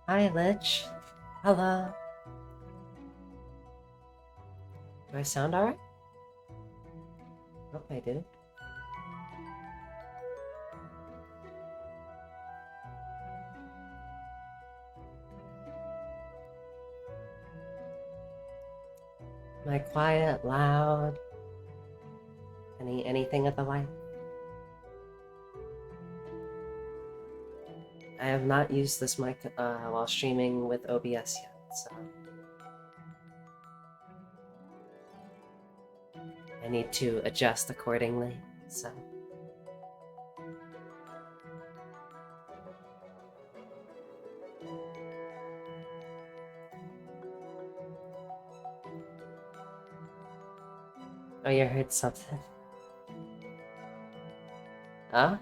Hi, Lich. Hello. Do I sound alright? Hope I do. Am I quiet, loud? Anything of the like? I have not used this mic while streaming with OBS yet, so I need to adjust accordingly, so. Oh, you heard something? Huh?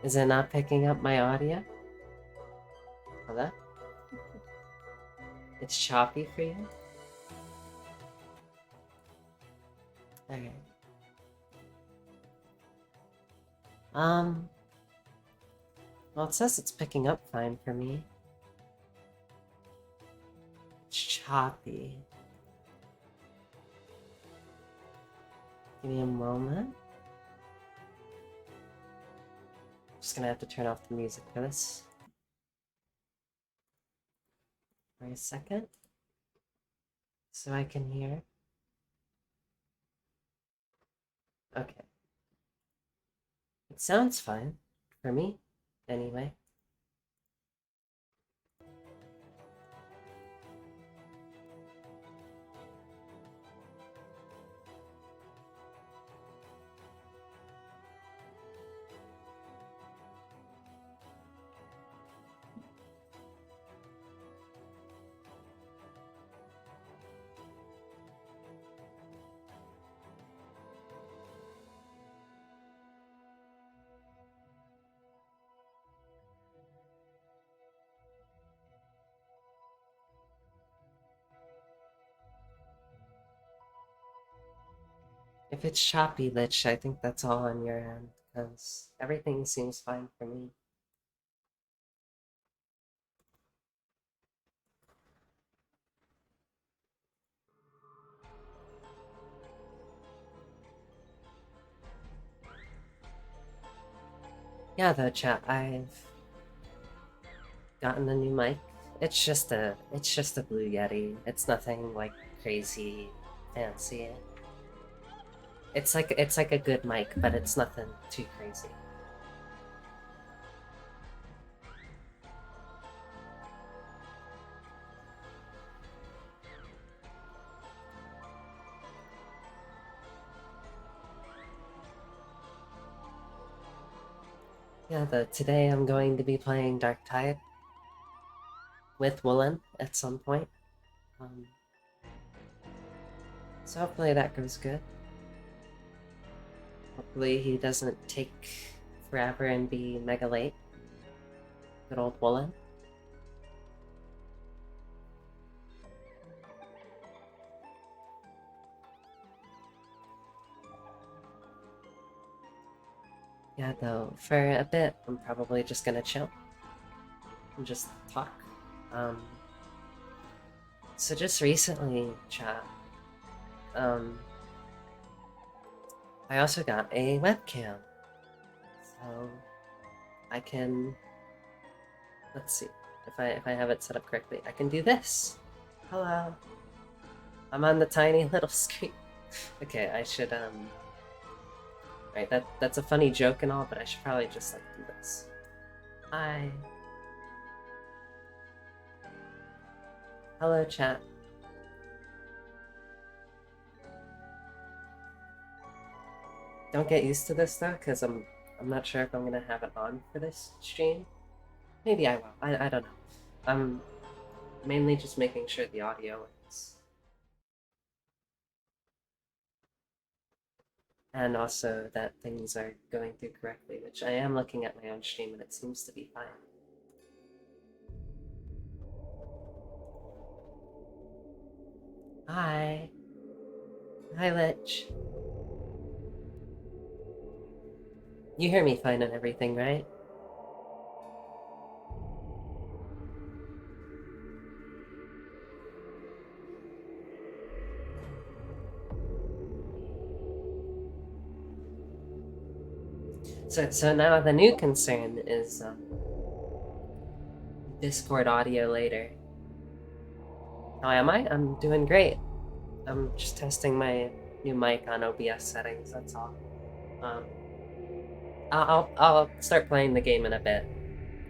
Is it not picking up my audio? Hello? It's choppy for you? Alright. Well, it says it's picking up fine for me. It's choppy. Give me a moment. Just gonna have to turn off the music for this. For a second. So I can hear. Okay. It sounds fine. For me, anyway. If it's choppy, Lich, I think that's all on your end, because everything seems fine for me. Yeah, though, chat, I've gotten a new mic. It's just a Blue Yeti. It's nothing like crazy fancy. It's like a good mic, but it's nothing too crazy. Yeah, today I'm going to be playing Darktide with Woolen at some point. So hopefully that goes good. Hopefully he doesn't take forever and be mega late. Good old Woolen. Yeah, though, for a bit, I'm probably just gonna chill and just talk. So just recently, chat, I also got a webcam. So I can, let's see, if I have it set up correctly, I can do this. Hello. I'm on the tiny little screen. Okay, I should Alright, that's a funny joke and all, but I should probably just like do this. Hi. Hello, chat. Don't get used to this though, because I'm not sure if I'm gonna have it on for this stream. Maybe I will. I don't know. I'm mainly just making sure the audio works. And also that things are going through correctly, which I am looking at my own stream and it seems to be fine. Hi. Hi, Lich. You hear me fine and everything, right? So now the new concern is Discord audio later. How am I? I'm doing great. I'm just testing my new mic on OBS settings, that's all. Um, I'll start playing the game in a bit.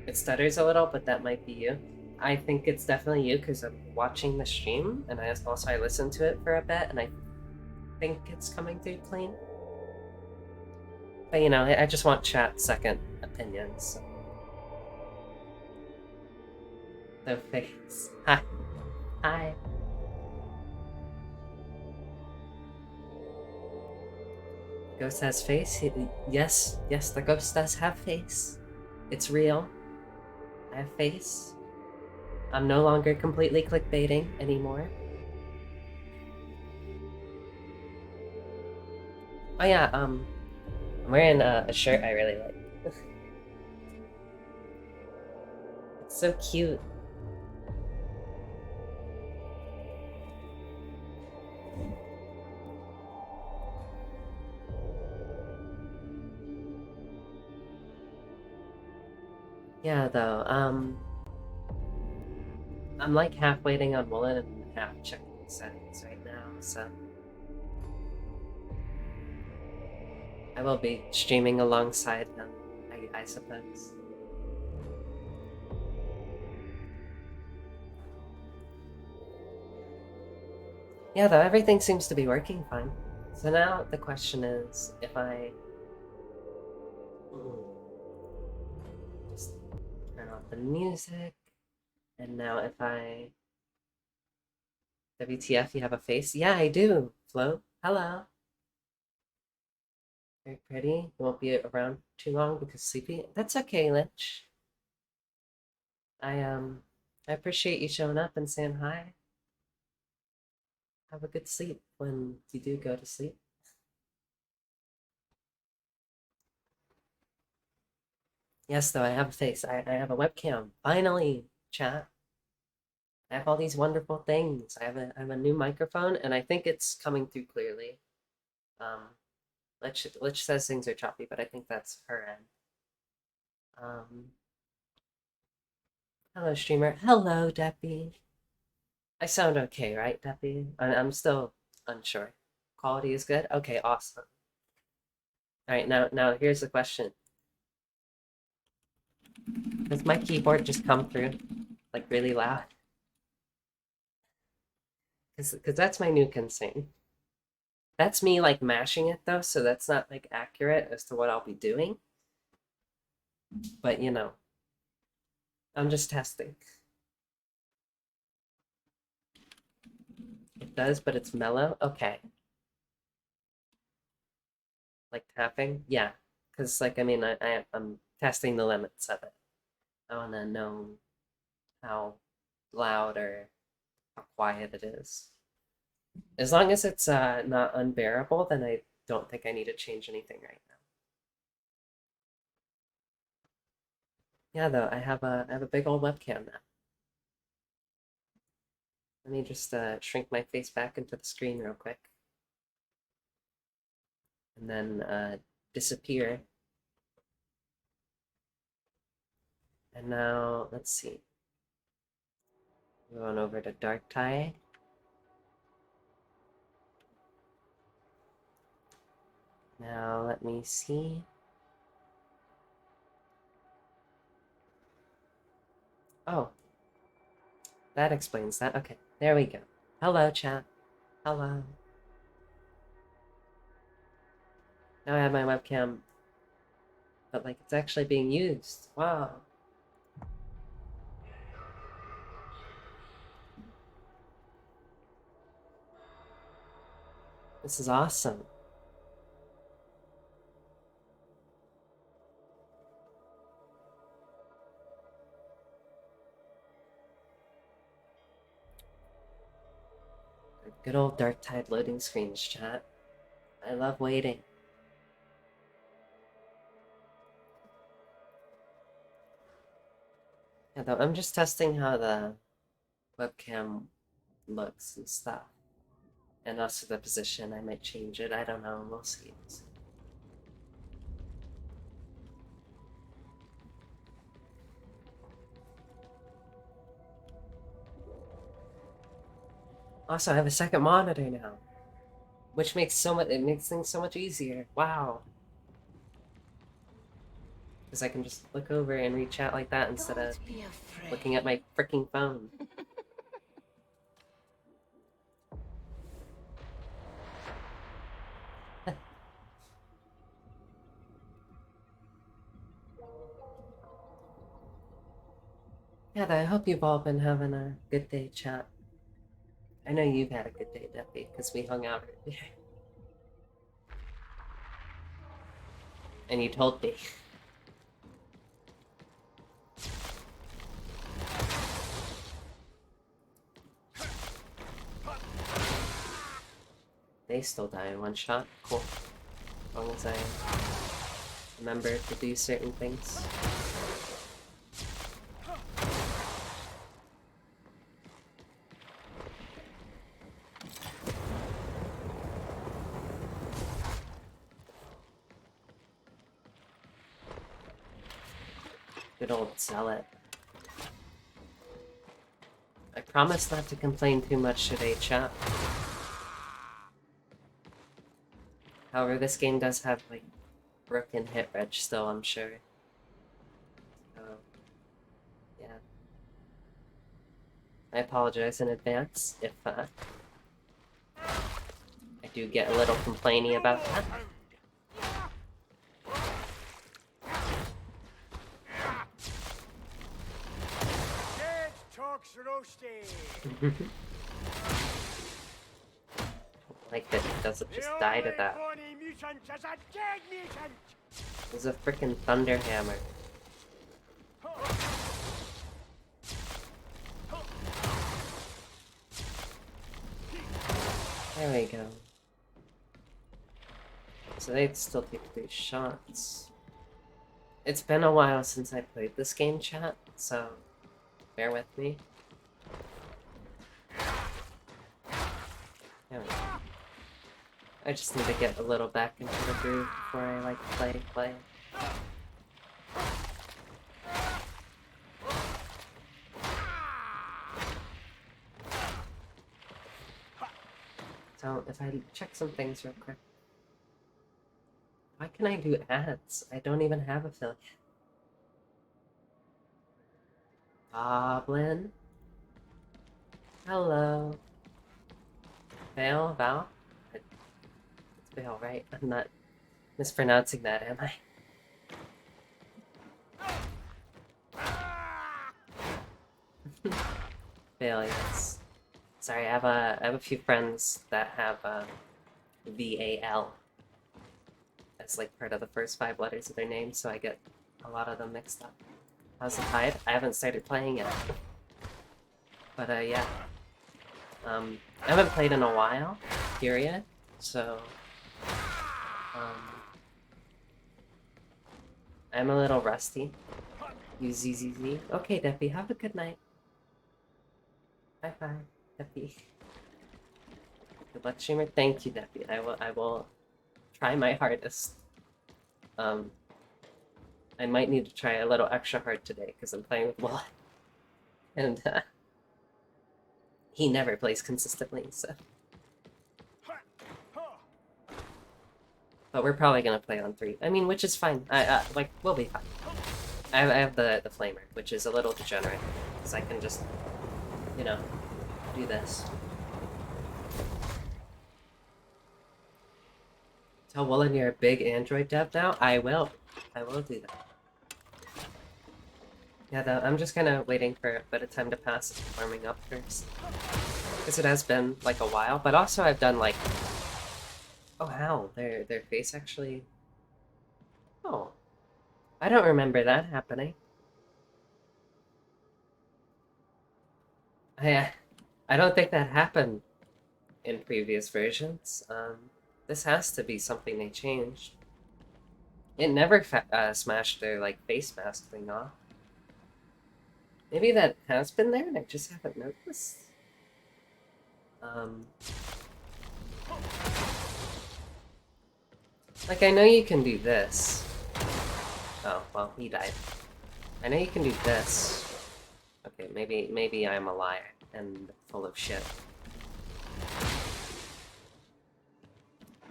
It stutters a little, but that might be you. I think it's definitely you because I'm watching the stream, and I listened to it for a bit, and I think it's coming through clean. But you know, I just want chat second opinions. So. The face. Hi. Hi. Ghost has face? Yes, yes, the ghost does have face. It's real. I have face. I'm no longer completely clickbaiting anymore. Oh yeah, I'm wearing a shirt I really like. It's so cute. Yeah, though, I'm like half waiting on Woolen and half checking settings right now, so I will be streaming alongside him, I suppose. Yeah, though, everything seems to be working fine. So now the question is, if I just turn off the music, and now if I... WTF, you have a face? Yeah, I do, Flo. Hello. Very pretty. You won't be around too long because sleepy. That's okay, Lich. I I appreciate you showing up and saying hi. Have a good sleep when you do go to sleep. Yes, though, I have a face. I have a webcam. Finally, chat. I have all these wonderful things. I have a new microphone, and I think it's coming through clearly. Lich says things are choppy, but I think that's her end. Hello, streamer. Hello, Deppy. I sound okay, right, Deppy? I'm still unsure. Quality is good? Okay, awesome. Alright, now here's the question. Does my keyboard just come through, like, really loud? Because that's my new concern. That's me, like, mashing it, though, so that's not, like, accurate as to what I'll be doing. But, you know, I'm just testing. It does, but it's mellow? Okay. Like tapping? Yeah. Because, like, I mean, I'm testing the limits of it. I want to know how loud or how quiet it is. As long as it's not unbearable, then I don't think I need to change anything right now. Yeah, though, I have a big old webcam now. Let me just shrink my face back into the screen real quick. And then disappear. And now, let's see. Going over to Darktide. Now let me see. Oh, that explains that. Okay, there we go. Hello, chat. Hello. Now I have my webcam, but like it's actually being used. Wow. This is awesome. Good old Darktide loading screens, chat. I love waiting. Yeah, though I'm just testing how the webcam looks and stuff. And also the position, I might change it. I don't know. We'll see. Also, I have a second monitor now, which makes it makes things so much easier. Wow. Because I can just look over and reach out like that instead of looking at my freaking phone. Yeah, I hope you've all been having a good day, chat. I know you've had a good day, Debbie, because we hung out earlier. And you told me. They still die in one shot. Cool. As long as I remember to do certain things. Good old zealot. I promise not to complain too much today, chat. However, this game does have, like, broken hit reg still, I'm sure. So, yeah. I apologize in advance if, I do get a little complainy about that. Like that he doesn't just die to that. There's a freaking thunder hammer. There we go. So they'd still take 3 shots. It's been a while since I played this game, chat, so bear with me. There we go. I just need to get a little back into the groove before I like play. So if I check some things real quick. Why can I do ads? I don't even have affiliate. Goblin. Hello. Val? It's Val, right? I'm not mispronouncing that, am I? Val, yes. Sorry, I have a few friends that have VAL as like part of the first 5 letters of their name, so I get a lot of them mixed up. How's the tide? I haven't started playing yet. But yeah. I haven't played in a while, period, so I'm a little rusty. UZZZ. Okay, Deppy, have a good night. Bye-bye, Deppy. Good luck, streamer. Thank you, Deppy. I will try my hardest. I might need to try a little extra hard today, because I'm playing with Will. And, he never plays consistently, so. But we're probably gonna play on 3. I mean, which is fine. Like, we'll be fine. I have the flamer, which is a little degenerate, because I can just, you know, do this. Tell Woolen you're a big Android dev now? I will. I will do that. Yeah, though, I'm just kind of waiting for a bit of time to pass and warming up first. Because it has been, like, a while, but also I've done, like... Oh, how? Their face actually... Oh. I don't remember that happening. I don't think that happened in previous versions. This has to be something they changed. It never smashed their, like, face mask thing off. Maybe that has been there and I just haven't noticed? Like, I know you can do this. Oh, well, he died. I know you can do this. Okay, maybe I'm a liar and full of shit.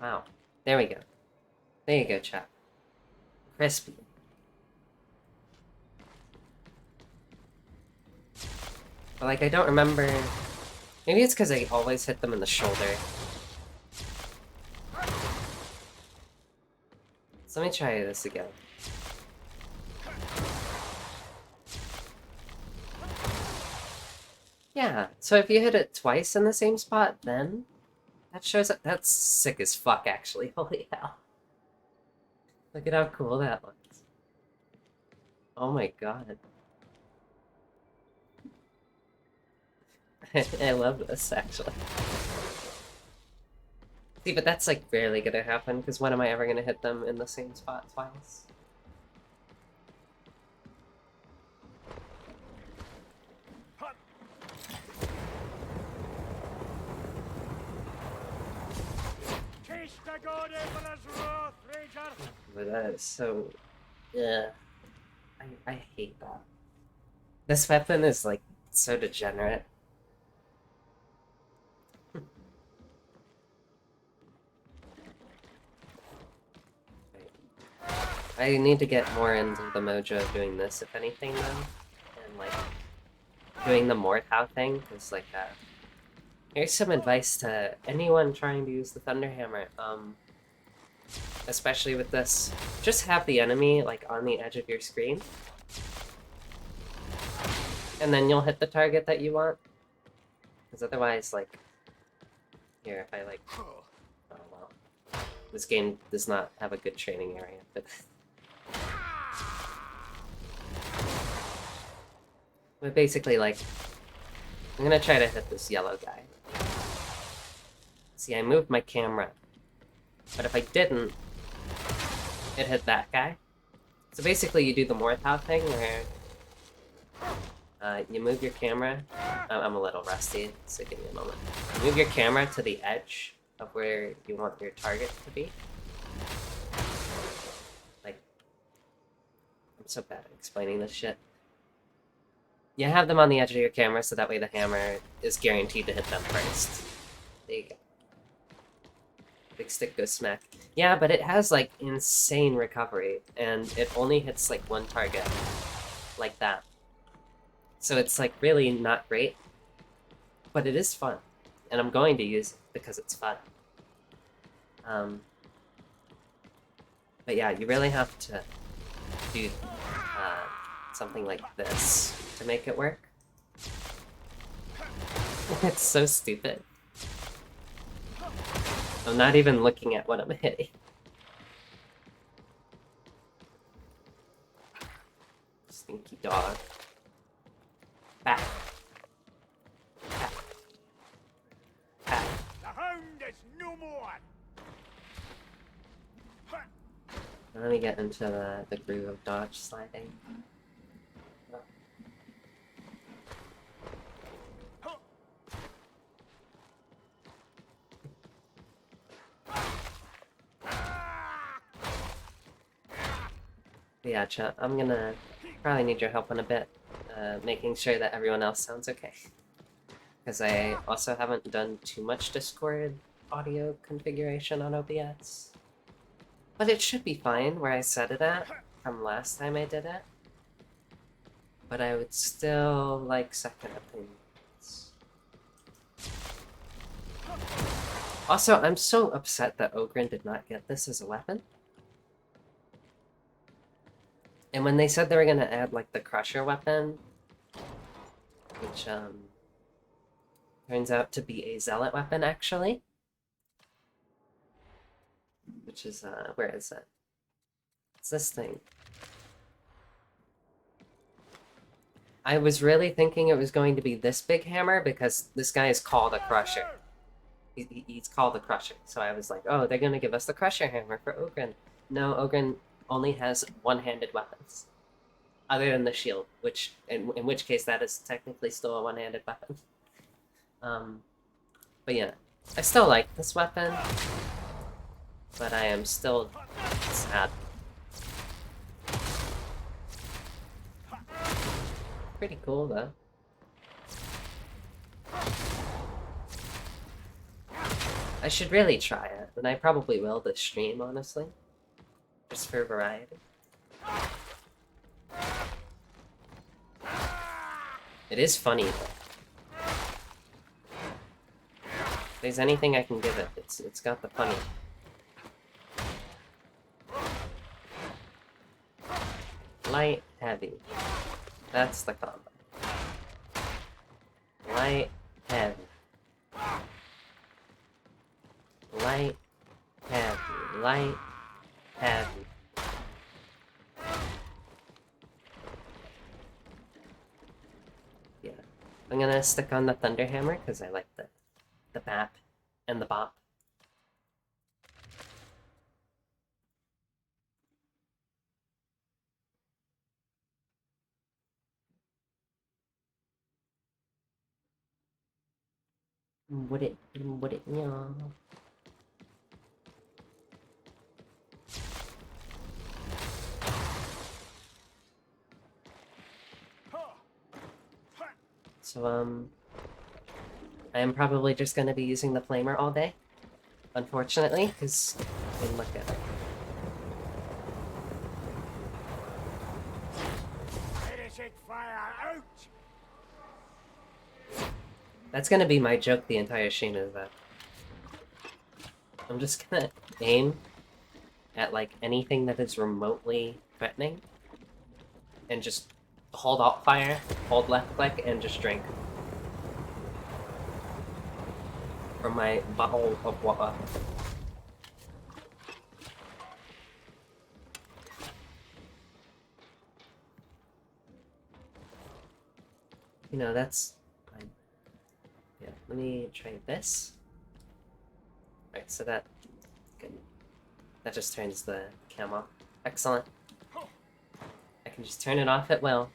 Wow. There we go. There you go, chap. Crispy. But, like, I don't remember... Maybe it's because I always hit them in the shoulder. So let me try this again. Yeah, so if you hit it twice in the same spot, then that shows up. That's sick as fuck, actually. Holy hell. Look at how cool that looks. Oh my god. I love this, actually. See, but that's, like, rarely gonna happen, because when am I ever gonna hit them in the same spot twice? But that is so... Yeah. I hate that. This weapon is, like, so degenerate. I need to get more into the mojo of doing this, if anything, though. And, like, doing the Mordhau thing, because, like, here's some advice to anyone trying to use the Thunderhammer. Especially with this. Just have the enemy, like, on the edge of your screen. And then you'll hit the target that you want. Because otherwise, like... Here, if I, like... Oh, well. This game does not have a good training area, but... But basically, like... I'm gonna try to hit this yellow guy. See, I moved my camera. But if I didn't, it hit that guy. So basically, you do the Mordhau thing where you move your camera. I'm a little rusty, so give me a moment. You move your camera to the edge of where you want your target to be. Like, I'm so bad at explaining this shit. You have them on the edge of your camera, so that way the hammer is guaranteed to hit them first. There you go. Big stick goes smack. Yeah, but it has, like, insane recovery, and it only hits, like, one target. Like that. So it's, like, really not great. But it is fun. And I'm going to use it because it's fun. But yeah, you really have to do something like this to make it work. It's so stupid. I'm not even looking at what I'm hitting. Stinky dog. Back. Back. Back. The hound is no more. Let me get into the groove of dodge sliding. Yeah, chat, I'm gonna probably need your help in a bit, making sure that everyone else sounds okay. Because I also haven't done too much Discord audio configuration on OBS. But it should be fine where I set it at from last time I did it. But I would still like second opinions. Also, I'm so upset that Ogren did not get this as a weapon. And when they said they were gonna add like the Crusher weapon, which turns out to be a Zealot weapon actually, which is where is it? It's this thing. I was really thinking it was going to be this big hammer because this guy is called a Crusher. He's called a Crusher. So I was like, oh, they're gonna give us the Crusher hammer for Ogren. No, Ogren only has one-handed weapons. Other than the shield, which in which case that is technically still a one-handed weapon. But yeah, I still like this weapon, but I am still sad. Pretty cool though. I should really try it, and I probably will this stream, honestly. Just for variety. It is funny, though. If there's anything I can give it, it's got the funny. Light, heavy. That's the combo. Light, heavy. Light, heavy. Light, heavy. Yeah. I'm gonna stick on the Thunder Hammer because I like the bap and the bop. Would it, yeah. So, I am probably just gonna be using the flamer all day, unfortunately, because, I mean, look at it. Heretic fire out! That's gonna be my joke the entire stream, is that I'm just gonna aim at, like, anything that is remotely threatening, and just hold alt fire, hold left click, and just drink. From my bottle of water. You know, that's fine. Yeah, let me try this. Alright, so that... Good. That just turns the cam off. Excellent. I can just turn it off at will.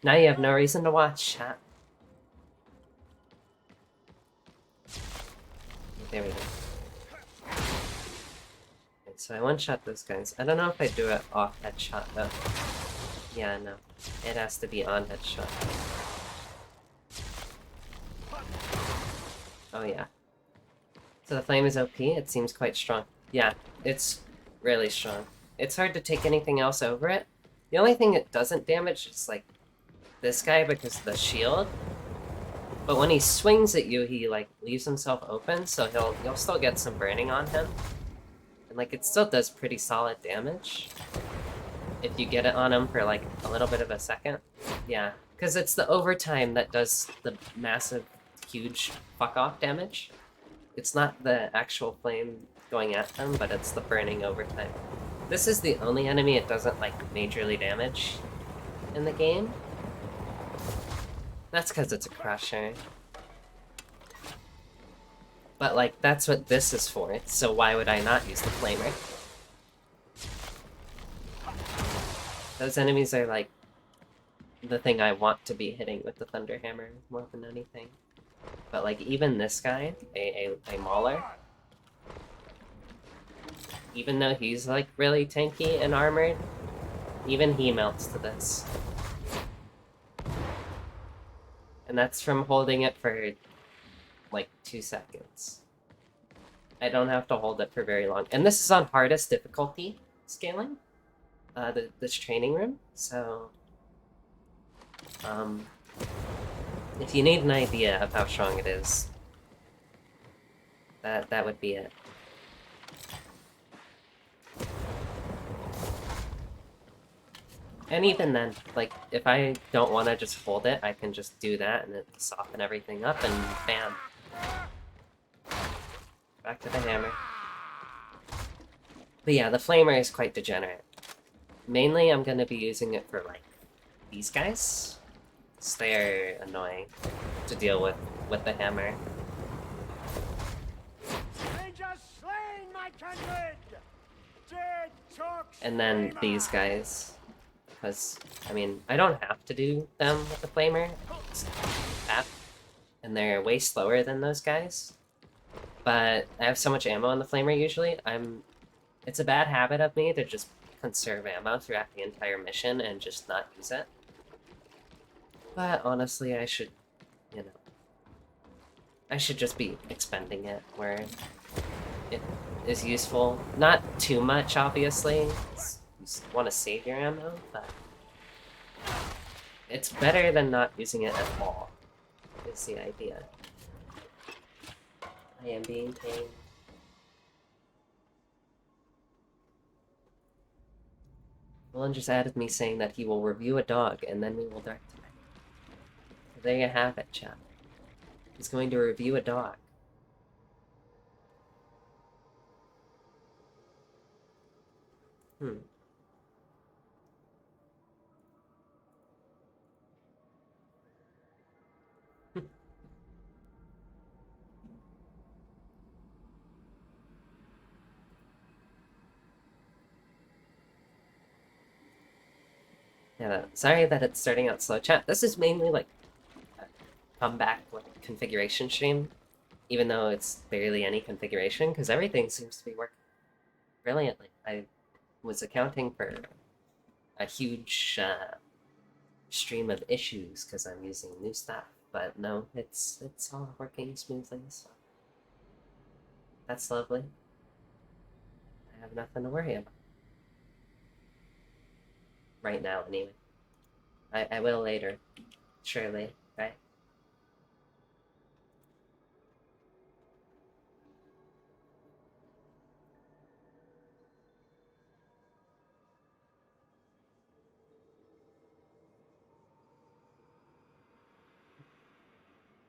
Now you have no reason to watch, chat. There we go. Okay, so I one-shot those guys. I don't know if I do it off headshot, though. Yeah, no. It has to be on headshot. Oh, yeah. So the flame is OP? It seems quite strong. Yeah, it's really strong. It's hard to take anything else over it. The only thing it doesn't damage is, like, this guy because of the shield. But when he swings at you, he, like, leaves himself open, so you'll still get some burning on him. And, like, it still does pretty solid damage. If you get it on him for, like, a little bit of a second. Yeah, because it's the overtime that does the massive, huge fuck-off damage. It's not the actual flame going at them, but it's the burning overtime. This is the only enemy it doesn't, like, majorly damage in the game. That's because it's a Crusher. But, like, that's what this is for, so why would I not use the Flamer? Those enemies are, like, the thing I want to be hitting with the Thunder Hammer more than anything. But, like, even this guy, a Mauler, even though he's, like, really tanky and armored, even he melts to this. And that's from holding it for, like, 2 seconds. I don't have to hold it for very long. And this is on hardest difficulty scaling, this training room. So, if you need an idea of how strong it is, that would be it. And even then, like, if I don't want to just hold it, I can just do that and it'll soften everything up and bam. Back to the hammer. But yeah, the flamer is quite degenerate. Mainly, I'm going to be using it for, like, these guys. So they're annoying to deal with the hammer. Rangers slain, my kindred! Dead talks And then these guys. Because, I mean, I don't have to do them with the flamer. Just tap. And they're way slower than those guys. But I have so much ammo in the flamer usually, it's a bad habit of me to just conserve ammo throughout the entire mission and just not use it. But honestly, I should, you know, I should just be expending it where it is useful. Not too much, obviously. You want to save your ammo, but it's better than not using it at all, is the idea. I am being pained. Willen just added me saying that he will review a dog, and then we will Darktide. So there you have it, chat. He's going to review a dog. Yeah, sorry that it's starting out slow, chat. This is mainly like a comeback like configuration stream, even though it's barely any configuration, because everything seems to be working brilliantly. I was accounting for a huge stream of issues because I'm using new stuff, but no, it's all working smoothly. So that's lovely. I have nothing to worry about right now, anyway. I will later, surely, right?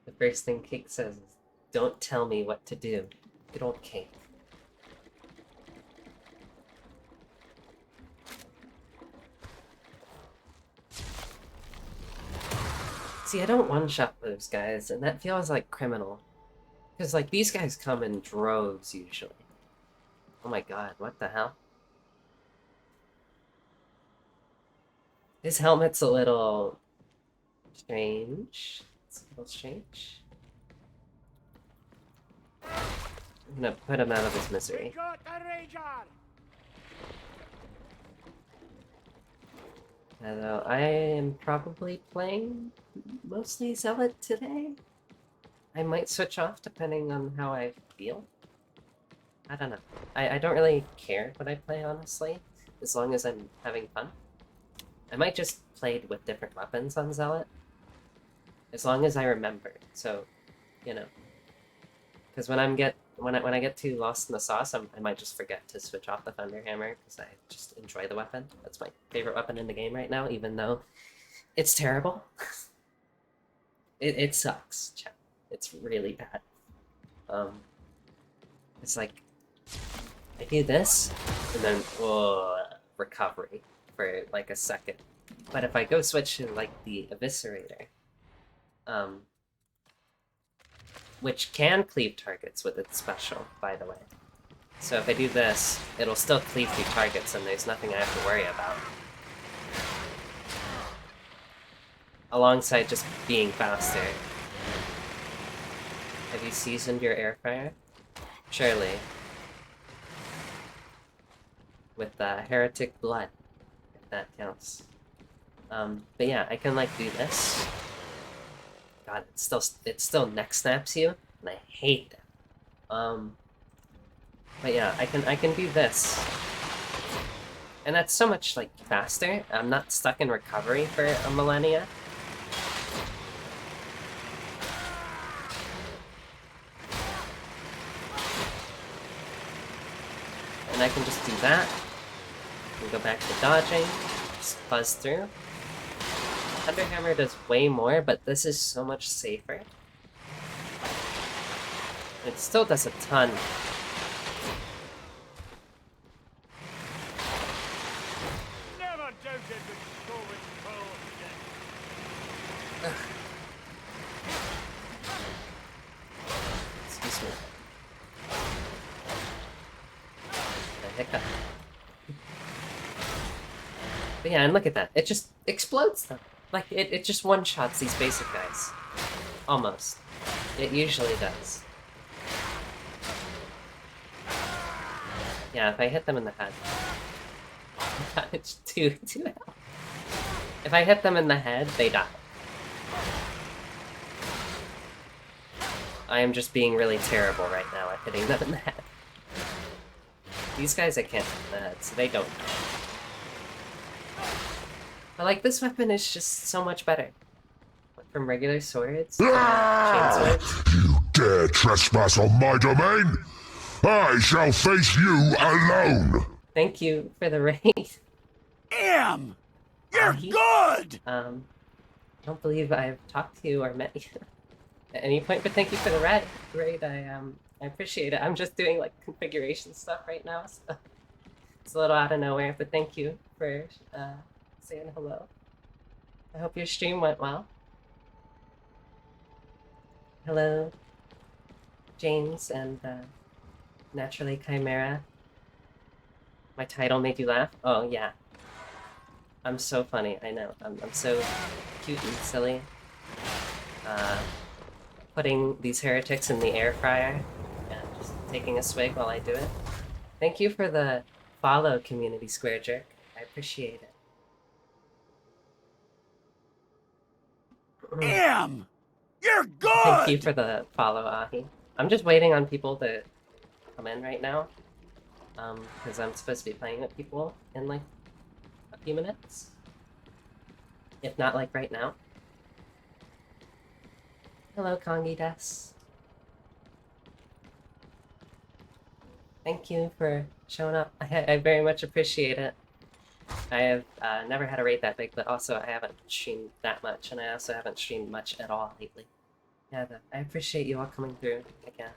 The first thing Cake says is, "Don't tell me what to do." Good old Cake. See, I don't one-shot those guys, and that feels like criminal. Because, like, these guys come in droves, usually. Oh my god, what the hell? His helmet's a little strange. It's a little strange. I'm gonna put him out of his misery. We got a ranger! Although I am probably playing mostly Zealot today. I might switch off depending on how I feel. I don't know. I don't really care what I play, honestly, as long as I'm having fun. I might just play with different weapons on Zealot, as long as I remember. So, you know, because when I get too lost in the sauce, I might just forget to switch off the Thunderhammer because I just enjoy the weapon. That's my favorite weapon in the game right now, even though it's terrible. It sucks, chat. It's really bad. It's like I do this, and then recovery for like a second. But if I go switch to like the Eviscerator, which can cleave targets with its special, by the way. So if I do this, it'll still cleave through targets, and there's nothing I have to worry about. Alongside just being faster. Have you seasoned your air fryer? Surely. With heretic blood, if that counts. But yeah, I can like do this. God, it still neck snaps you, and I hate that. But yeah, I can do this. And that's so much, like, faster. I'm not stuck in recovery for a millennia. And I can just do that. And go back to dodging. Just buzz through. Thunderhammer does way more, but this is so much safer. It still does a ton. Never doubted the Corvus Pole. Excuse me. A hiccup. But yeah, and look at that. It just explodes them. Like, it just one-shots these basic guys. Almost. It usually does. Yeah, if I hit them in the head. It's two health. If I hit them in the head, they die. I am just being really terrible right now at hitting them in the head. These guys I can't hit in the head, so they don't die. But like, this weapon is just so much better. From regular swords to chain swords. You dare trespass on my domain? I shall face you alone! Thank you for the raid. You're Ahi. good! I don't believe I've talked to you or met you at any point, but thank you for the raid. I appreciate it. I'm just doing like configuration stuff right now, so it's a little out of nowhere, but thank you for saying hello. I hope your stream went well. Hello, James and Naturally Chimera. My title made you laugh? Oh, yeah. I'm so funny, I know. I'm so cute and silly. Putting these heretics in the air fryer and just taking a swig while I do it. Thank you for the follow, Community Square Jerk. I appreciate it. You're good! Thank you for the follow, Ahi. I'm just waiting on people to come in right now. Because I'm supposed to be playing with people in like a few minutes. If not like right now. Hello, Kongi Des. Thank you for showing up. I very much appreciate it. I have never had a raid that big, but also I haven't streamed that much, and I also haven't streamed much at all lately. Yeah, I appreciate you all coming through again.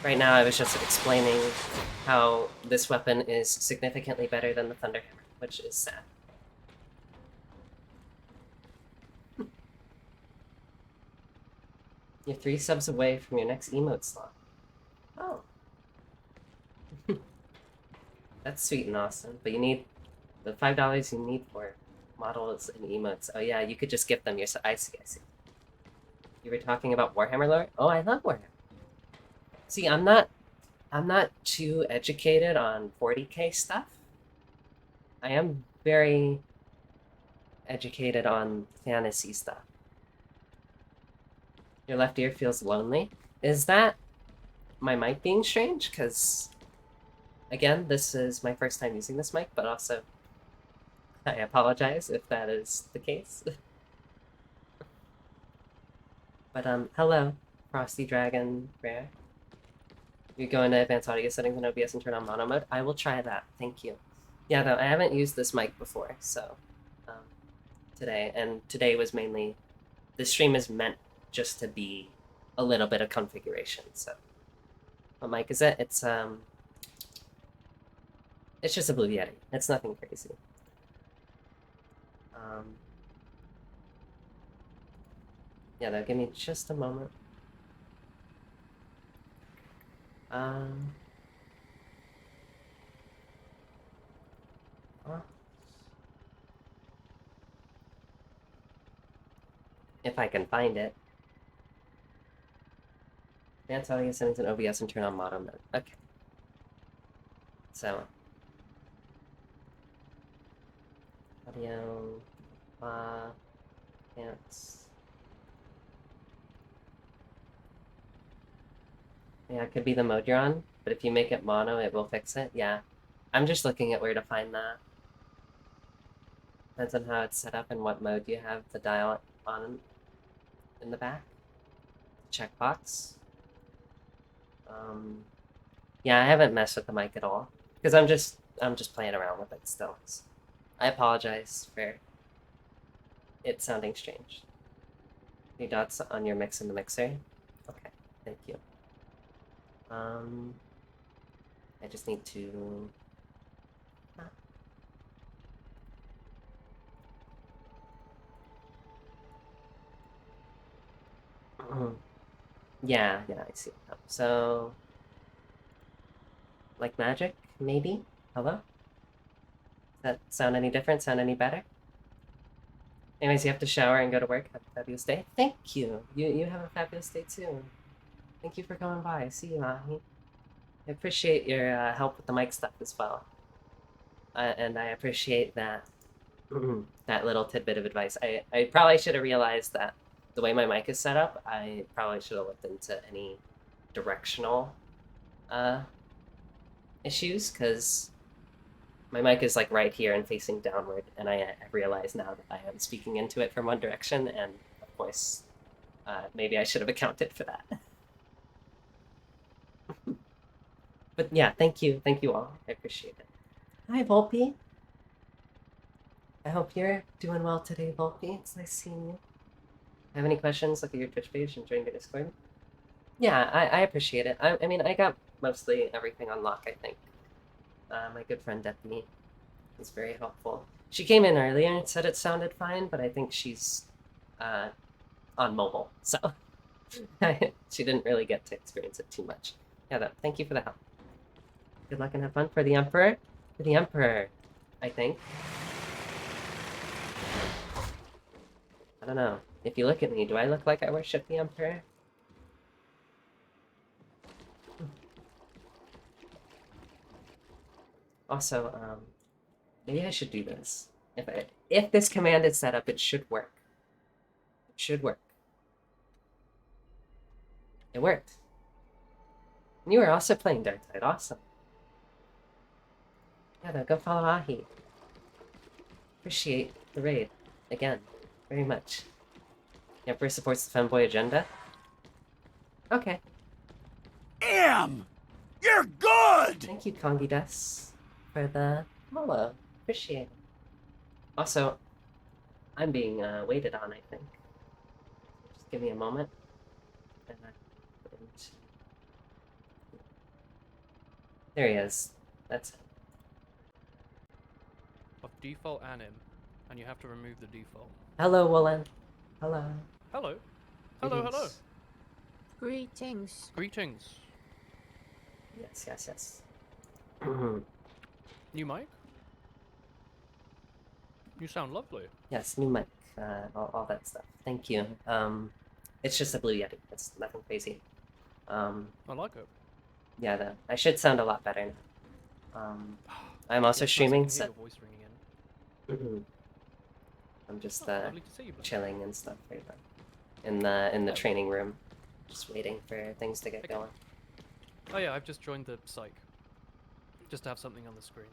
Right now I was just explaining how this weapon is significantly better than the Thunderhammer, which is sad. You're 3 subs away from your next emote slot. Oh. That's sweet and awesome, but you need the $5 you need for models and emotes. Oh yeah, you could just gift them yourself. I see. You were talking about Warhammer lore? Oh, I love Warhammer. See, I'm not too educated on 40k stuff. I am very educated on fantasy stuff. Your left ear feels lonely. Is that my mic being strange? Because, again, this is my first time using this mic, but also I apologize if that is the case. But, hello, Frosty Dragon Rare. You go into advanced audio settings in OBS and turn on mono mode. I will try that. Thank you. Yeah, though, I haven't used this mic before, so today was mainly... The stream is meant just to be a little bit of configuration, so... What mic is it? It's just a Blue Yeti. It's nothing crazy. Yeah, though, give me just a moment. If I can find it. Advanced audio settings in OBS and turn on mono mode. Okay. So. Audio. Pants. Yeah, it could be the mode you're on. but if you make it mono, it will fix it. Yeah. I'm just looking at where to find that. Depends on how it's set up and what mode you have the dial on in the back. Checkbox. Yeah, I haven't messed with the mic at all because I'm just playing around with it still. So I apologize for it sounding strange. Any dots on your mix in the mixer? Okay, thank you. I just need to. Yeah, I see. So, like magic, maybe? Hello? Does that sound any different? Sound any better? Anyways, you have to shower and go to work. Have a fabulous day. Thank you. You have a fabulous day too. Thank you for coming by. See you, Ahi. I appreciate your help with the mic stuff as well. And I appreciate that that little tidbit of advice. I probably should have realized that the way my mic is set up, I probably should have looked into any directional issues, because my mic is like right here and facing downward, and I realize now that I am speaking into it from one direction, and of course, maybe I should have accounted for that. But yeah, thank you all. I appreciate it. Hi, Volpe. I hope you're doing well today, Volpe. It's nice seeing you. Have any questions? Look at your Twitch page and join your Discord. Yeah, I appreciate it. I mean, I got mostly everything on lock, I think. My good friend Destiny was very helpful. She came in earlier and said it sounded fine, but I think she's on mobile, so she didn't really get to experience it too much. Yeah, though, thank you for the help. Good luck and have fun for the Emperor. For the Emperor, I think. I don't know. If you look at me, do I look like I worship the Emperor? Also, maybe I should do this. If this command is set up, it should work. It should work. It worked. And you were also playing Darktide. Awesome. Yeah, though, go follow Ahi. Appreciate the raid. Again, very much. The Emperor supports the femboy agenda? Okay. You're good! Thank you, Kongi Des, for the follow. Appreciate it. Also, I'm being waited on, I think. Just give me a moment. And there he is. That's it. Of default anim, and you have to remove the default. Hello, Woolen. Hello. Hello. Hello, hello. Greetings. Greetings. Yes. New mic? You sound lovely. Yes, new mic, all that stuff. Thank you. It's just a Blue Yeti. It's nothing crazy. I like it. Yeah, I should sound a lot better now. I'm also Yes, streaming, nice, I so can hear your voice ringing in. I'm just Lovely to see you, bud. chilling and stuff right now. In the training room, just waiting for things to get Okay. going. Oh yeah, I've just joined the psych. Just to have something on the screen.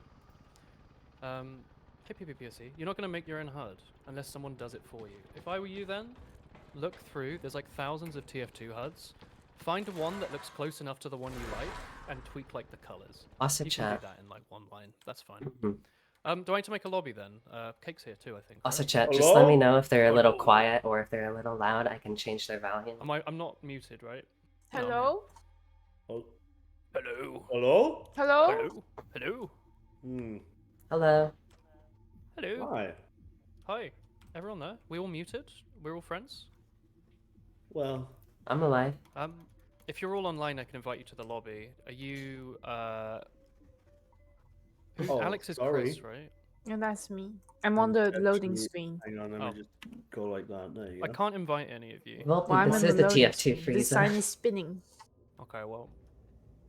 Hey PPPSC, you're not going to make your own HUD unless someone does it for you. If I were you then, look through, there's like thousands of TF2 HUDs. Find one that looks close enough to the one you like, and tweak like the colors. Also You can chat. do that in like one line, that's fine. Mhm. Do I need to make a lobby then? Cake's here too, I think. Also right? chat, just let me Hello? know if they're a little Hello? quiet or if they're a little loud. I can change their volume. I'm not muted, right? No, I'm Hello? Oh, Hello. hello? Hello? Hello. Hello. Hello. Hello. Hi. Hi. Everyone there? We all muted? We're all friends? Well, I'm alive. If you're all online, I can invite you to the lobby. Are you, Oh, Alex is sorry. Chris, right? And that's me. I'm on the loading Actually, screen. hang on, let Oh. me just go like that. There you I go. can't invite any of you. Volpe, Well, I'm this on is the the loading TF2 screen. The freezer. sign is spinning. Okay, well,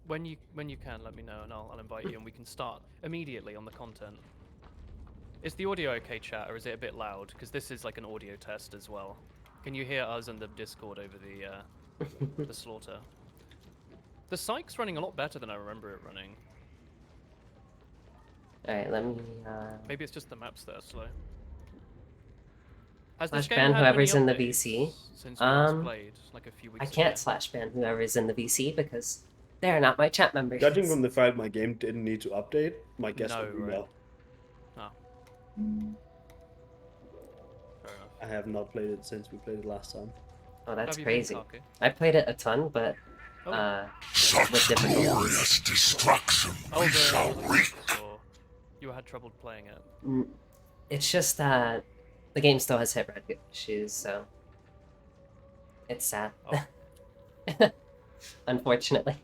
when you can, let me know and I'll invite you and we can start immediately on the content. Is the audio okay, chat, or is it a bit loud? Because this is like an audio test as well. Can you hear us and the Discord over the slaughter? The psych's running a lot better than I remember it running. Alright, let me Maybe it's just the maps that are slow. Has slash this game ban had whoever's many in the updates VC. since we last Um, played, like a few weeks I ago? can't slash ban whoever's in the VC because they're not my chat members. Judging from the fact my game didn't need to update, my guess No, would be right. no. Oh. Fair enough. I have not played it since we played it last time. Oh, that's Have you been, crazy. Kaku? I played it a ton, but Oh. Such with difficulties. glorious destruction Oh, we the shall reap. or you had trouble playing it. It's just that the game still has hit rate issues, so it's sad. Oh. Unfortunately.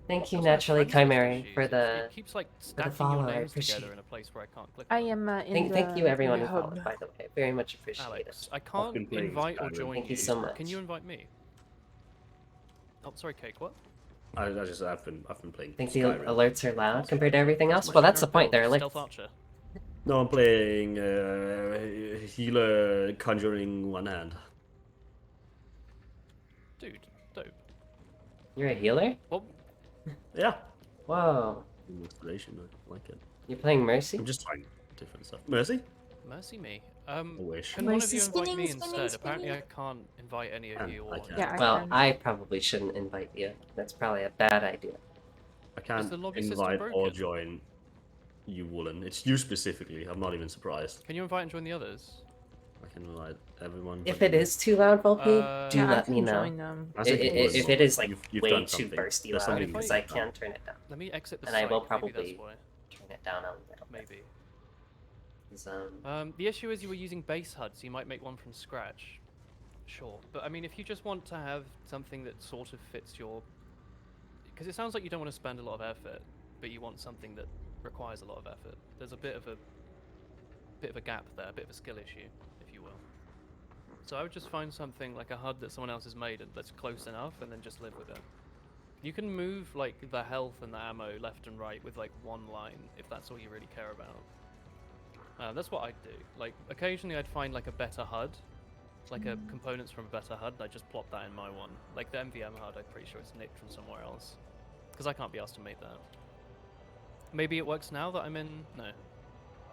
Thank you, That's my Naturally friend's Chimera, issues. for the. It keeps like stacking follow, your I names appreciate together it. in a place where I can't click. I them. am in Thank you, everyone the who followed, hub. by the way. Very much appreciate Alex, it. I can't been playing invite or Skyrim. join Thank you so much. Can you invite me? Oh, sorry, Cake. What? I've been playing. I think the Skyrim. alerts are loud Awesome. compared to everything else. What's Well, your that's the current point. build? They're like, Stealth Archer. No, I'm playing healer conjuring one hand. Dude, dope. you're a healer? Well, Yeah. Whoa. Installation, I like it. You're playing Mercy? I'm just trying different stuff. Mercy? mercy me. I wish. Can one of Mercy you invite me spinning, instead? spinning, Apparently, I spinning. can't invite any of you. I Or can. Yeah, I Well, can. I probably shouldn't invite you. That's probably a bad idea. I can't the lobby system invite or broken? join you, Woolen. It's you specifically. I'm not even surprised. Can you invite and join the others? I can invite everyone. If but it is too loud, Volpe, do Yeah, I let me can know. join, I think If it is like you've way done too something. bursty There's loud, something because you've I done. can turn it down. Let me exit the And site. I will maybe probably that's why. turn it down a little bit. Maybe. 'Cause, The issue is you were using base HUD, so you might make one from scratch. Sure, but I mean, if you just want to have something that sort of fits your, because it sounds like you don't want to spend a lot of effort, but you want something that requires a lot of effort. There's a bit of a gap there, a bit of a skill issue, if you will. So I would just find something like a HUD that someone else has made that's close enough, and then just live with it. You can move like the health and the ammo left and right with like one line if that's all you really care about. That's what I'd do. Like occasionally I'd find like a better HUD, like a components from a better HUD. And I just plop that in my one. Like the MVM HUD, I'm pretty sure it's nicked from somewhere else, because I can't be asked to make that. Maybe it works now that I'm in. No.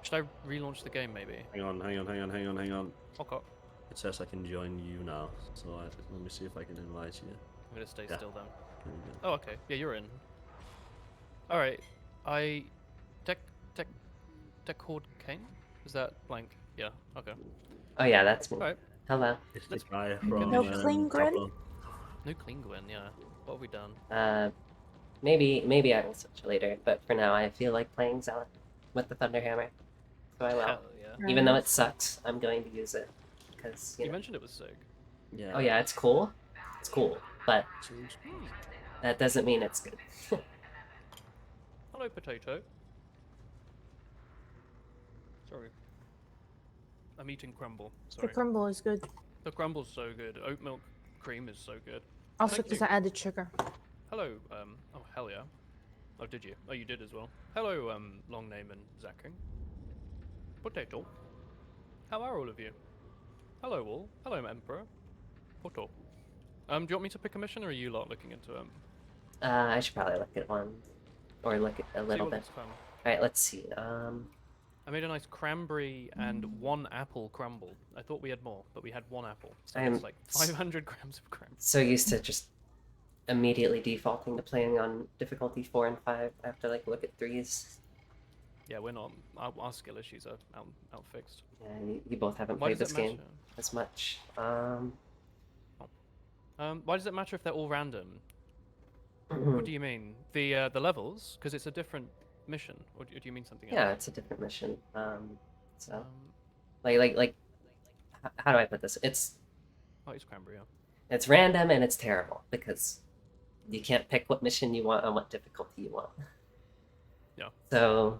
Should I relaunch the game? Maybe. Hang on. Okay. It says I can join you now, so let me see if I can invite you. I'm gonna stay Yeah. still then. There we go. Oh, okay. Yeah, you're in. All right. Tech Horde Kane? Is that blank? Yeah. Okay. oh yeah, that's me. All right. Hello. It's the guy from No Klingren? Diablo. No Klingwin. Yeah. What have we done? Maybe I will switch later, but for now I feel like playing Zealot with the Thunderhammer. So I will. Hell yeah. Even though it sucks, I'm going to use it. Because, You mentioned it was sick. Yeah. oh yeah, it's cool. It's cool. But that doesn't mean it's good. Hello, potato. Sorry. I'm eating crumble. The Sorry. crumble is good. The crumble's so good. Oat milk cream is so good. Also Thank because you. I added sugar. Hello. Oh hell yeah. Oh, did you? Oh, you did as well. Hello. Long name and Zacking. Potato. How are all of you? Hello all. Hello, Emperor. Poto. Do you want me to pick a mission, or are you lot looking into it? I should probably look at one. Or look at a See little what bit. looks fun. Alright, let's see. I made a nice cranberry and 1 apple crumble. I thought we had more, but we had 1 apple. So I'm it's like 500 grams of cranberry. so used to just immediately defaulting to playing on difficulty 4 and 5. I have to like look at 3s. Yeah, we're not. Our skill issues are out fixed. Yeah, you both haven't Why played does this it game matter? as much. Why does it matter if they're all random? What do you mean? The levels? Because it's a different mission, or do you mean something else? Yeah, it's a different mission. So Um, how do I put this? It's cranberry. Yeah. it's random and it's terrible because you can't pick what mission you want and what difficulty you want. Yeah. So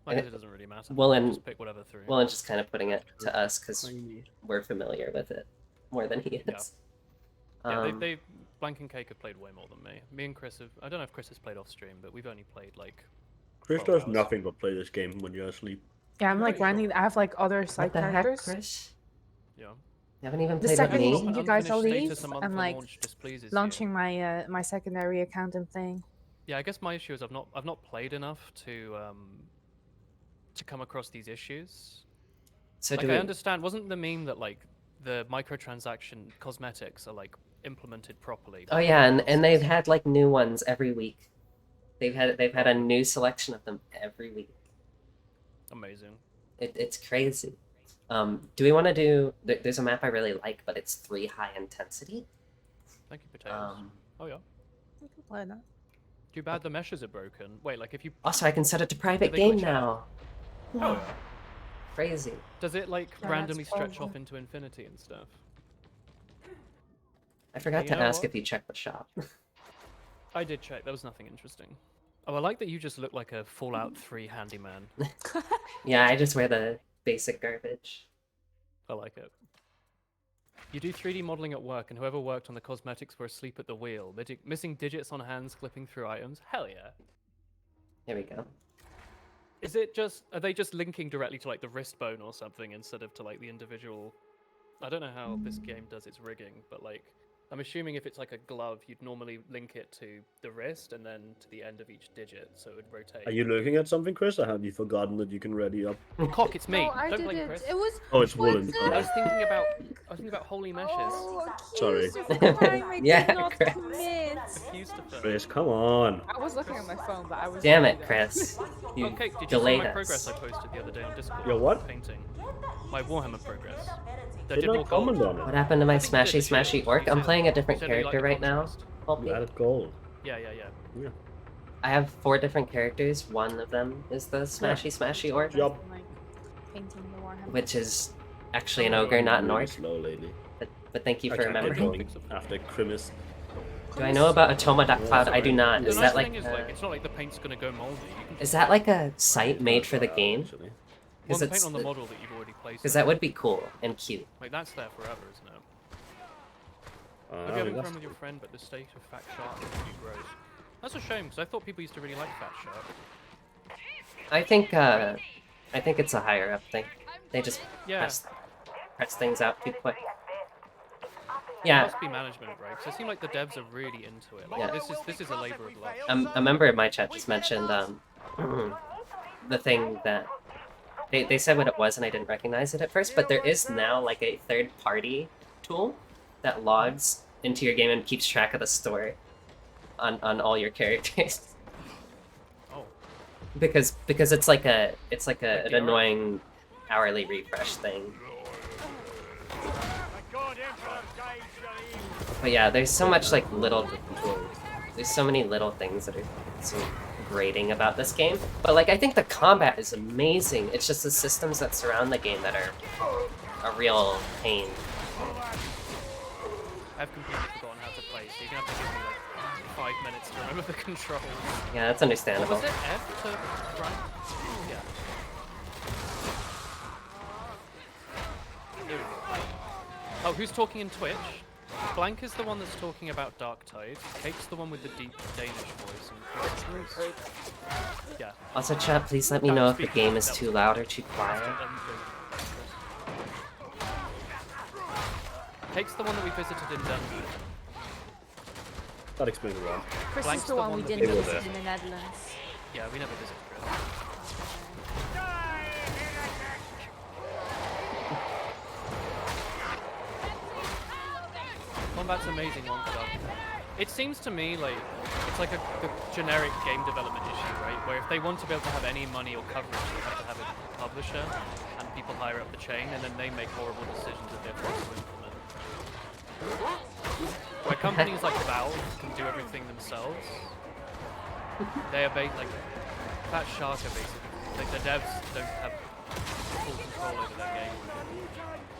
I guess it doesn't really matter. Well, and- just pick whatever through. well, I'm just kind of putting it to us because we're familiar with it more than he is. Yeah. They Blank and Cake have played way more than me. Me and Chris have. I don't know if Chris has played off stream, but we've only played like. Chris 12 does hours. nothing but play this game when you're asleep. Yeah, I'm like Pretty sure. grinding. I have like other What side the heck, characters. Chris? Yeah. haven't even The played with second me. Drop an you guys unfinished leave, status a month I'm for like launch displeases you. launching my my secondary account and playing. Yeah, I guess my issue is I've not played enough to come across these issues. So Like do I we? understand, wasn't the meme that like the microtransaction cosmetics are like implemented properly? Oh but yeah, everything and else they've is- had like new ones every week. They've had a new selection of them every week. amazing. It's crazy. Do we want to do? There's a map I really like, but it's 3 high intensity. Thank you, potatoes. Oh yeah. You can play that. Too bad the meshes are broken. Wait, like if you Also, I can set it to private they game glitch out? now. oh yeah. Crazy. Does it like Yeah, that's randomly stretch horrible. off into infinity and stuff? I forgot You to know ask what? if you checked the shop. I did check. There was nothing interesting. Oh, I like that you just look like a Fallout 3 handyman. Yeah, I just wear the basic garbage. I like it. You do 3D modeling at work, and whoever worked on the cosmetics were asleep at the wheel, missing digits on hands, clipping through items. Hell yeah. Here we go. Is it just, are they just linking directly to like the wrist bone or something instead of to like the individual? I don't know how this game does its rigging, but like, I'm assuming if it's like a glove, you'd normally link it to the wrist and then to the end of each digit, so it would rotate. Are you looking at something, Chris, or have you forgotten that you can ready up? Cock, it's me. No, I Don't did blame it. Chris. It was. Oh, it's what woolen. the- I was thinking about holy meshes. Oh, Sorry. accused of a crime I Yeah, did not Chris. commit. Accused of it. Chris, come on. I was looking at my phone, but I was. Damn really it, dumb. Chris. You Okay, did you see delayed my us. progress I posted the other day on Discord? Your what? Painting. My Warhammer progress. I Did did more not comment gold. on What it. happened to my I think you did smashy the smashy shield. orc? You I'm said- playing a you different said you liked character the right now. contrast. Help You me. added gold. Yeah. Yeah. I have 4 different characters. One of them is the smashy smashy orc, Yup. Like, painting the Warhammer. which is actually an Oh, ogre, I'm not an really orc. slow lately. But thank you I for can't get remembering. going after Crimis. Do I know about Atoma.cloud? I do not. The Is nice that like thing is like it's not like the paint's gonna go moldy. You can is just that like a site made for the game? Actually. well, Because paint on the model that you've already placed. because that would be cool and cute. like that's there forever, isn't it? Uh, Hope you're having that's- fun with your friend, but the state of Fat Shark is pretty gross. That's a shame because I thought people used to really like Fat Shark. I think it's a higher up thing. They just Yeah, press things out too quick. it Yeah, must be management, right? Because it seemed like the devs are really into it. Like Yeah. this is a labor of love. a member of my chat just mentioned the thing that they said what it was and I didn't recognize it at first, but there is now like a third-party tool that logs into your game and keeps track of the store on all your characters. Oh, because it's like an the annoying hourly refresh thing. But yeah, there's so much like there's so many little things that are so grating about this game. But like I think the combat is amazing. It's just the systems that surround the game that are a real pain. I've completely forgotten how to play, so you're gonna have to give me like 5 minutes to remember the controls. Yeah, that's Or understandable. was it F to run? Yeah. Here we go. Oh, who's talking in Twitch? Blank is the one that's talking about Darktide. Kate's the one with the deep Danish voice. And Chris is- yeah. Also, chat, please let me know if the game is too loud or too quiet. Kate's the one that we visited in Denver. That explains it well. Chris Blank's is the the one one we that didn't they were visit there. in the Netherlands. Yeah, we never visited Chris. Combat's amazing on stuff. It seems to me like it's like the generic game development issue, right? Where if they want to be able to have any money or coverage, they have to have a publisher and people higher up the chain, and then they make horrible decisions that they're forced to implement. Where companies like Valve can do everything themselves, they are like Fat Shark are basically like the devs don't have full control over their game.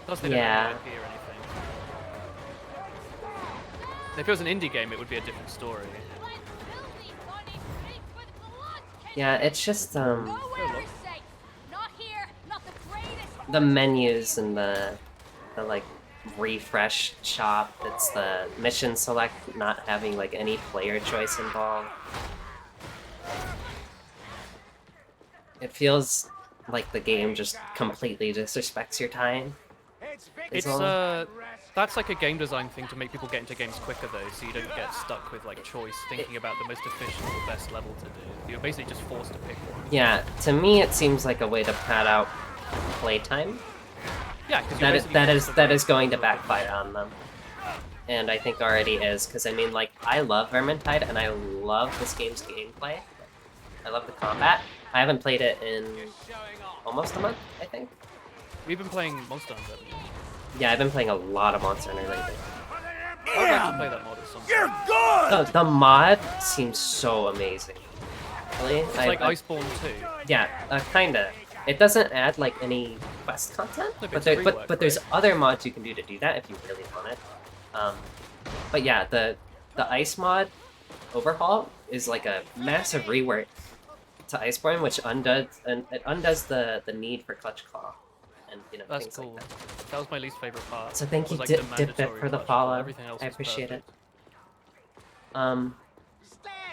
Plus they don't Yeah. have any IP or anything. If it was an indie game, it would be a different story. Yeah, it's just look. the menus and the like refresh shop. It's the mission select not having like any player choice involved. It feels like the game just completely disrespects your time. It's all- that's like a game design thing to make people get into games quicker though, so you don't get stuck with like choice, thinking about the most efficient or best level to do. You're basically just forced to pick one. Yeah, to me it seems like a way to pad out playtime. Yeah, because That is going to backfire on them. And I think already is, because I mean, like, I love Vermintide, and I love this game's gameplay. I love the combat. I haven't played it in almost a month, I think. We've been playing Monster Hunter. Haven't you? Yeah, I've been playing a lot of Monster Hunter lately. I would like to play that mod at some point. The mod seems so amazing. Really? It's like Iceborne 2. Yeah, kinda. It doesn't add like any quest content, No, but but it's there, free but work, but there's right? other mods you can do to do that if you really want it. But yeah, the ice mod overhaul is like a massive rework to Iceborne, which undoes the need for clutch claw, and That's things cool. like that. That was my least favorite part. So thank was, you, like, Dip the Bit, mandatory for the clutch claw. follow. Everything else I was appreciate perfect. it.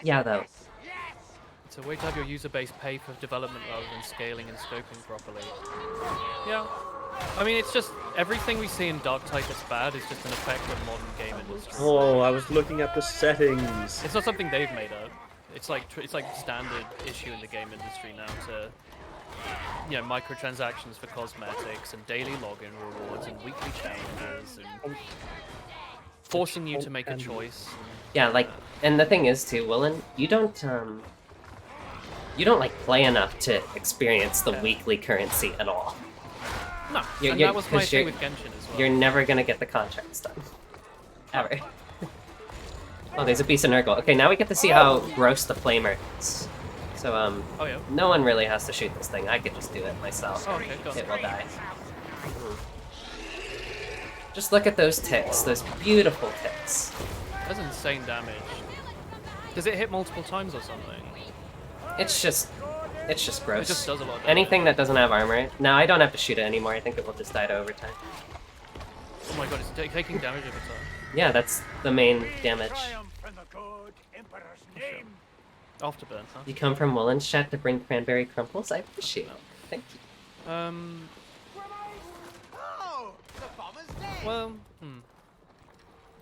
Yeah, though. It's a way to have your user base pay for development rather than scaling and scoping properly. Yeah. I mean, it's just everything we see in Darktide that's bad is just an effect of modern game industry. Oh, I was looking at the settings. It's not something they've made up. It's like standard issue in the game industry now to, microtransactions for cosmetics and daily login rewards and weekly challenges and forcing you to make a choice. Yeah, like, and the thing is too, Willen, you don't like play enough to experience the weekly currency at all. No, You're- and you're- that was my 'cause thing you're- with Genshin as well. You're never gonna get the contracts done. Ever. Oh, there's a beast of Nurgle. Okay, now we get to see how gross the flamer is. So, Oh yeah. no one really has to shoot this thing. I could just do it myself. Oh, okay, go on. It will die. Just look at those ticks, those beautiful ticks. That's insane damage. Does it hit multiple times or something? It's just gross. It just does a lot of damage. Anything that doesn't have armor. Now I don't have to shoot it anymore. I think it will just die to overtime. Oh my god, it's taking damage every time. Yeah, that's the main damage. Afterburn, huh? You come from Willen's chat to bring cranberry crumples? I appreciate it. Thank you. Well,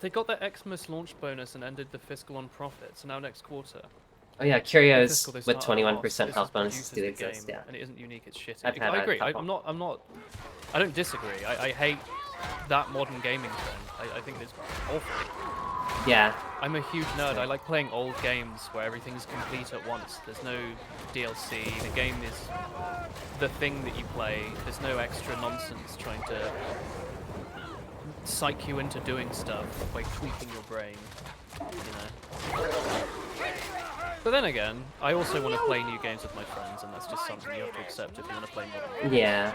They got their Xmas launch bonus and ended the fiscal on profit, so now next quarter. Oh yeah, Curios Fiscal, they with start at 21% loss. health This bonuses produces do the exist, game, yeah. And it isn't unique, it's shitty. I've had I a agree, couple. I don't disagree. I hate that modern gaming trend. I think it's awful. Yeah, I'm a huge nerd. I like playing old games where everything's complete at once. There's no DLC. The game is the thing that you play. There's no extra nonsense trying to psych you into doing stuff by tweaking your brain. But then again, I also want to play new games with my friends, and that's just something you have to accept if you want to play modern games. yeah.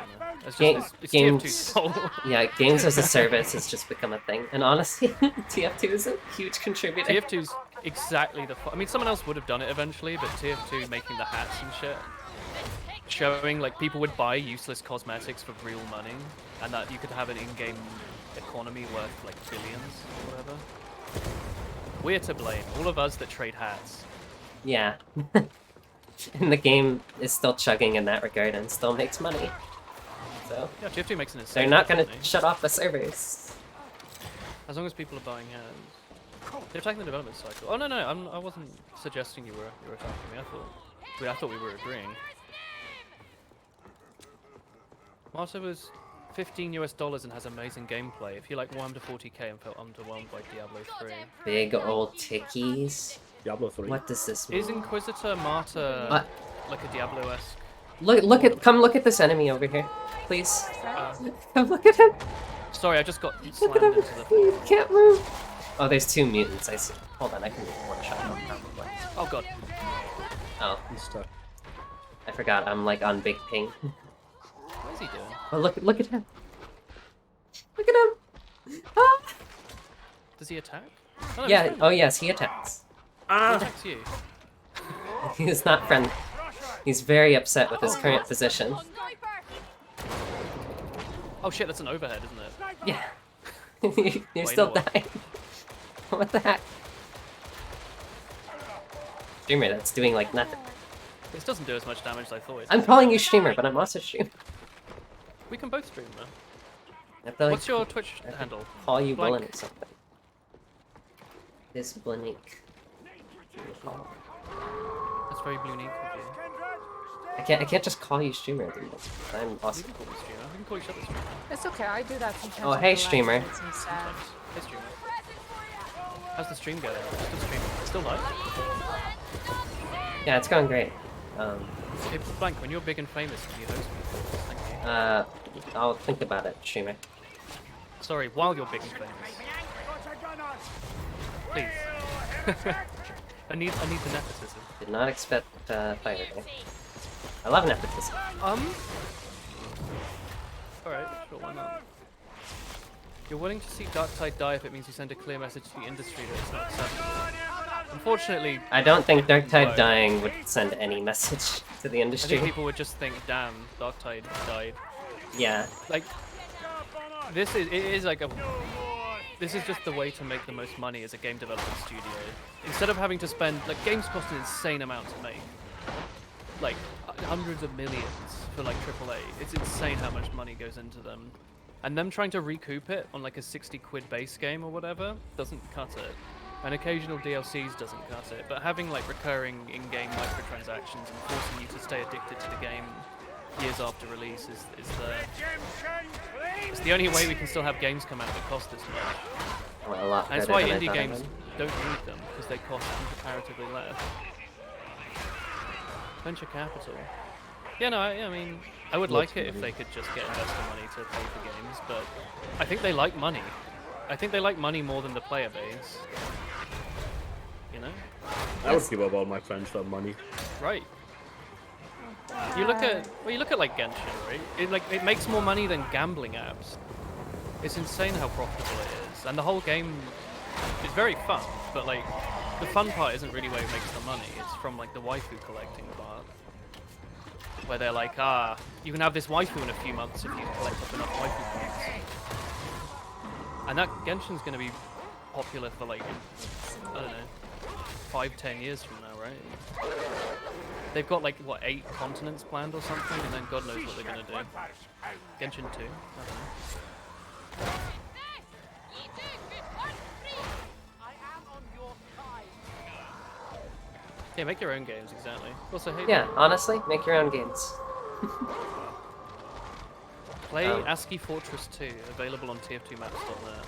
It's Ga- just it's games- TF2's fault. Yeah, games as a service has just become a thing. And honestly, TF2 is a huge contributor. TF2's exactly the. I mean, someone else would have done it eventually, but TF2 making the hats and shit, showing like people would buy useless cosmetics for real money, and that you could have an in-game economy worth like billions or whatever. We're to blame. All of us that trade hats. Yeah. And the game is still chugging in that regard and still makes money. So, Yeah, TF2 makes an insane. they're not gonna money. shut off the servers. As long as people are buying hats. They're attacking the development cycle. Oh no, I wasn't suggesting you were attacking me. I thought we were agreeing. Marta was $15 and has amazing gameplay. If you like Warhammer 40k and felt underwhelmed by Diablo 3. Big old tickies. Diablo 3. What does this mean? Is Inquisitor Marta What? like a Diablo-esque? Come look at this enemy over here, please. Uh, Come look at him. sorry, I just got Look at slammed him. into the... He can't move. Oh, there's two mutants. I see. Hold on, I can one-shot them probably. Oh god. Oh, He's stuck. I forgot. I'm like on big ping. What is he doing? Oh, look at him. Look at him. Ah. Does he attack? Oh, no, Yeah. he's Oh, yes. He attacks. He attacks you. He's not friendly. He's very upset with his current position. Oh shit, that's an overhead, isn't it? Yeah. You're Wait, still no, what? dying. What the heck? Streamer, that's doing like nothing. This doesn't do as much damage as I thought it I'm did. calling you streamer, but I'm also streamer. We can both stream, though. I have to, like, What's your Twitch I have to handle? call you Blank? Bullen or something. This Blanique. That's very unique of you. I can't just call you streamer, dude. I'm You awesome. can call me streamer. We can call each other streamer. It's okay, I do that sometimes. Oh, with hey, the live streamer. streams and stuff. Hey streamer. How's the stream going? Still streaming? Still live? Yeah, it's going great. Hey, Blank, when you're big and famous, can you host me? Thank you. I'll think about it, streamer. Sorry, while you're big and famous. Please. I need the nepotism. Did not expect fire there. I love nepotism. Alright, sure, why not? You're willing to see Darktide die if it means you send a clear message to the industry that it's not acceptable. Unfortunately, I don't think Darktide Right. dying would send any message to the I industry. think people would just think, damn, Darktide died. Yeah, Like, this is just the way to make the most money as a game development studio. Instead of having to spend, like, games cost an insane amount to make. Like, hundreds of millions for, like, AAA. It's insane how much money goes into them. And them trying to recoup it on, like, a 60 quid base game or whatever doesn't cut it. And occasional DLCs doesn't cut it. But having, like, recurring in-game microtransactions and forcing you to stay addicted to the game years after release is it's the only way we can still have games come out that cost this much. well, a lot And it's better why than I indie thought I games would. don't need them, because they cost comparatively less. Venture capital. Yeah, no, I mean, I would Lots like it of if money. they could just get investor money to pay for games, but I think they like money. I think they like money more than the player base. You know? I would give up all my friends for money. Right. You look at like Genshin, right? It makes more money than gambling apps. It's insane how profitable it is, and the whole game is very fun. But like, the fun part isn't really where it makes the money. It's from like the waifu collecting part, where they're like, you can have this waifu in a few months if you collect up enough waifu points. And that Genshin's gonna be popular for like, I don't know, 5-10 years from now, right? They've got like, what, 8 continents planned or something, and then God knows what they're gonna do. Genshin 2? I don't know. Yeah, make your own games, exactly. Also, hey, Yeah, honestly, make your own games. play Um, ASCII Fortress 2, available on tf2maps.net.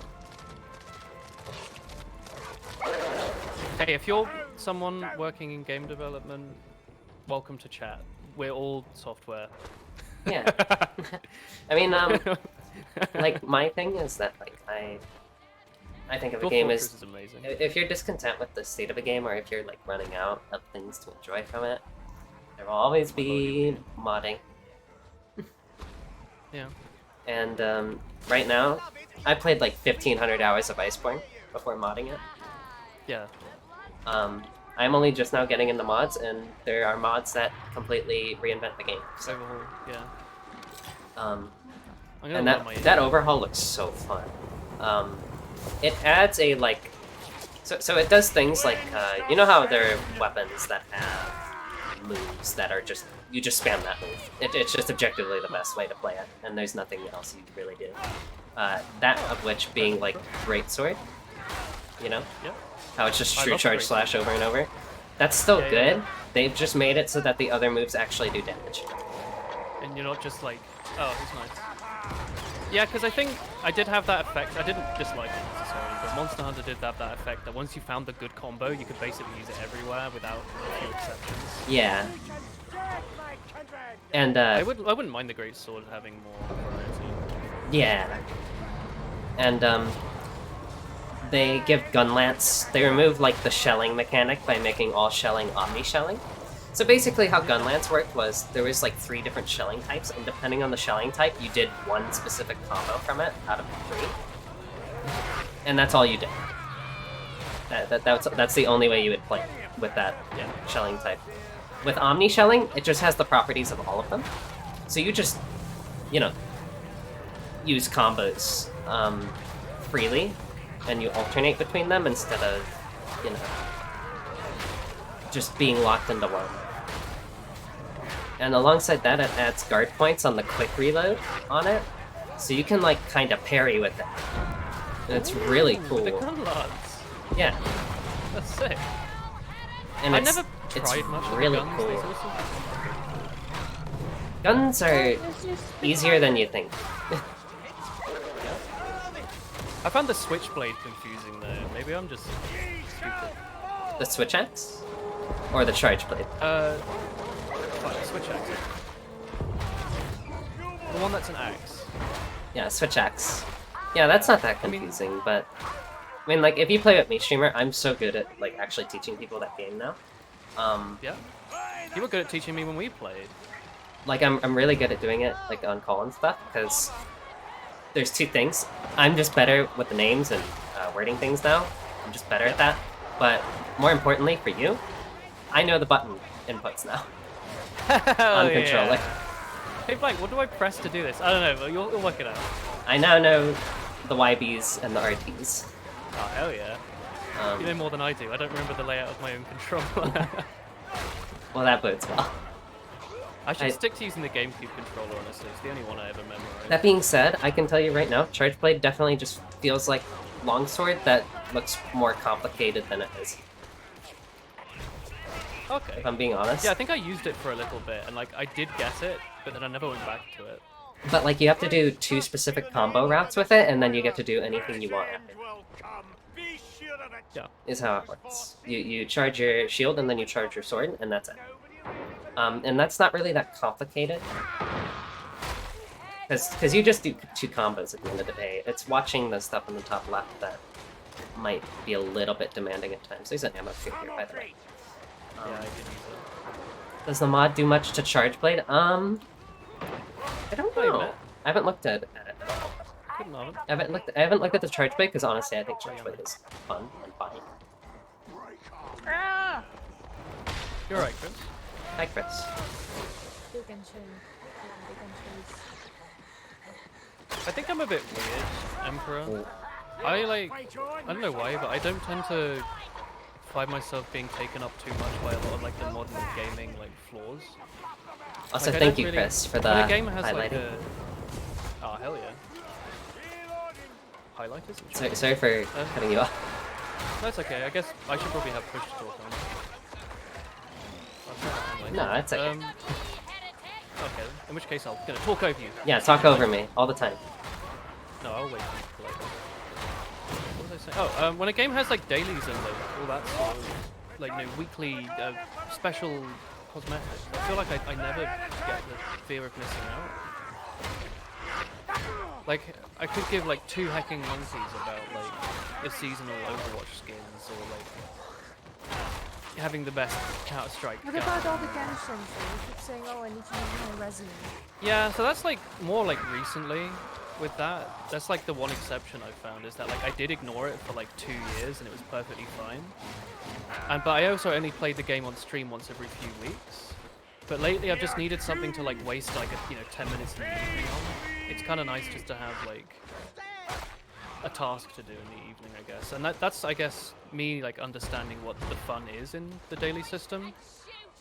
Hey, if you're someone working in game development, welcome to chat. We're all software. Yeah. I mean, like, my thing is that, like, I think if a Dwarf game Fortress is... is amazing. If you're discontent with the state of a game, or if you're, like, running out of things to enjoy from it, there will always be modding. Yeah. And, right now, I played, like, 1,500 hours of Iceborne before modding it. Yeah. I'm only just now getting into mods, and there are mods that completely reinvent the game. So, Overhaul, yeah. um, I'm gonna and load my that overhaul looks so fun. It adds a, like, so it does things like, you know how there are weapons that have moves that are just, you just spam that move. It's just objectively the best way to play it, and there's nothing else you really do. That of which being, like, Greatsword, you know? Yeah. How it's just I true love charge Greatsword. slash over and over. That's still Yeah, good. yeah. They've just made it so that the other moves actually do damage. And you're not just like, oh, he's nice. Yeah, because I think I did have that effect. I didn't dislike it necessarily, but Monster Hunter did have that effect that once you found the good combo, you could basically use it everywhere without a few exceptions. Yeah. And, I wouldn't mind the Great Sword having more variety. yeah. And, they give Gunlance, they remove, like, the shelling mechanic by making all shelling omni-shelling. So basically how Gunlance worked was, there was, like, 3 different shelling types, and depending on the shelling type, you did one specific combo from it out of the 3. And that's all you did. That's the only way you would play with that shelling type. With omni-shelling, it just has the properties of all of them. So you just, you know, use combos freely, and you alternate between them instead of, you know, just being locked into one. And alongside that, it adds guard points on the quick reload on it, So you can like kind of parry with it. And it's really Ooh, cool. with the gun lance. Yeah. That's sick. And I it's, never it's tried much with really the guns. cool. These awesome. Guns are easier than you think. I found the switchblade confusing though. Maybe I'm just stupid. The switch axe? Or the charge blade? Switch axe. The one that's an axe. Yeah, switch axe. Yeah, that's not that confusing, but I mean, like, if you play with me, streamer, I'm so good at like actually teaching people that game now. Yeah. You were good at teaching me when we played. Like, I'm really good at doing it like on call and stuff because there's two things. I'm just better with the names and wording things now. I'm just better at that. But more importantly for you, I know the button inputs now on controller. Yeah. Hey Blake, what do I press to do this? I don't know, but you'll work it out. I now know the YBs and the RTs. Oh hell yeah. You know more than I do. I don't remember the layout of my own controller. Well, that bodes well. I should stick to using the GameCube controller, honestly. It's the only one I ever memorized. That being said, I can tell you right now, Charge Blade definitely just feels like longsword that looks more complicated than it is. Okay. If I'm being honest. Yeah, I think I used it for a little bit, and like I did get it, but then I never went back to it. But like you have to do 2 specific combo routes with it, and then you get to do anything you want after. Yeah. Is how it works. You charge your shield and then you charge your sword, and that's it. And that's not really that complicated. Because you just do 2 combos at the end of the day. It's watching the stuff in the top left that might be a little bit demanding at times. There's an ammo crate here, by the way. Yeah, I did use it. Does the mod do much to Charge Blade? I don't Wait a know. minute. I haven't looked at it at all. Good moment. I haven't looked at the Charge Blade because honestly, I think Charge Blade is fun and fine. You're right, Chris. Hi, Chris. Big and chin. Big and cheese. I think I'm a bit weird, Emperor. I don't know why, but I don't tend to find myself being taken up too much by a lot of like the modern gaming like flaws. Also, Like, I thank don't you, really- Chris, for the when a game has like highlighting. oh hell yeah. Highlighters? Sorry for cutting you off. That's okay. I guess I should probably have push to talk on. No, that's okay. Okay. In which case, I'm gonna talk over you. Yeah, talk over me all the time. No, I'll wait for you to like. What was I saying? Oh, when a game has like dailies and like all that sort of, like weekly special cosmetics, I feel like I never get the fear of missing out. Like, I could give like 2 hecking monkeys about like the seasonal Overwatch skins or like having the best Counter-Strike What gun. about all the Genshins? You keep saying, oh, I need to use my resin. Yeah, so that's like more like recently with that. That's like the one exception I've found is that like I did ignore it for like 2 years and it was perfectly fine. But I also only played the game on stream once every few weeks. But lately I've just needed something to like waste like 10 minutes in the evening on. It's kind of nice just to have like a task to do in the evening, I guess. And that's I guess me like understanding what the fun is in the daily system.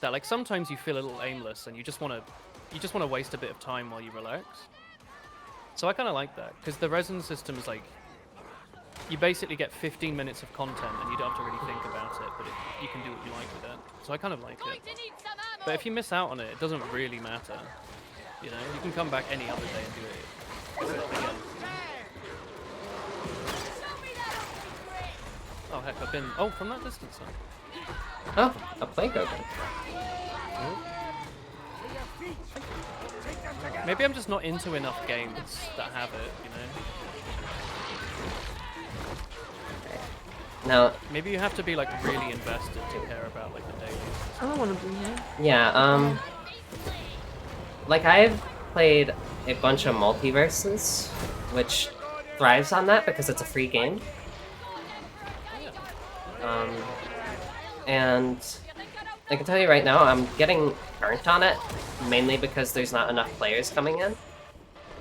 That like sometimes you feel a little aimless and you just want to waste a bit of time while you relax. So I kind of like that because the resin system is like you basically get 15 minutes of content and you don't have to really think about it, but you can do what you like with it. So I kind of like it. But if you miss out on it, it doesn't really matter. You know, you can come back any other day and do it again. Oh heck, I've been... Oh, from that distance, huh? Oh, a plague open. Maybe I'm just not into enough games that have it, you know? Now, Maybe you have to be like really invested to care about like the dailies. I don't want to be here. yeah, like I've played a bunch of multiverses, which thrives on that because it's a free game. And I can tell you right now, I'm getting burnt on it, mainly because there's not enough players coming in.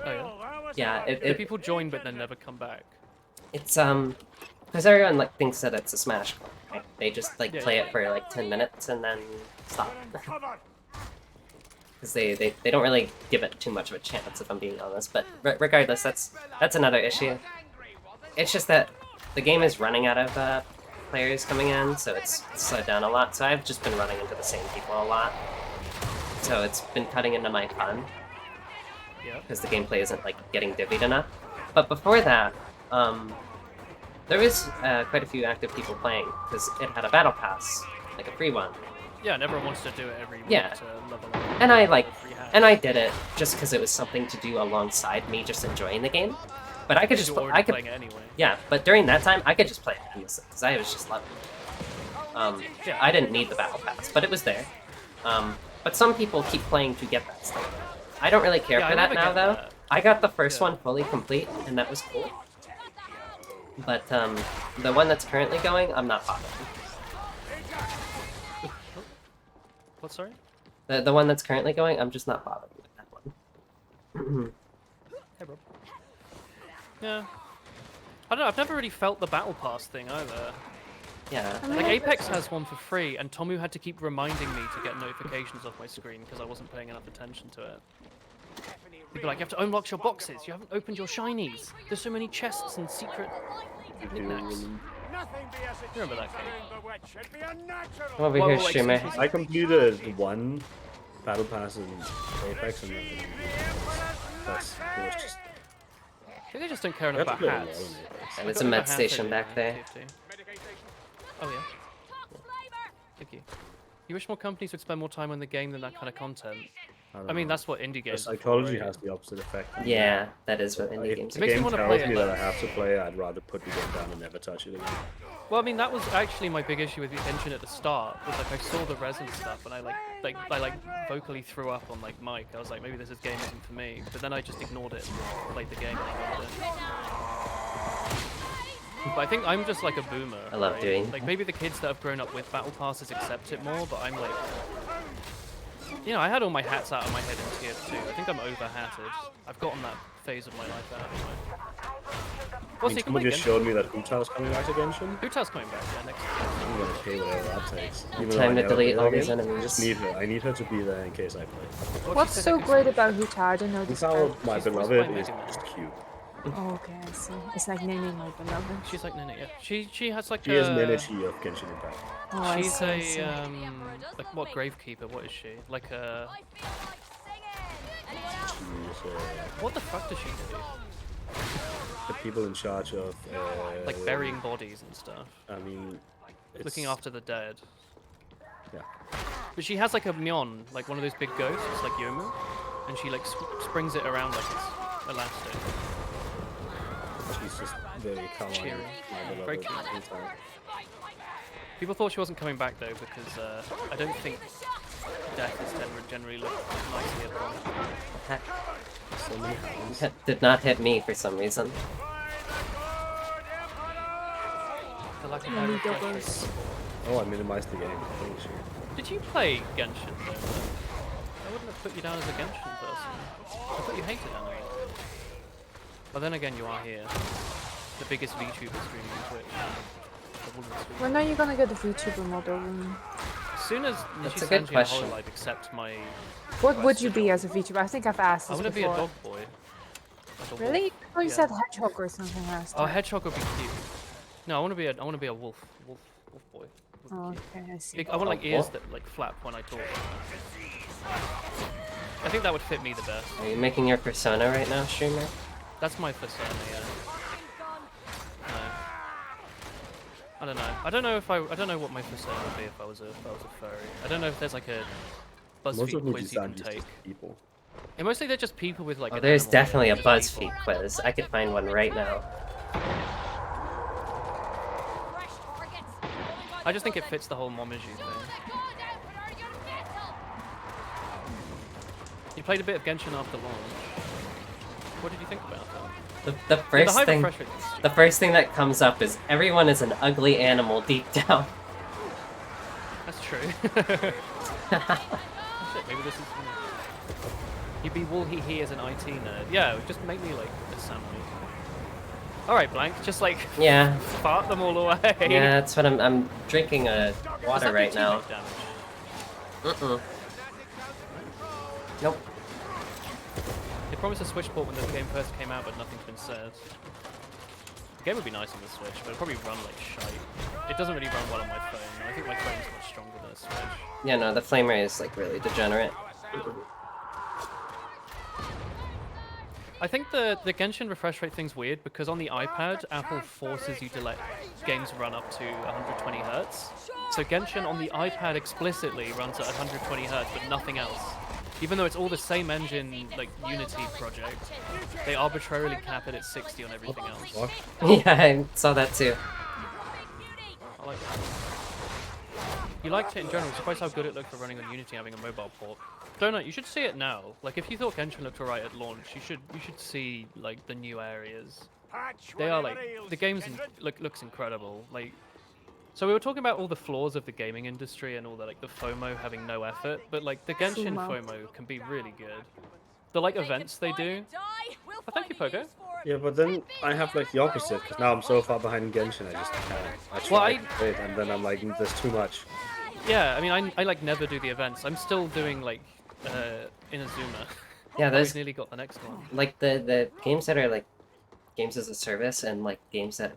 Oh Yeah, yeah? Do people join but then never come back? it's because everyone like thinks that it's a Smash clone, right? They just like Yeah, play yeah. it for like 10 minutes and then stop. because they don't really give it too much of a chance, if I'm being honest. But regardless, that's another issue. It's just that the game is running out of players coming in, so it's slowed down a lot. So I've just been running into the same people a lot. So it's been cutting into my fun because the gameplay isn't like getting divvied enough. But before that, there was quite a few active people playing because it had a battle pass, like a free one. Yeah, and everyone wants to do it every week Yeah. to level up. And I I did it just because it was something to do alongside me just enjoying the game. But I could just You're I already could playing it anyway. yeah. But during that time, I could just play it endlessly because I was just loving it. Yeah. I didn't need the battle pass, but it was there. But some people keep playing to get that stuff. I don't really care Yeah, for I that never now get though. that. I got the first Yeah. one fully complete, and that was cool. But the one that's currently going, I'm not bothering. What, sorry? The one that's currently going, I'm just not bothering with that one. Hey, bro. Yeah. I don't know, I've never really felt the battle pass thing either. Yeah. Like, Apex has one for free, and Tomu had to keep reminding me to get notifications off my screen because I wasn't paying enough attention to it. He'd be like, you have to unlock your boxes, you haven't opened your shinies, there's so many chests and secret knickknacks. Remember that game? Come over Well, here, like, streamer. since I completed one battle pass in Apex and then that's it was just I think I just don't care you enough have to about play a lot hats. in Apex. There's I a got med hat station in, back there. TFT. Oh yeah. Thank you. You wish more companies would spend more time on the game than that kind of content. don't I mean, know. that's what indie The games are for, psychology right? has the opposite effect. Yeah, that is what If indie games the It makes me game wanna tells play it me that I less. have to play, I'd rather put the game down and never touch it again. Well, I mean, that was actually my big issue with the engine at the start. Was like I saw the resin stuff and I vocally threw up on like mic. I was like, maybe this game isn't for me. But then I just ignored it and played the game and I loved it. But I think I'm just like a boomer. I love right? doing- Like maybe the kids that have grown up with battle passes accept it more, but I'm like, you know, I had all my hats out of my head in TF2. I think I'm over-hatted. I've gotten that phase of my life out anyway. I mean, you can someone play just Genshin. showed me that Utah's coming back to Genshin. Uta's coming back, yeah, next year. I'm gonna pay whatever that takes. Even though Time I to never delete play all the these game. I enemies. just need her. I need her to be there in case I play. What's so great about Huta? I don't know this Utah, part. my She's voiced beloved, by is Megan. just cute. Oh, okay, I see. It's like naming my beloved. She's like Nene, yeah. She has like She is Nenechi of Genshin Impact. Oh, I She's see, I see. like what gravekeeper? What is she? Like a She's what the fuck does she do? the people in charge of Like burying bodies and stuff, I mean, it's, looking after the dead. Yeah. But she has like a myon, like one of those big ghosts, like Yomu, and she like springs it around like it's elastic. She's just very kawaii. Cheery. My Very beloved. cute. Utah. People thought she wasn't coming back though because I don't think death is generally looked nicely upon. So many hounds. That did not hit me for some reason. The lack of Many high refresh doubles. rate. Oh, I minimized the game. Holy shit. Did you play Genshin though? I wouldn't have put you down as a Genshin person. I thought you hated anime. But then again, you are here. The biggest VTuber streamer on Twitch. The woman streamer. When are you gonna get the VTuber model? As soon as That's a Nishi good Sanji and question. Hololive accept my... What would request you to be join, as a VTuber? I think I've asked I this want to be a before. dog boy. Like a Really? wolf. Oh, you Yeah. said hedgehog or something last Oh, time. hedgehog would be cute. No, I want to be a wolf. Wolf boy. Would be Oh, cute. okay, I see. Big, I want like A ears wolf? that like flap when I talk. I think that would fit me the best. Are you making your persona right now, streamer? That's my persona, yeah. No. I don't know. I don't know what my persona would be if I was a furry. I don't know if there's like a Most BuzzFeed of quiz you can Nijisan is take. just people. And mostly they're just people with like. Oh, an there's animal definitely a name, just BuzzFeed people. quiz. I could find one right now. I just think it fits the whole Momiji thing. You played a bit of Genshin after launch. What did you think about that? The Yeah, first high thing, refresh rate is the stupid. first thing that comes up is everyone is an ugly animal deep down. That's true. Shit, maybe this is. You'd be wool he as an IT nerd. Yeah, just make me like a samurai. Alright, Blank, just like Yeah, fart them all away. yeah, that's what I'm drinking Does water that do right now. teammate damage? Mm-mm. Nope. They promised a Switch port when the game first came out, but nothing's been said. The game would be nice on the Switch, but it'd probably run like shite. It doesn't really run well on my phone. I think my phone's much stronger than a Switch. Yeah, no, the flame rate is like really degenerate. I think the Genshin refresh rate thing's weird because on the iPad, Apple forces you to let games run up to 120 Hz. So Genshin on the iPad explicitly runs at 120 Hz, but nothing else. Even though it's all the same engine, like Unity project, they arbitrarily cap it at 60 on everything else. What? Yeah, I saw that too. I like that. You liked it in general. Surprised how good it looked for running on Unity having a mobile port. Donut, you should see it now. Like if you thought Genshin looked alright at launch, you should see like the new areas. They are like the game's looks incredible. Like so we were talking about all the flaws of the gaming industry and all the like the FOMO having no effort, but like the Genshin FOMO can be really good. The like events they do. Oh, thank you, Pogo. Yeah, but then I have like the opposite, because now I'm so far behind in Genshin, I just can't. I try to play it, and then I'm like, there's too much. Yeah, I mean, I like never do the events. I'm still doing like Inazuma. Yeah, I've there's nearly got the next one. like the games that are like games as a service and like games that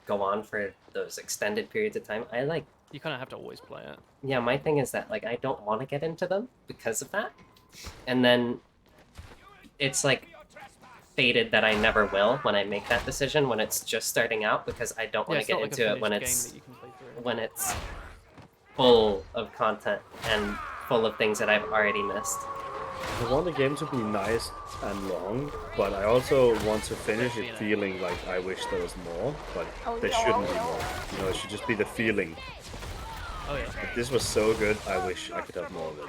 go on for those extended periods of time. I like. You kind of have to always play it. Yeah, my thing is that like I don't want to get into them because of that, and then it's like fated that I never will when I make that decision when it's just starting out because I don't want to get into it when it's full of content and full of things that I've already missed. I want the game to be nice and long, but I also want to finish it feeling like I wish there was more, but there shouldn't be more. You know, it should just be the feeling. Oh yeah. Like, this was so good, I wish I could have more of it.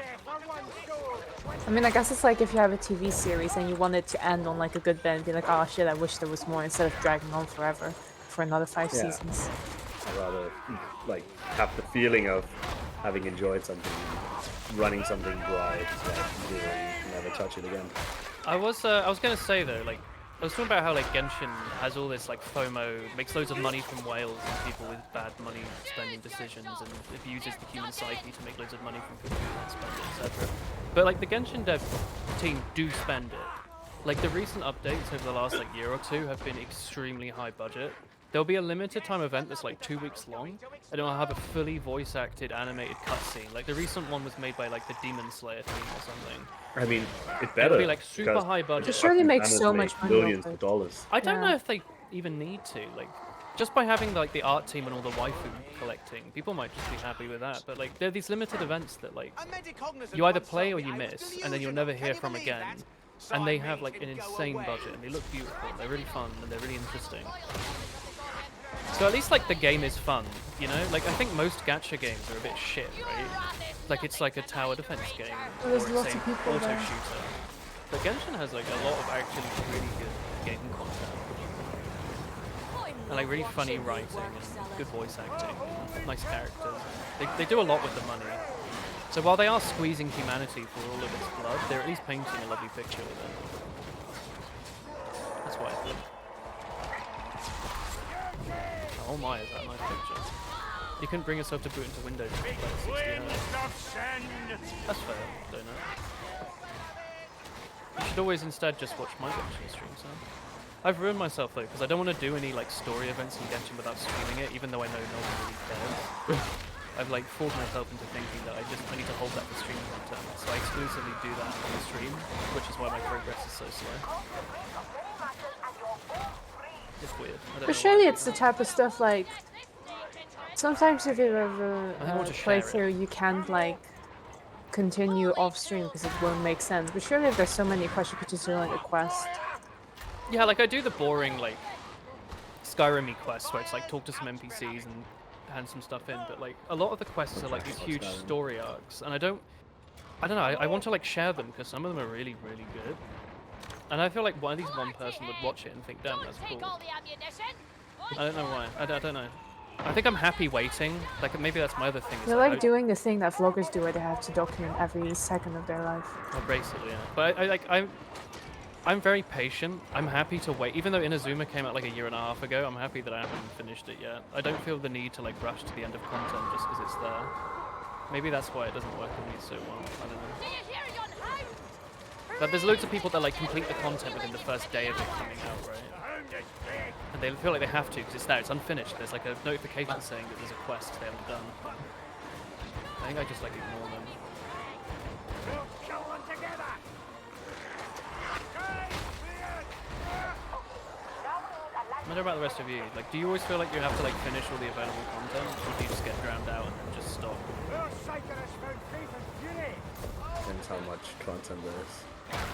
I mean, I guess it's like if you have a TV series and you want it to end on like a good bit and be like, oh shit, I wish there was more, instead of dragging on forever for another 5 seasons. I'd rather like have the feeling of having enjoyed something, running something dry, and never touch it again. I was gonna say though, like I was talking about how like Genshin has all this like FOMO, makes loads of money from whales and people with bad money spending decisions, and abuses the human psyche to make loads of money from people who don't spend it, etc. But like the Genshin dev team do spend it. Like the recent updates over the last like year or two have been extremely high budget. There'll be a limited time event that's like 2 weeks long, and it'll have a fully voice acted animated cutscene. Like the recent one was made by like the Demon Slayer team or something. I mean, it better. It'll be like super high budget. It surely makes so much money. Millions of dollars. I don't know if they even need to. Like, just by having like the art team and all the waifu collecting, people might just be happy with that. But like, there are these limited events that like you either play or you miss, and then you'll never hear from again. And they have like an insane budget, and they look beautiful. They're really fun and they're really interesting. So at least like the game is fun, you know? Like I think most gacha games are a bit shit, right? Like it's like a tower defense game or There's it's lots a of people auto there. shooter. But Genshin has like a lot of actually really good game content. And like really funny writing and good voice acting, and nice characters. They do a lot with the money. So while they are squeezing humanity for all of its blood, they're at least painting a lovely picture with it. That's what I think. Oh my, is that a nice picture? You couldn't bring yourself to boot into Windows and play at 60 Hz. That's fair, don't know. You should always instead just watch my Genshin streams, huh? I've ruined myself though, because I don't want to do any like story events in Genshin without streaming it, even though I know no one really cares. I've like fooled myself into thinking that I need to hold that for stream content, so I exclusively do that on the stream, which is why my progress is so slow. It's weird. But surely it's the type of stuff like sometimes if you have a playthrough, you can't like continue off stream because it won't make sense. But surely if there's so many quests, you could just do like a quest. Yeah, like I do the boring like Skyrim-y quests where it's like talk to some NPCs and hand some stuff in, but like a lot of the quests are like these huge story arcs, and I don't know. I want to like share them because some of them are really, really good. And I feel like at least one person would watch it and think, damn, that's cool. I don't know why. I don't know. I think I'm happy waiting. Like, maybe that's my other thing. They're like doing the thing that vloggers do where they have to document every second of their life. Well, basically, yeah. But I'm very patient. I'm happy to wait. Even though Inazuma came out like a year and a half ago, I'm happy that I haven't finished it yet. I don't feel the need to like rush to the end of content just because it's there. Maybe that's why it doesn't work with me so well. I don't know. But there's loads of people that like complete the content within the first day of it coming out, right? And they feel like they have to because it's there, it's unfinished. There's like a notification saying that there's a quest they haven't done. I think I just like ignore them. I wonder about the rest of you. Like, do you always feel like you have to like finish all the available content, or do you just get drowned out and then just stop? Depends how much content there is.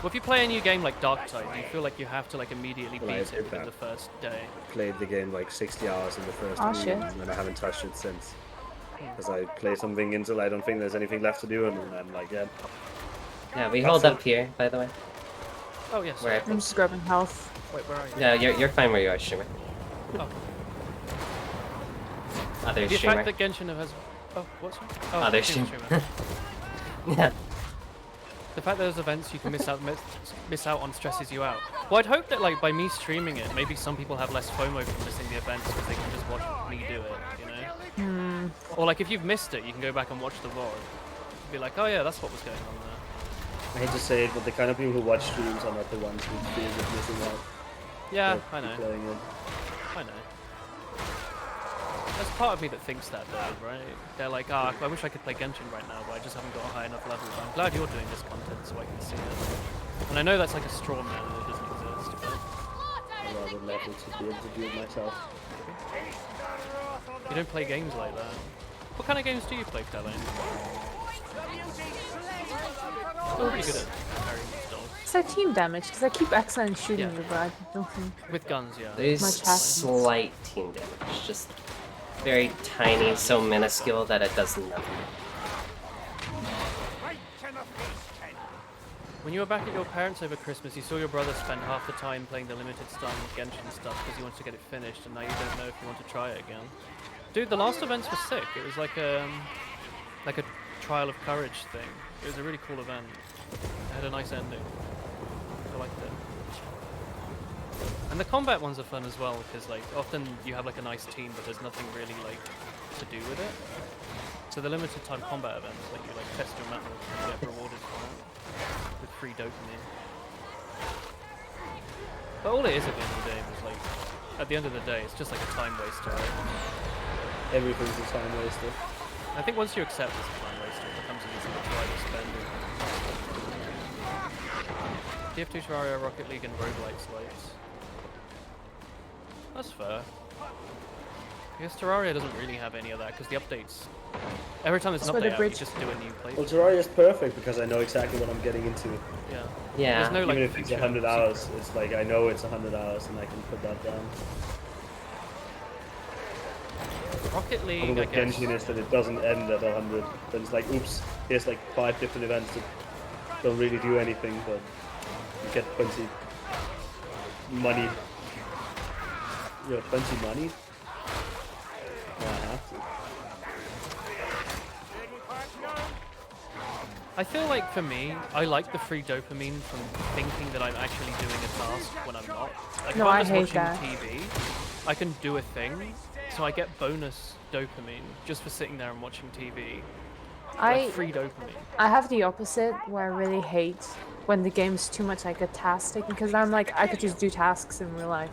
Well, if you play a new game like Darktide, do you feel like you have to like immediately Well, I beat did it within that. the first day? Played the game like 60 hours in the first Oh, week, shit. and I haven't touched it since. Because I play something until I don't think there's anything left to do, and then I'm like, yeah. Yeah, we hold up here, by the way. Oh yes. Where I I'm think. just grabbing health. Wait, where are you? No, you're fine where you are, streamer. Oh. Other The streamer. fact that Genshin has. Oh, what's that? Oh, Other streamer. streamer. Yeah. The fact that there's events you can miss out on stresses you out. Well, I'd hope that like by me streaming it, maybe some people have less FOMO from missing the events because they can just watch me do it, you know? Or like if you've missed it, you can go back and watch the VOD. Be like, oh yeah, that's what was going on there. I hate to say it, but the kind of people who watch streams are not the ones who feel of missing out. Yeah, They're I know. playing it. I know. There's part of me that thinks that though, right? They're like, ah, I wish I could play Genshin right now, but I just haven't got a high enough level. I'm glad you're doing this content so I can see it. And I know that's like a straw man and it doesn't exist, but I'd rather level to be able to do it myself. you don't play games like that. What kind of games do you play, Caroline? I'm pretty good at carrying these dogs. It's like team damage, because I keep excellent shooting Yeah. you, but I don't think... With guns, yeah. There's Much happens. slight team damage, just very tiny, so minuscule that it does nothing. When you were back at your parents over Christmas, you saw your brother spend half the time playing the limited stun Genshin stuff because he wanted to get it finished, and now you don't know if you want to try it again. Dude, the last events were sick. It was like a trial of courage thing. It was a really cool event. It had a nice ending. I liked it. And the combat ones are fun as well because like often you have like a nice team, but there's nothing really like to do with it. So the limited time combat events, like you like test your metal and get rewarded for it with free dopamine. But all it is at the end of the day is like, at the end of the day, it's just like a time waster. Right? Everything's a time waster. I think once you accept it's a time waster, it becomes an easy to try to spend it. TF2 Terraria, Rocket League, and roguelike slates. That's fair. I guess Terraria doesn't really have any of that because the updates. Every time there's an That's where update the out, you bridge- just do a new Well, playthrough. Terraria is perfect because I know exactly what I'm getting into. Yeah. Yeah. There's no like. Even if it's feature 100 hours, secrets. it's like I know it's 100 hours and I can put that down. Rocket League, Although I with guess. Genshin is that it doesn't end at 100. Then it's like, oops, here's like 5 different events that don't really do anything, but you get 20 money. You know, 20 money? Oh, I have to. I feel like for me, I like the free dopamine from thinking that I'm actually doing a task when I'm not. Like No, if I I'm just hate watching that. TV, I can do a thing, so I get bonus dopamine just for sitting there and watching TV. Like free dopamine. I have the opposite, where I really hate when the game's too much like a task taking, because I'm like, I could just do tasks in real life.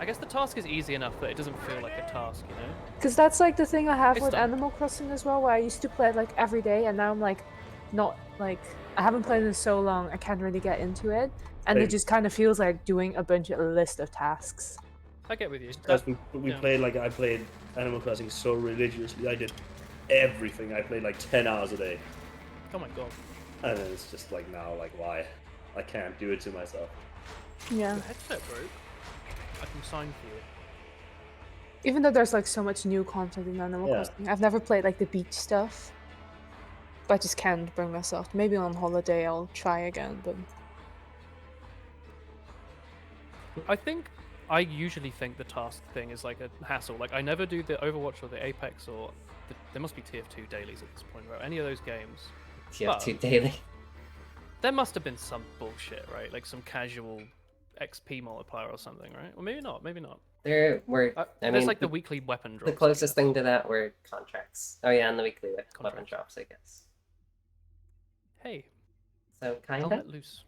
I guess the task is easy enough that it doesn't feel like a task, you know? Because that's like the thing I have It's with done. Animal Crossing as well, where I used to play it like every day, and now I'm like, not like, I haven't played it in so long, I can't really get into it, and it Same. just kind of feels like doing a list of tasks. I get with you. Because we yeah. played, like, I played Animal Crossing so religiously. I did everything. I played like 10 hours a day. Oh my god. And then it's just like now, like, why? I can't do it to myself. Yeah. Your headset broke. I can sign for you. Even though there's like so much new content in Animal Yeah. Crossing, I've never played like the beach stuff. But I just can't bring myself. Maybe on holiday I'll try again, but I usually think the task thing is like a hassle. Like I never do the Overwatch or the Apex or there must be TF2 dailies at this point, right? Any of those games. TF2 daily. There must have been some bullshit, right? Like some casual XP multiplier or something, right? Or maybe not. Maybe not. There were. I There's mean, like the weekly weapon drops. the closest thing to that were contracts. Oh yeah, and the weekly weapon Contracts. drops, I guess. Hey, So kinda. helmet loose.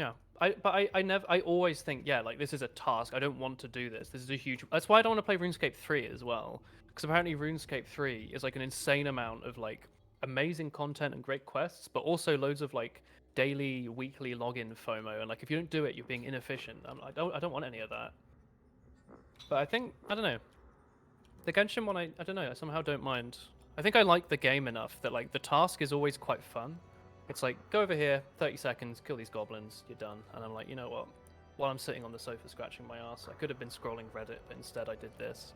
Yeah, I always think, yeah, like this is a task. I don't want to do this. This is a huge. That's why I don't want to play RuneScape 3 as well, because apparently RuneScape 3 is like an insane amount of like amazing content and great quests, but also loads of like daily, weekly login FOMO. And like if you don't do it, you're being inefficient. I don't want any of that. But I think I don't know. The Genshin one, I don't know. I somehow don't mind. I think I like the game enough that like the task is always quite fun. It's like, go over here, 30 seconds, kill these goblins, you're done. And I'm like, you know what? While I'm sitting on the sofa scratching my ass, I could have been scrolling Reddit, but instead I did this.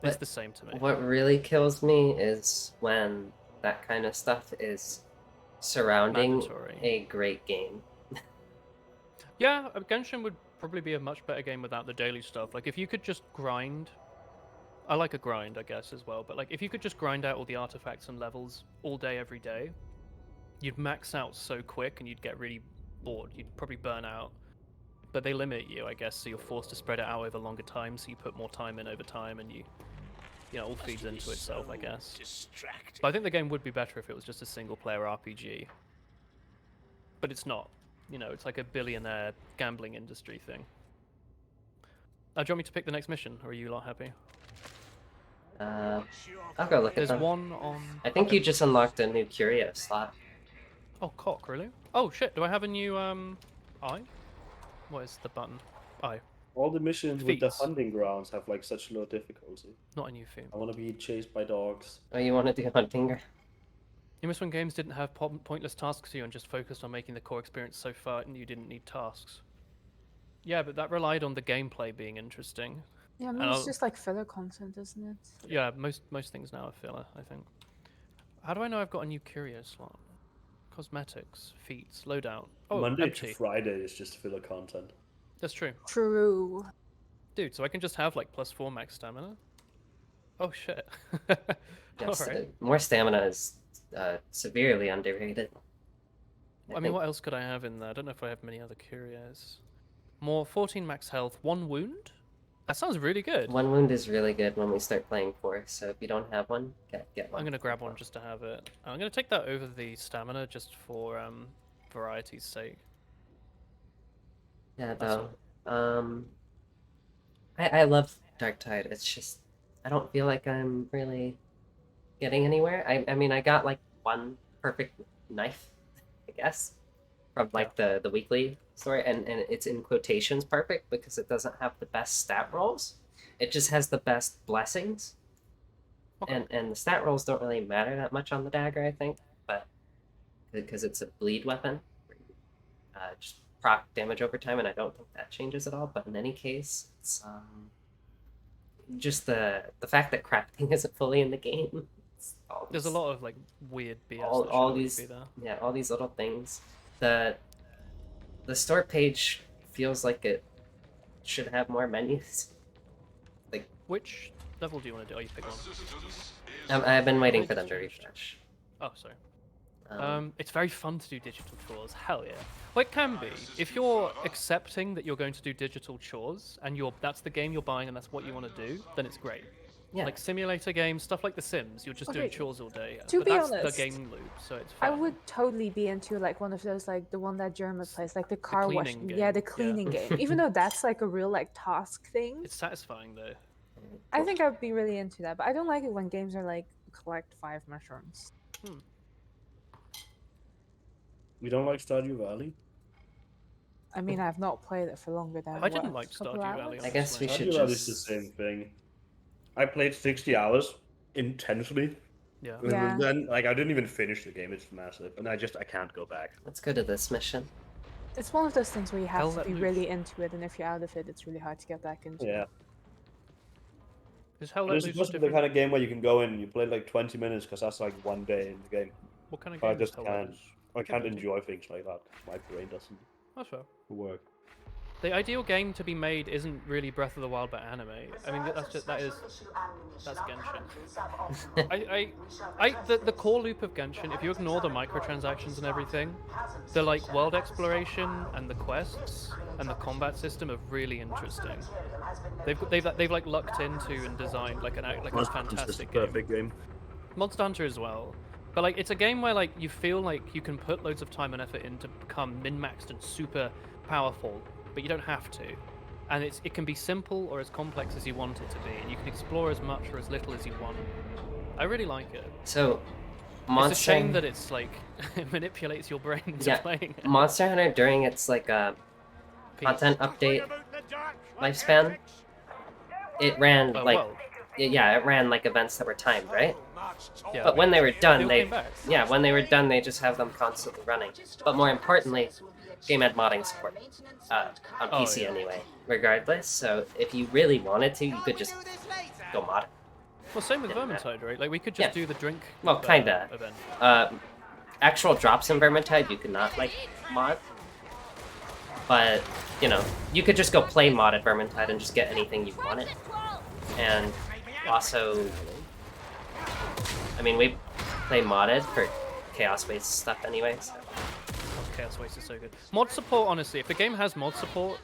It's the same to me. What really kills me is when that kind of stuff is surrounding Mandatory. a great game. Yeah, Genshin would probably be a much better game without the daily stuff. Like, if you could just grind... I like a grind, I guess, as well. But, like, if you could just grind out all the artifacts and levels all day, every day, you'd max out so quick and you'd get really bored. You'd probably burn out. But they limit you, I guess, so you're forced to spread it out over longer time, so you put more time in over time, and you know, all feeds into itself, I guess. But I think the game would be better if it was just a single-player RPG. But it's not. You know, it's like a billionaire gambling industry thing. Do you want me to pick the next mission, or are you lot happy? I'll go look at There's them. one on... I think you just unlocked a new curio slot. Oh, cock, really? Oh, shit, do I have a new, eye? What is the button? Eye. All the missions with the Feats. hunting grounds have like such low difficulty. Not a new theme. I want to be chased by dogs. Oh, you want to do hunting? You miss when games didn't have pointless tasks to you and just focused on making the core experience so far and you didn't need tasks. Yeah, but that relied on the gameplay being interesting. Yeah, I mean, it's just like filler content, isn't it? Yeah, most things now are filler, I think. How do I know I've got a new curio slot? Cosmetics, feats, loadout. Oh, Monday empty. to Friday is just filler content. That's true. True. Dude, so I can just have like +4 max stamina? Oh shit. Yes, Alright. more stamina is severely underrated. I mean, what else could I have in there? I don't know if I have many other curios. More 14 max health, 1 wound? That sounds really good. One wound is really good when we start playing 4, so if you don't have one, get one. I'm gonna grab one just to have it. I'm gonna take that over the stamina just for variety's sake. Yeah, That's though. I love Darktide. It's just I don't feel like I'm really getting anywhere. I mean, I got like one perfect knife, I guess, from like the weekly story, and it's in quotations perfect because it doesn't have the best stat rolls. It just has the best blessings. Okay. And the stat rolls don't really matter that much on the dagger, I think, but because it's a bleed weapon, just proc damage over time, and I don't think that changes at all. But in any case, it's just the fact that crafting isn't fully in the game. There's a lot of like weird BS. all, that all shouldn't these be there. yeah, all these little things. The store page feels like it should have more menus. Like Which level do you want to do? Oh, you pick one. I've been waiting for them to refresh. Oh, sorry. It's very fun to do digital chores. Hell yeah. Well, it can be. If you're accepting that you're going to do digital chores and that's the game you're buying and that's what you want to do, then it's great. Yeah. Like simulator games, stuff like The Sims, you're just doing Okay, chores all day. to but be that's honest, the game loop, so it's I fine. would totally be into like one of those, like the one that Jeremy plays, like the car wash. cleaning Yeah, game, the yeah. cleaning game. Even though that's like a real like task thing, It's satisfying though. I think I'd be really into that. But I don't like it when games are like collect 5 mushrooms. You don't like Stardew Valley? I mean, I've not played it for longer than. I didn't what, like couple Stardew Valley. hours? I guess we honestly. should Stardew Valley just is the same thing. I played 60 hours intensely. Yeah. Yeah. And then, like, I didn't even finish the game. It's massive, and I can't go back. let's go to this mission. It's one of those things where you Hell, have to that be move. really into it, and if you're out of it, it's really hard to get back into. Yeah. Is Hell But Let it's Loose supposed to be the different? kind of game where you can go in and you play like 20 minutes because that's like one day in the game. What kind of But I game is just Hell Let can't. Loose? I can't enjoy things like that. My brain doesn't That's fair. work. The ideal game to be made isn't really Breath of the Wild, but anime. I mean, that's Genshin. The core loop of Genshin, if you ignore the microtransactions and everything, the like world exploration and the quests and the combat system are really interesting. They've like lucked into and designed like a It's just a fantastic game. perfect game. Monster Hunter as well. But like it's a game where like you feel like you can put loads of time and effort in to become min-maxed and super powerful, but you don't have to. And it can be simple or as complex as you want it to be, and you can explore as much or as little as you want. I really like it. So, It's a shame that it's like it manipulates your brain into playing it. Monster Hunter during its like content update lifespan, it ran like well, it ran like events that were timed, right? yeah. But when they were done, They all came back. when they were done, they just have them constantly running. But more importantly, game had modding support on Oh, PC yeah. anyway, regardless. So if you really wanted to, you could just go mod it. Well, same with Yeah. Vermintide, right? Like we could just Yeah. do the drink. Well, kinda. Event. Actual drops in Vermintide, you could not like mod. But you know, you could just go play modded Vermintide and just get anything you wanted. And also, I mean, we play modded for Chaos Waste stuff anyway. So. Oh, Chaos Waste is so good. Mod support, honestly, if the game has mod support,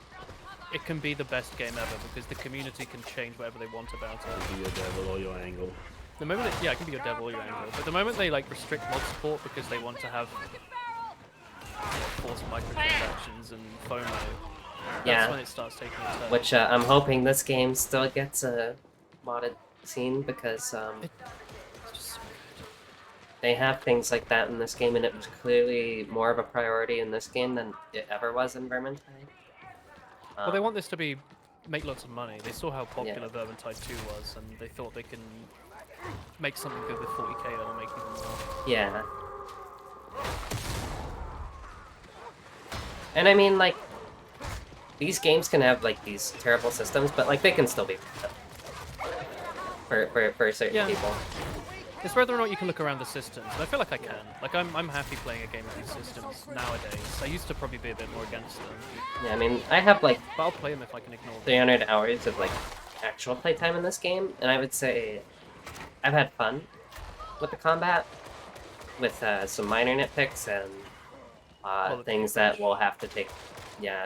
it can be the best game ever because the community can change whatever they want about it. Be your devil or your angle. The moment, it can be your devil or your angle, but the moment they like restrict mod support because they want to have forced microtransactions and FOMO, that's when it starts taking a turn. Which I'm hoping this game still gets a modded scene because It's just so good. they have things like that in this game, and it was clearly more of a priority in this game than it ever was in Vermintide. Well, they want this to make lots of money. They saw how popular Vermintide 2 was, and they thought they can make something good with 40k that will make even more. Yeah. And I mean, like, these games can have like these terrible systems, but like they can still be for certain people. It's whether or not you can look around the systems, and I feel like I can. Like, I'm happy playing a game with these systems nowadays. I used to probably be a bit more against them, Yeah, I mean, I have like but I'll play them if I can ignore them. 300 hours of like actual playtime in this game, and I would say I've had fun with the combat, with some minor nitpicks and things that will have to take,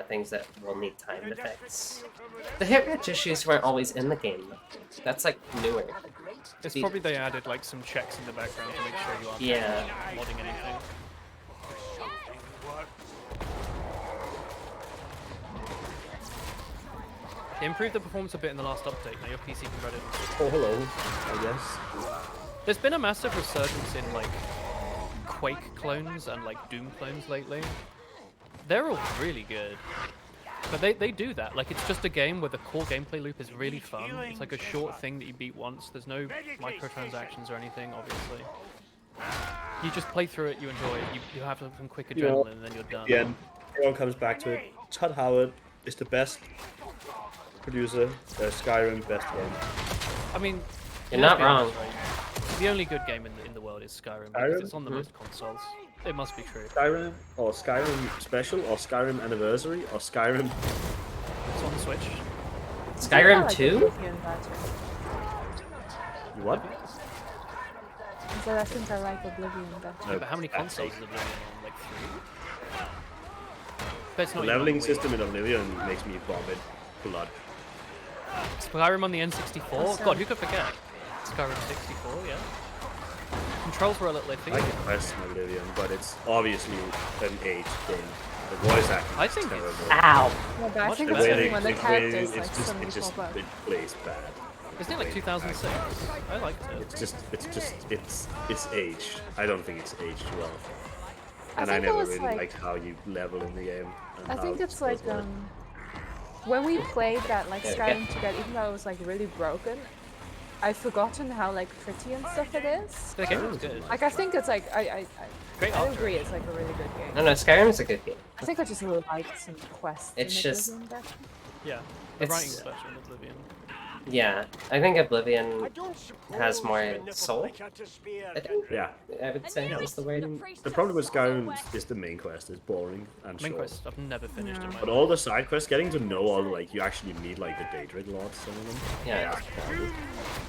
things that will need time to fix. The hit issues weren't always in the game, though. That's like newer. It's probably they added like some checks in the background to make sure you aren't modding anything. They improved the performance a bit in the last update. Now your PC can run it. Oh, hello, I guess. There's been a massive resurgence in like Quake clones and like Doom clones lately. They're all really good. But they do that. Like, it's just a game where the core gameplay loop is really fun. It's like a short thing that you beat once. There's no microtransactions or anything, obviously. You just play through it, you enjoy it, you have some quick adrenaline, and then you're done. Again, everyone comes back to it. Todd Howard is the best producer. Skyrim, best game. I mean, You're let's not be honest, wrong. right? The only good game in the world is Skyrim, because it's on the most consoles. It must be true. Skyrim, or Skyrim Special, or Skyrim Anniversary, or Skyrim... It's on the Switch. Skyrim I like 2? Oblivion better. You what? I said I think I like Oblivion better. No, But how many that's consoles fake. is Oblivion on? Like 3? But it's The not even leveling on Wii. system in Oblivion makes me vomit blood. Skyrim on the N64? Awesome. God, who could forget? Skyrim 64, yeah. Controls were a little iffy. I like the quest in Oblivion, but it's obviously an aged game. The voice acting I is think it's- terrible. Ow! Yeah, but I Much think The it's way only they- when the the way characters it's like just, suddenly it just, pop up. it plays bad. Isn't it like 2006? I liked it. It's aged. I don't think it's aged well. I And I think it never was really like- liked how you level in the game. And I think how it's like skills work. when we played that like Yeah, Skyrim together, even though it was like really broken, I've forgotten how like pretty and stuff it is. The game was good. Like I think it's like I Great I art. agree it's like a really good game. No, Skyrim's a good game. I think I just really like some quests. It's in just- Oblivion better. Yeah. The It's- writing was better in Oblivion. Yeah, I think Oblivion has more soul. I think Yeah. I would say that was the word. The problem with Skyrim is the main quest is boring and Main short. quest, I've never finished No. in my But life. all the side quests, getting to know all like you actually meet like the Daedric lords, some of them. Yeah.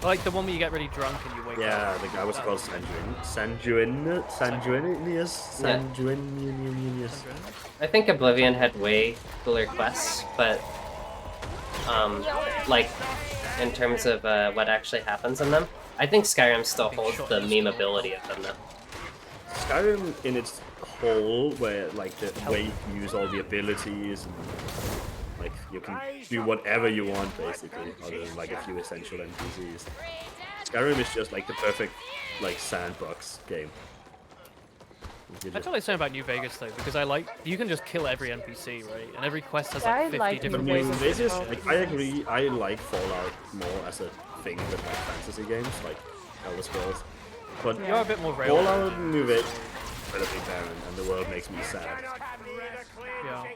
Like the one where you get really drunk and you wake Yeah, up. the guy was called Sanguinius. I think Oblivion had way cooler quests, but like in terms of what actually happens in them, I think Skyrim still holds the memeability of them though. Skyrim in its hall where like the way you can use all the abilities and like you can do whatever you want basically, other than like a few essential NPCs. Skyrim is just like the perfect like sandbox game. I totally saying about New Vegas though, because you can just kill every NPC, right? And every quest has Yeah, I like 50 like different New ways Vegas to as do well. shit. Like, I agree. I like Fallout more as a thing than like fantasy games, like Elder Scrolls. But You're a bit more railroad. Fallout and New Vegas incredibly barren, and the world makes me sad. Yeah.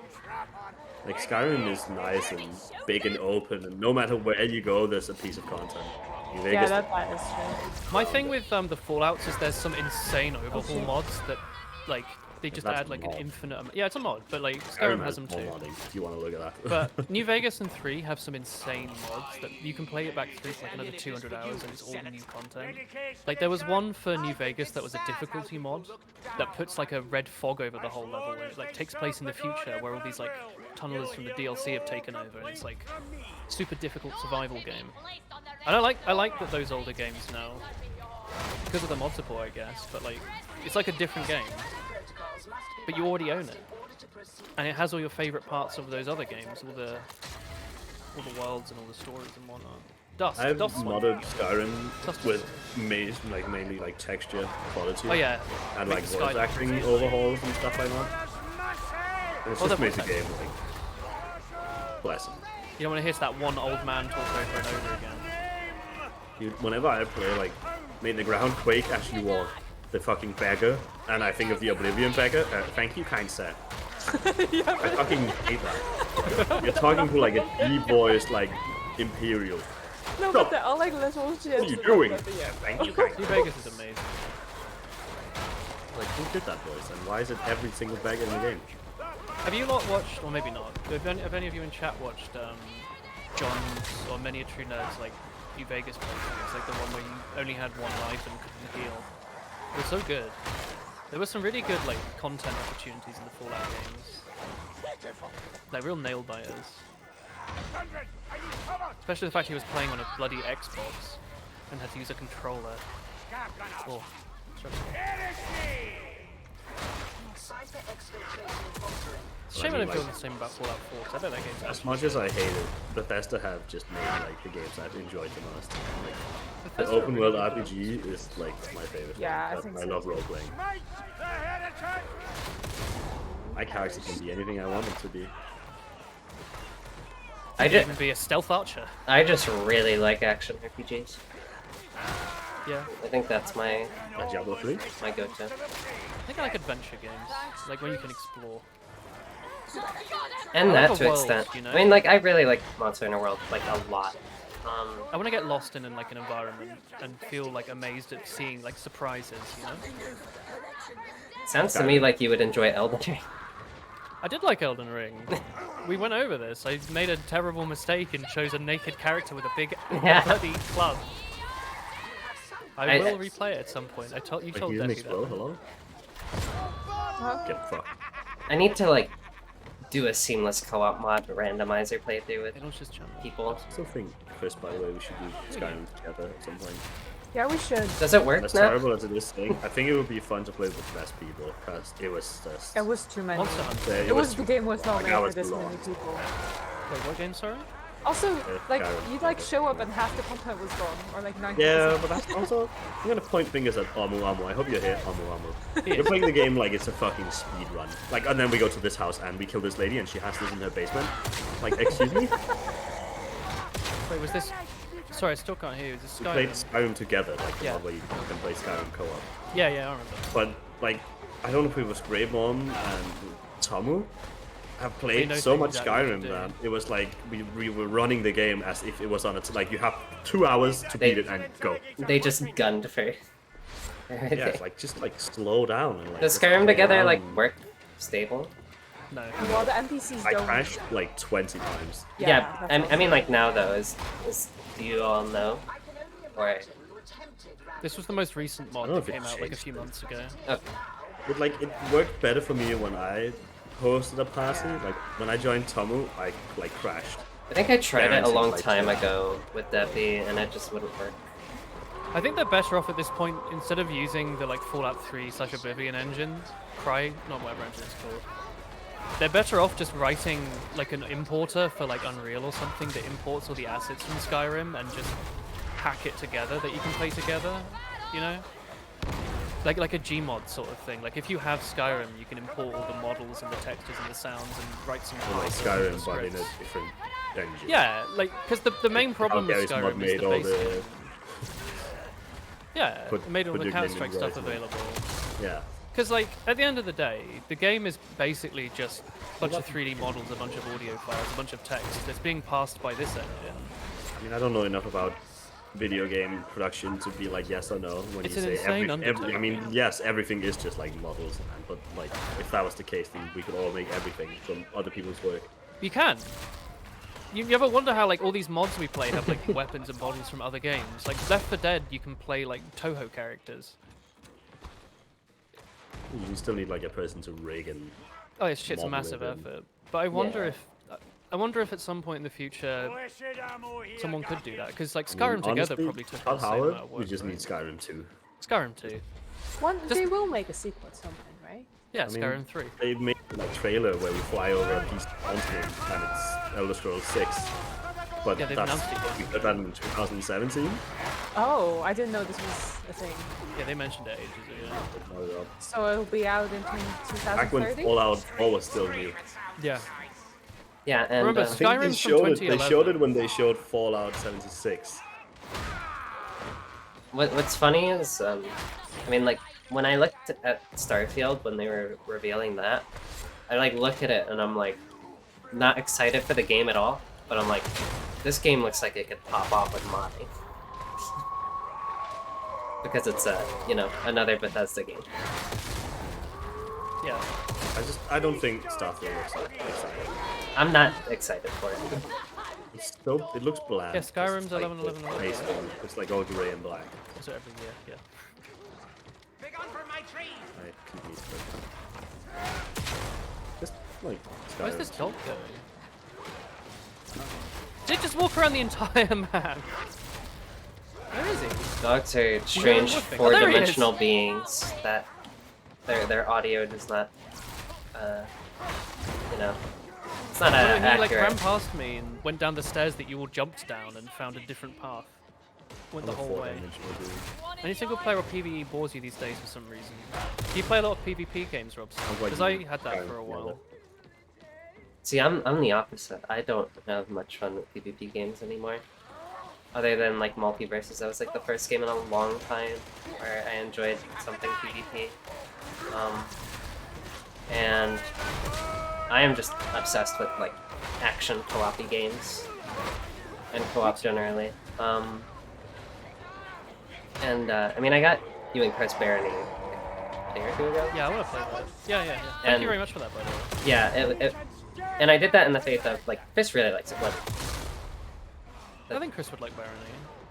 Like Skyrim is nice and big and open, and no matter where you go, there's a piece of content. New Yeah, Vegas, that is true. My thing with the Fallouts is there's some insane overhaul mods that, like, they just That's add a like an mod. infinite. Yeah, it's a mod, but like Skyrim Skyrim has them more too. modding, if you want to look at that. But New Vegas and 3 have some insane mods that you can play it back through for like another 200 hours and it's all new content. Like there was one for New Vegas that was a difficulty mod that puts like a red fog over the whole level and it like takes place in the future where all these like tunnelers from the DLC have taken over and it's like super difficult survival game. And I like that those older games now because of the mod support I guess, but like it's like a different game. But you already own it. And it has all your favorite parts of those other games, all the worlds and all the stories and whatnot. Dust. I've Dust's one. modded Skyrim Dust with mainly like texture quality. Oh yeah. And Make like the voice sky acting look overhauls and stuff like that. And it's Oh, just the made the voice game like pleasant. You don't want to hear that one old man talk over and over again. Dude, whenever I play like made the ground quake as you walk, the fucking beggar, and I think of the Oblivion beggar. Thank you, kind sir. I fucking hate that. You're talking to like a deep voice, like Imperial. No, but they're all like little shit. What are you doing? Thank you, kind New sir. Vegas is amazing. Like, who did that voice, and why is it every single beggar in the game? Have you lot watched, or maybe not, have any of you in chat watched John's or Many a True Nerd's like New Vegas playthrough? It's like the one where you only had one life and couldn't heal. It was so good. There were some really good like content opportunities in the Fallout games. Like real nail biters. Especially the fact he was playing on a bloody Xbox and had to use a controller. Oh, stressful. It's a shame I don't feel the same about Fallout 4, 'cause I bet that game's As actually much as I hate it, Bethesda have just made like the games I've enjoyed the most. Like, the Bethesda open world really good. RPG is like my favorite. Yeah, I thing. think I so love too. role playing. My character can be anything I want him to be. I Could just even be a stealth archer. really like action RPGs. Yeah. I think that's my Like Diablo 3. go-to. I think I like adventure games, like when you can explore. And I that like a to world, extent. you know? I mean, like I really like Monster Hunter World like a lot. I want to get lost in like an environment and feel like amazed at seeing like surprises, you know? Sounds to me like you would enjoy Elden Ring. I did like Elden Ring. We went over this. I made a terrible mistake and chose a naked character with a big Yeah. bloody club. I I- will replay it at some point. I told you Like told you didn't Debbie explode. that. Hello. Get fucked. I need to like do a seamless co-op mod randomizer playthrough with It was just channel. people. I still think, Chris, by the way, we should do Skyrim together at some point. Yeah, we should. Does it work As now? terrible as it is, I think it would be fun to play with less people because it was just. It was too many. Monster Hunter. Yeah, It was too- the game was not like, made that for was this long. many people. Wait, what game, sorry? Also, like Skyrim. you'd like show up and half the content was gone, or like 90%. Yeah, but that's also. I'm gonna point fingers at Amu Amu. I hope you're here, Amu Amu. You're playing the game like it's a fucking speed run. Like, and then we go to this house and we kill this lady and she has this in her basement. Like, excuse me? Wait, was this? Sorry, I still can't hear you. Is this We played Skyrim? Skyrim together, like the Yeah. one where you can play Skyrim co-op. Yeah, I remember. But like, I don't know if it was Grey Mom and Tamu have played know so things much that we Skyrim do. that it was like we were running the game as if it was on it. Like you have 2 hours to beat it and go. They just gunned for. Yeah, it's like just like slow down and like. Does just Skyrim slow together down. like work stable? No. Well, the NPCs I don't. crashed like 20 times. Yeah, that's I mean like now though is do you all know? Or This was the most recent mod I don't know that if it came out like a changed few it. months ago. okay. But like it worked better for me when I hosted a party. Like when I joined Tomu, I like crashed. I think I tried it a Guaranteed, long like, time yeah. ago with Debbie and it just wouldn't work. I think they're better off at this point, instead of using the like Fallout 3 / Oblivion engine, not whatever engine it's called. They're better off just writing like an importer for like Unreal or something that imports all the assets from Skyrim and just hack it together that you can play together, you know? Like a Gmod sort of thing. Like if you have Skyrim, you can import all the models and the textures and the sounds and write some Like Python Skyrim, but in a scripts. different engine. Yeah, like because the main problem with Gary's mod Skyrim is made the all base. the Yeah, it made all put the your Counter gaming Strike stuff right now. available. yeah. Because, like, at the end of the day, the game is basically just a bunch of 3D models, a bunch of audio files, a bunch of text that's being passed by this engine. I mean, I don't know enough about video game production to be like yes or no when It's you an say insane I mean, undertaking. yes, everything is just like models, but like if that was the case, then we could all make everything from other people's work. You can. You ever wonder how, like, all these mods we play have, like, weapons and models from other games? Like, Left 4 Dead, you can play, like, Toho characters. You still need like a person to rig and Oh, it's shit's a model massive it and- effort. But I wonder Yeah. if... I wonder if at some point in the future someone could do that, because like I mean, Skyrim together honestly, probably took Todd the same Howard, amount of work. we just right? need Skyrim 2. Skyrim 2. They will make a sequel at some point, right? Yeah, I mean, Skyrim 3. They made a trailer where we fly over a piece of mountain and it's Elder Scrolls 6. But Yeah, they've that's announced it, yeah. we did that in 2017. Oh, I didn't know this was a thing. Yeah, they mentioned it ages ago. So it'll be out in Back when 2030? Fallout 4 was still new. Yeah. Yeah, and Remember, I think they Skyrim's from showed it. They 2011. showed it when they showed Fallout 76. what's funny is, I mean, like when I looked at Starfield when they were revealing that, I like looked at it and I'm like, not excited for the game at all. But I'm like, this game looks like it could pop off with modding. Because it's another Bethesda game. Yeah. I don't think Starfield looks like exciting. I'm not excited for it. It looks bland. Yeah, Skyrim's Just like 11, 11, 11. the base one. It's like all grey and black. So every year, yeah. Right, keep me straight. Just like Where's Skyrim. this dog going? Did it just walk around the entire map? Where is he? Dogs are strange looking. Oh, there he is. four-dimensional beings that their audio does not, it's not He like accurate. ran past me and went down the stairs that you all jumped down and found a different path. Went the I'm a whole way. four-dimensional being. Any single player or PvE bores you these days for some reason. Do you play a lot of PvP games, Robson? Sounds like Because I you. had that Yeah, for a yeah, while. See, I'm the opposite. I don't have much fun with PvP games anymore. Other than like Multiverses, that was like the first game in a long time where I enjoyed something PvP. And I am just obsessed with like action co-op games and co-op generally. I mean, I got you and Chris Barony a day or two ago. Yeah, I want to play that. Yeah. Thank And- you very much for that, by the way. Yeah, and I did that in the faith of like Chris really likes Oblivion. I think Chris would like Barony.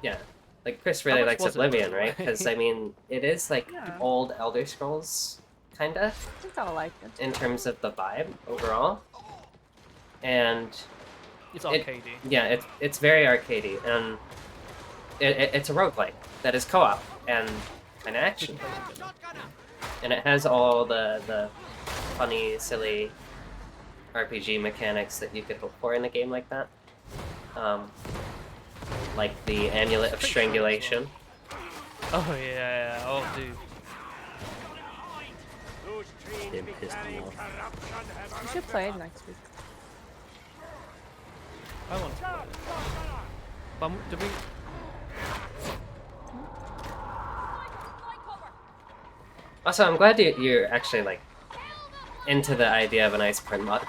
Yeah, like Chris really much likes was it, Oblivion, by the right? way? Because I mean, it is like Yeah. old Elder Scrolls, kinda, I think I'll like it. in terms of the vibe overall. And It's It- arcadey. yeah, it's very arcadey, and it's a roguelike that is co-op and kind of action, and it has all the funny, silly RPG mechanics that you could hope for in a game like that. Like the Amulet of Pretty short as well. Strangulation. Oh yeah. Oh dude. Game pissed me off. We should play it next week. I want to play it. Did we? Also, I'm glad you're actually like into the idea of an ice print mod.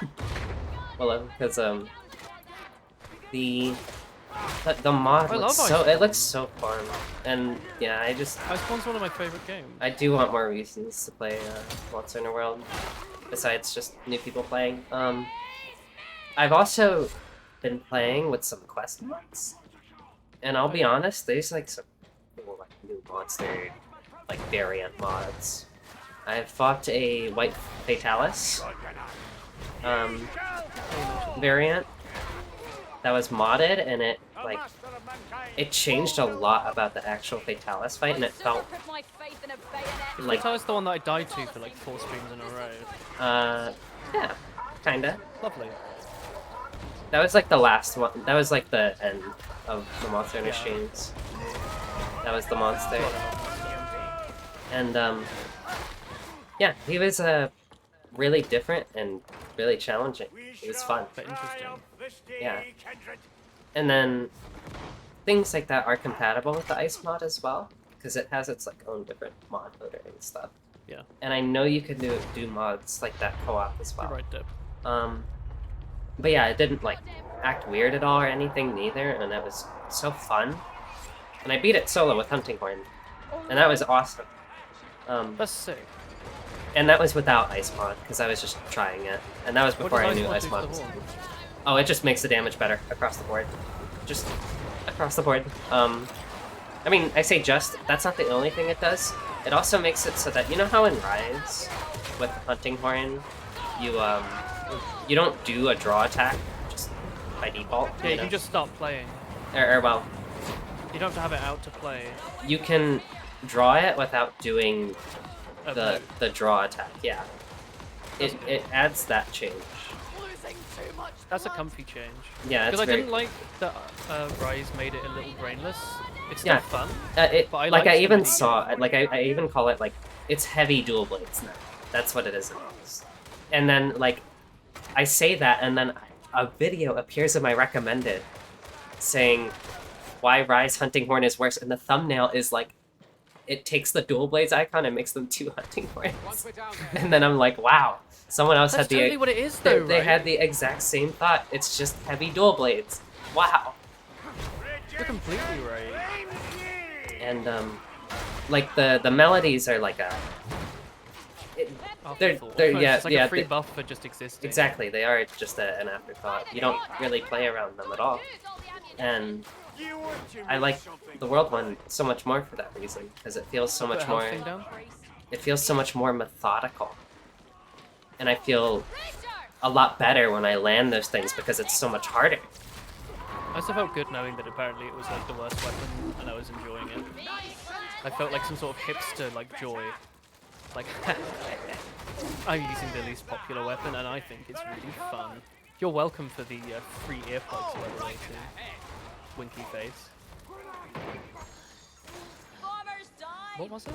Well, because the mod I looks love so Iceborne. it looks so fun, and yeah, Iceborne's one of my favorite games. I do want more reasons to play Monster Hunter World besides just new people playing. I've also been playing with some quest mods, and I'll be honest, there's like some cool like new monster like variant mods. I've fought a White Fatalis variant that was modded, and it like it changed a lot about the actual Fatalis fight, and it felt like Fatalis the one that I died to for like 4 streams in a row. yeah, kinda. Lovely. That was like the last one. That was like the end of the Monster Hunter streams. That was the monster, and yeah, he was really different and really challenging. It was fun. But interesting. Yeah. And then things like that are compatible with the Ice mod as well, because it has its like own different mod loader and stuff. Yeah. And I know you can do mods like that co-op as well. You're right, Deb. But yeah, it didn't like act weird at all or anything neither, and it was so fun. And I beat it solo with Hunting Horn, and that was awesome. That's sick. And that was without Ice Mod, because I was just trying it. And that was before I knew Ice Mod was good. Oh, it just makes the damage better across the board. Just across the board. I mean, I say just, that's not the only thing it does. It also makes it so that, you know how in Rise, with the Hunting Horn, you don't do a draw attack, just by default? Yeah, you can just stop playing. Well, you don't have to have it out to play. You can draw it without doing the draw attack, yeah. It adds that change. That's a comfy change. Yeah, because I didn't like that Rise made it a little brainless. It's still fun. But I even saw like I even call it like it's heavy dual blades now. That's what it is. And then like I say that, and then a video appears in my recommended saying why Rise Hunting Horn is worse, and the thumbnail is like it takes the dual blades icon and makes them 2 Hunting Horns. And then I'm like, wow, someone else That's had totally what it is, though, they right? had the exact same thought. It's just heavy dual blades. Wow. You're completely right. And like the melodies are like a. They're it's like a free buff for just existing. Exactly, they are just an afterthought. You don't really play around them at all. And I like the World one so much more for that reason, because it feels so much more. It feels so much more methodical, and I feel a lot better when I land those things because it's so much harder. I also felt good knowing that apparently it was like the worst weapon, and I was enjoying it. I felt like some sort of hipster like joy. Like, I'm using the least popular weapon, and I think it's really fun. You're welcome for the free earplugs, by the way, too. Winky face. What was it?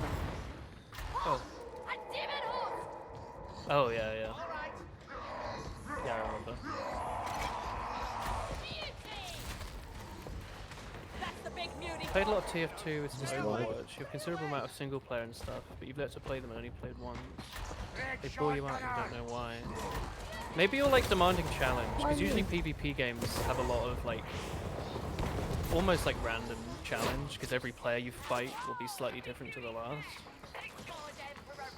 Oh. Oh, yeah, yeah. Yeah, I remember. Played a lot of TF2 with some Overwatch. You have a considerable amount of single player and stuff, but you've let to play them and only played once. They bore you out and you don't know why. Maybe you're like demanding challenge, because usually PvP games have a lot of like, almost like random challenge, because every player you fight will be slightly different to the last.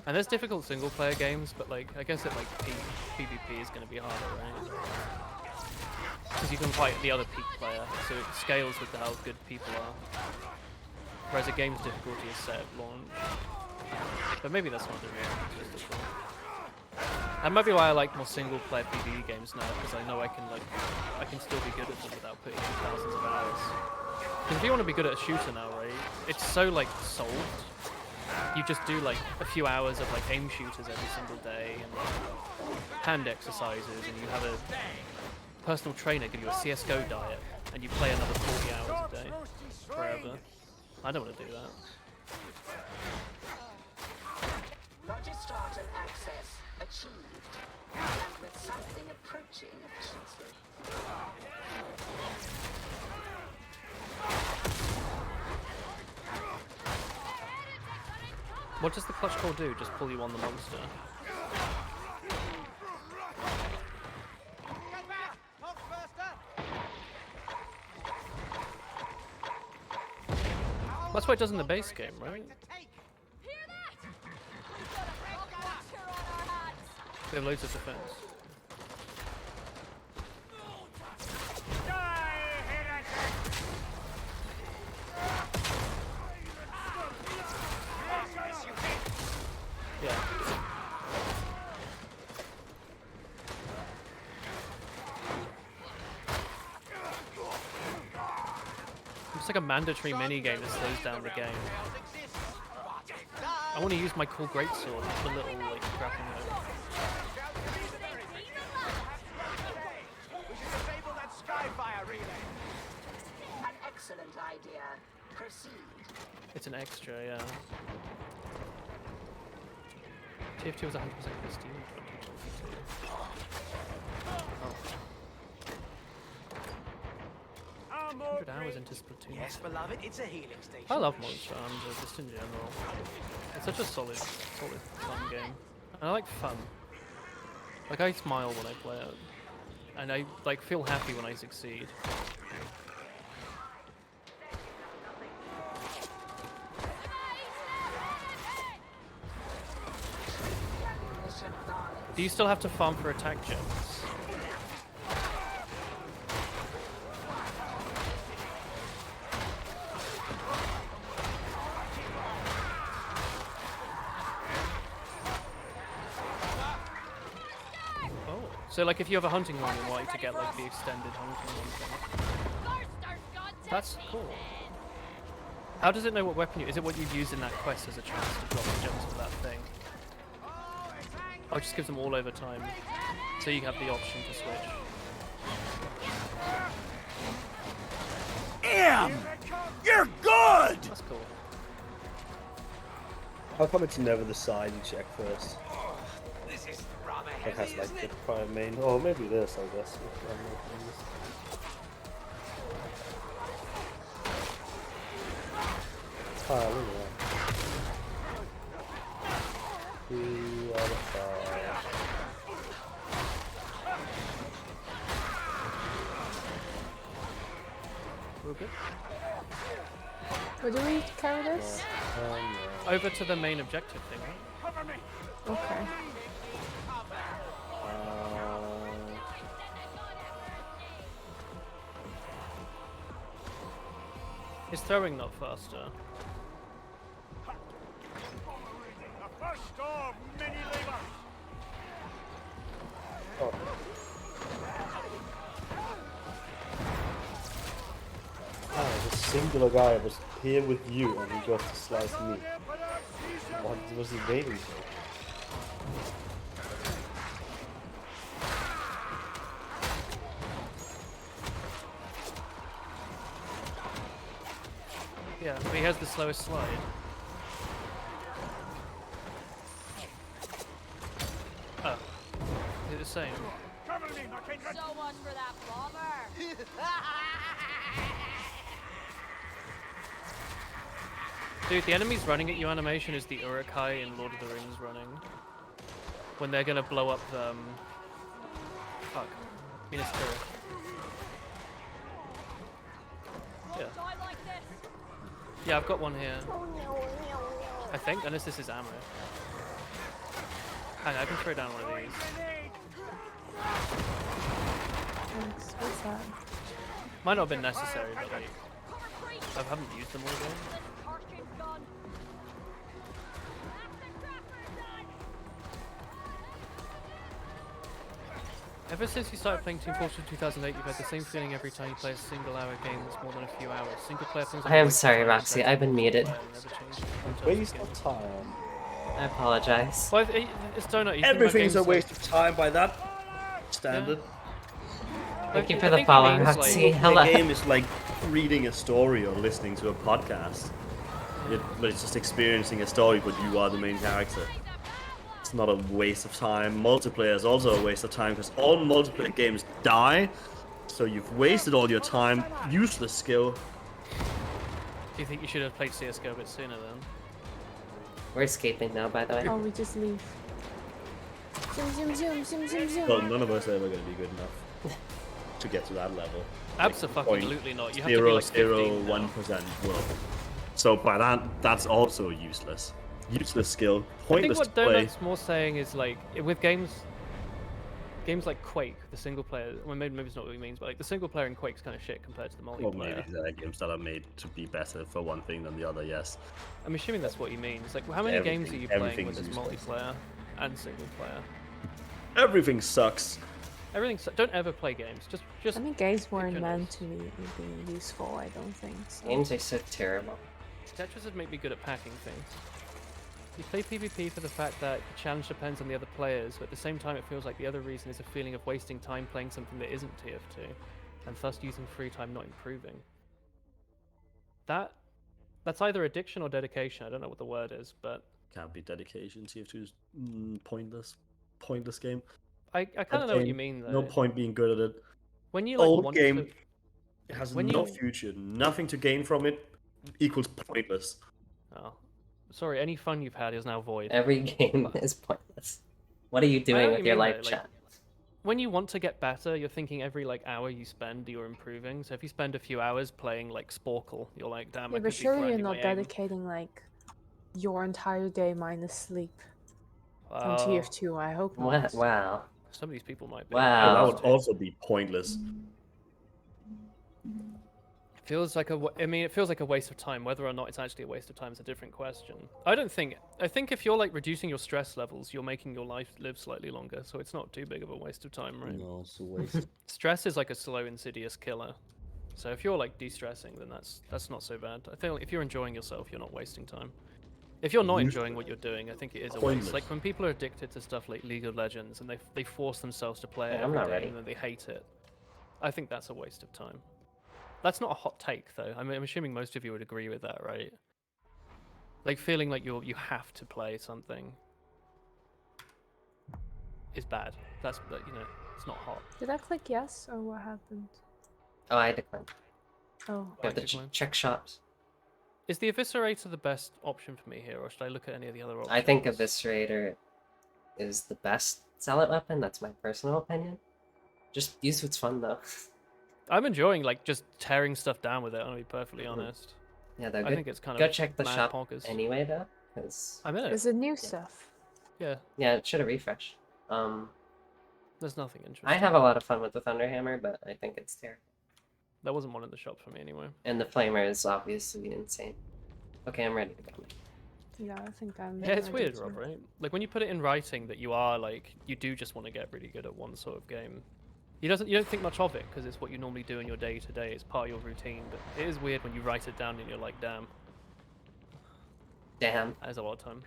And there's difficult single player games, but like, I guess at like PvP is going to be harder, right? Because you can fight the other peak player, so it scales with how good people are. Whereas a game's difficulty is set at launch. But maybe that's not the real. That might be why I like more single player PvE games now, because I know I can still be good at them without putting in thousands of hours. Because if you want to be good at a shooter now, right, it's so like solved. You just do like a few hours of like aim shooters every single day, and like, hand exercises, and you have a personal trainer give you a CSGO diet, and you play another 40 hours a day, forever. I don't want to do that. Registration access achieved. With something approaching efficiency. What does the clutch call do? Just pull you on the monster? That's what it does in the base game, right? They have loads of defense. Yeah. just like a mandatory mini game that slows down the game. I want to use my cool greatsword, the little like grappling hook. An excellent idea. Proceed. It's an extra, yeah. TF2 was 100% Christine in 2022. Oh. 100 hours into Splatoon. Yes, beloved, it's a healing station. I love Monster Hunter, just in general. It's such a solid, fun game. And I like fun. Like, I smile when I play it. And I, like, feel happy when I succeed. Do you still have to farm for attack gems? Oh, so like if you have a hunting one, you want to get like the extended hunting one thing. That's cool. How does it know what weapon you? Is it what you've used in that quest as a chance to drop the gems for that thing? Oh, it just gives them all over time, so you have the option to switch. Damn! You're good! That's cool. How come it's never the side you check first? This is rather It heavy, has like isn't the it? prime main. Oh, maybe this, I guess. Ah, look at that. 2 out of 5. We're good. Where do we carry this? Over to the main objective thing, right? Okay. Is throwing not faster? Oh. This singular guy was here with you and he got to slice me. What was he waiting for? Yeah, but he has the slowest slide. Oh. Is it the same? So much for that bomber. Dude, the enemies running at you animation is the Urukai in Lord of the Rings running. When they're gonna blow up the... fuck. Minas Tirith. Yeah. Yeah, I've got one here. I think, unless this is ammo. Hang on, I can throw down one of these. Thanks. What's that? Might not have been necessary, but like... I haven't used them all again. Ever since you started playing Team Fortress 2008, you've had the same feeling every time you play a single-hour game that's more than a few hours. Single-player things. I am sorry, Roxy. I've been muted. Waste of time. I apologize. Well, it's donut. Everything's a waste of time by that standard. Thank you for the follow, Roxy. Hello. The game is like reading a story or listening to a podcast. But it's just experiencing a story, but you are the main character. It's not a waste of time. Multiplayer is also a waste of time because all multiplayer games die. So you've wasted all your time, useless skill. Do you think you should have played CS:GO a bit sooner then? We're escaping now, by the way. Oh, we just leave. Zoom, zoom, zoom, zoom, zoom, zoom. Well, none of us are ever going to be good enough to get to that level. Absolutely not. You have to be like 15 now. 0.01% will. So by that, that's also useless. Useless skill. Pointless I think to what play. Donut's more saying is like with games like Quake, the single player. Well, maybe it's not what he means, but like the single player in Quake's kind of shit compared to the multiplayer. Well, maybe there are games that are made to be better for one thing than the other. Yes. I'm assuming that's what he means. Like, how many games are you playing with this useless. multiplayer and single player? Everything sucks. Everything's. Don't ever play games. Just. I mean, games weren't your meant nose. to be useful, I don't think. So. Games are so terrible. Tetris would make me good at packing things. You play PvP for the fact that the challenge depends on the other players, but at the same time it feels like the other reason is a feeling of wasting time playing something that isn't TF2, and thus using free time not improving. That's either addiction or dedication, I don't know what the word is, but... Can't be dedication, TF2 is pointless. Pointless game. I kind of know what you mean, though. No point being good at it. When you, like, Old want game, to... it has when no you- future, nothing to gain from it, equals pointless. Oh. Sorry, any fun you've had is now void. Every game is pointless. What are you know doing what with you your mean, life though, like- chat? When you want to get better, you're thinking every like hour you spend, you're improving. So if you spend a few hours playing like Sporkle, you're like, damn, Yeah, I but could be surely you're grinding not my aim. dedicating like your entire day minus sleep on Well, TF2. I hope not. Wow. some of these people might be. Wow. That Oh. would also be pointless. Feels like it feels like a waste of time. Whether or not it's actually a waste of time is a different question. I think if you're like reducing your stress levels, you're making your life live slightly longer, so it's not too big of a waste of time, right? No, it's a waste. Stress is like a slow, insidious killer. So if you're like de-stressing, then that's not so bad. I think if you're enjoying yourself, you're not wasting time. If you're not enjoying what you're doing, I think it is a Pointless. waste. Like when people are addicted to stuff like League of Legends and they force themselves to play it Yeah, I'm every not day ready. and then they hate it, I think that's a waste of time. That's not a hot take, though. I mean, I'm assuming most of you would agree with that, right? Like feeling like you have to play something is bad. That's it's not hot. Did I click yes or what happened? Oh, I declined. Oh, We have to decline. check shops. Is the Eviscerator the best option for me here, or should I look at any of the other options? I think Eviscerator is the best zealot weapon. That's my personal opinion. Just use what's fun though. I'm enjoying like just tearing stuff down with it. I'll be perfectly honest. Yeah, though. I think it's kind Go of check the mad shop bonkers. anyway though, because I'm in it. is it new stuff? Yeah, yeah, it should have refreshed. there's nothing interesting. I have a lot of fun with the Thunderhammer, but I think it's terrible. There wasn't one in the shop for me anyway. And the Flamer is obviously insane. Okay, I'm ready to go. Yeah, I think I'm. Yeah, it's ready weird, to- Rob, right? Like when you put it in writing that you are like you do just want to get really good at one sort of game. You don't think much of it because it's what you normally do in your day to day. It's part of your routine. But it is weird when you write it down and you're like, damn, Damn. that is a lot of time.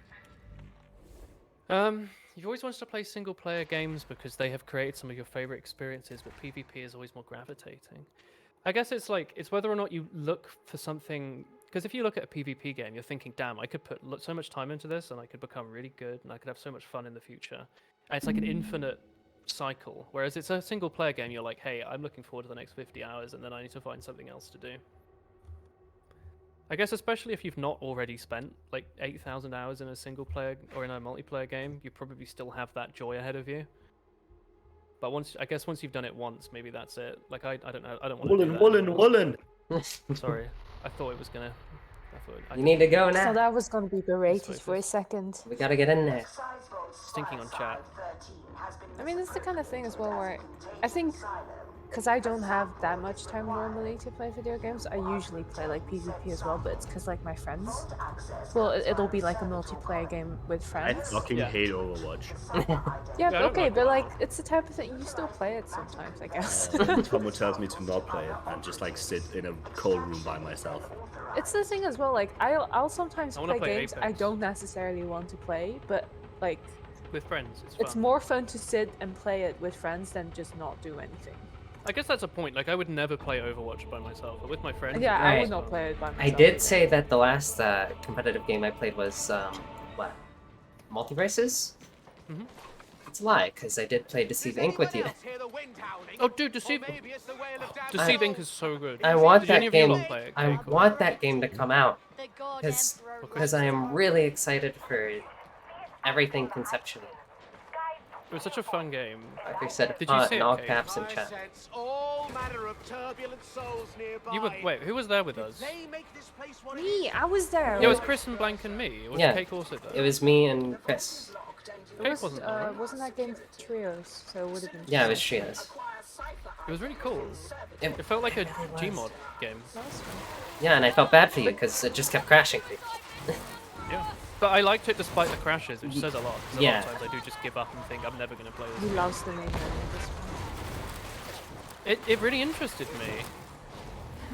You've always wanted to play single player games because they have created some of your favorite experiences, but PvP is always more gravitating. I guess it's whether or not you look for something. Because if you look at a PvP game, you're thinking, damn, I could put so much time into this and I could become really good and I could have so much fun in the future. And it's like an infinite cycle. Whereas it's a single player game, you're like, hey, I'm looking forward to the next 50 hours and then I need to find something else to do. I guess especially if you've not already spent like 8,000 hours in a single player or in a multiplayer game, you probably still have that joy ahead of you. But once you've done it once, maybe that's it. Like I don't know, I don't want to do that anymore. Woolen. Sorry, I thought it was gonna. You need to go So now. that was going to be berated Sorry, for a second. We gotta get in there. Stinking on chat. I mean, it's the kind of thing as well where I think, because I don't have that much time normally to play video games, I usually play like PvP as well, but it's because like my friends, well, it'll be like a multiplayer game with I friends. fucking Yeah. hate Overwatch. Yeah, I don't okay, like but like it's the type of thing you still play it sometimes, I guess. Tomo tells me to not play it and just like sit in a cold room by myself. It's the thing as well, like I'll sometimes I wanna play play games I Apex. don't necessarily want to play, but like With friends, it's it's fun. more fun to sit and play it with friends than just not do anything. I guess that's a point. Like I would never play Overwatch by myself, but with my friends. Yeah, it's I Right. would not play it by myself. I did either. say that the last competitive game I played was what? Multiverses? Mhm. It's a lie, because I did play Deceive Inc. with you. Oh, dude, Deceive Inc. is so good. I want Did that any of you game. lot play it? I Okay, cool. want that game to come out The goddamn because I am really excited for everything conceptually. It was such a fun game. Like I said, Did you font see in it, all Kate? caps in chat. All manner of turbulent souls nearby. You were wait. Who was there with us? They make this place one of Me, I was there. Yeah, it was Chris and Blank and me. Or was Yeah. Cake also there? It was me and Chris. Cake wasn't there. Right? Wasn't that game trios? So it would have been. Yeah, it was trios. It was really cool. It- It felt like a Gmod game. That was fun. Yeah, and I felt bad for you because it just kept crashing. Yeah. But I liked it despite the crashes, which says a lot. 'cause a Yeah. lot of times I do just give up and think I'm never going to play He this. loves the name of this one. It really interested me.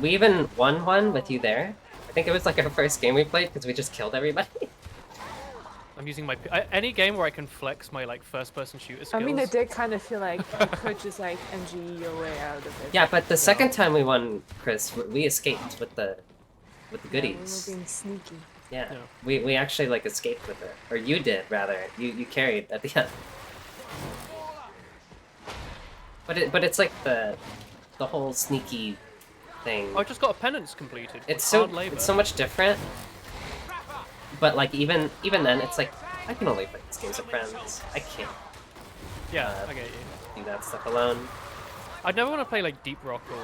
We even won one with you there. I think it was like our first game we played because we just killed everybody. I'm using my any game where I can flex my like first-person shooter skills. I mean, it did kind of feel like you could just like NG your way out of it. Yeah, but the second time we won, Chris, we escaped with the goodies. We were being sneaky. Yeah. We actually like escaped with it, or you did rather. You carried at the end. But it's like the whole sneaky thing. I just got a penance completed. It's hard labor. it's so much different. But like even then, it's like I can only play these games with friends. I can't. Yeah, I get you. Do that stuff alone. I'd never want to play like Deep Rock or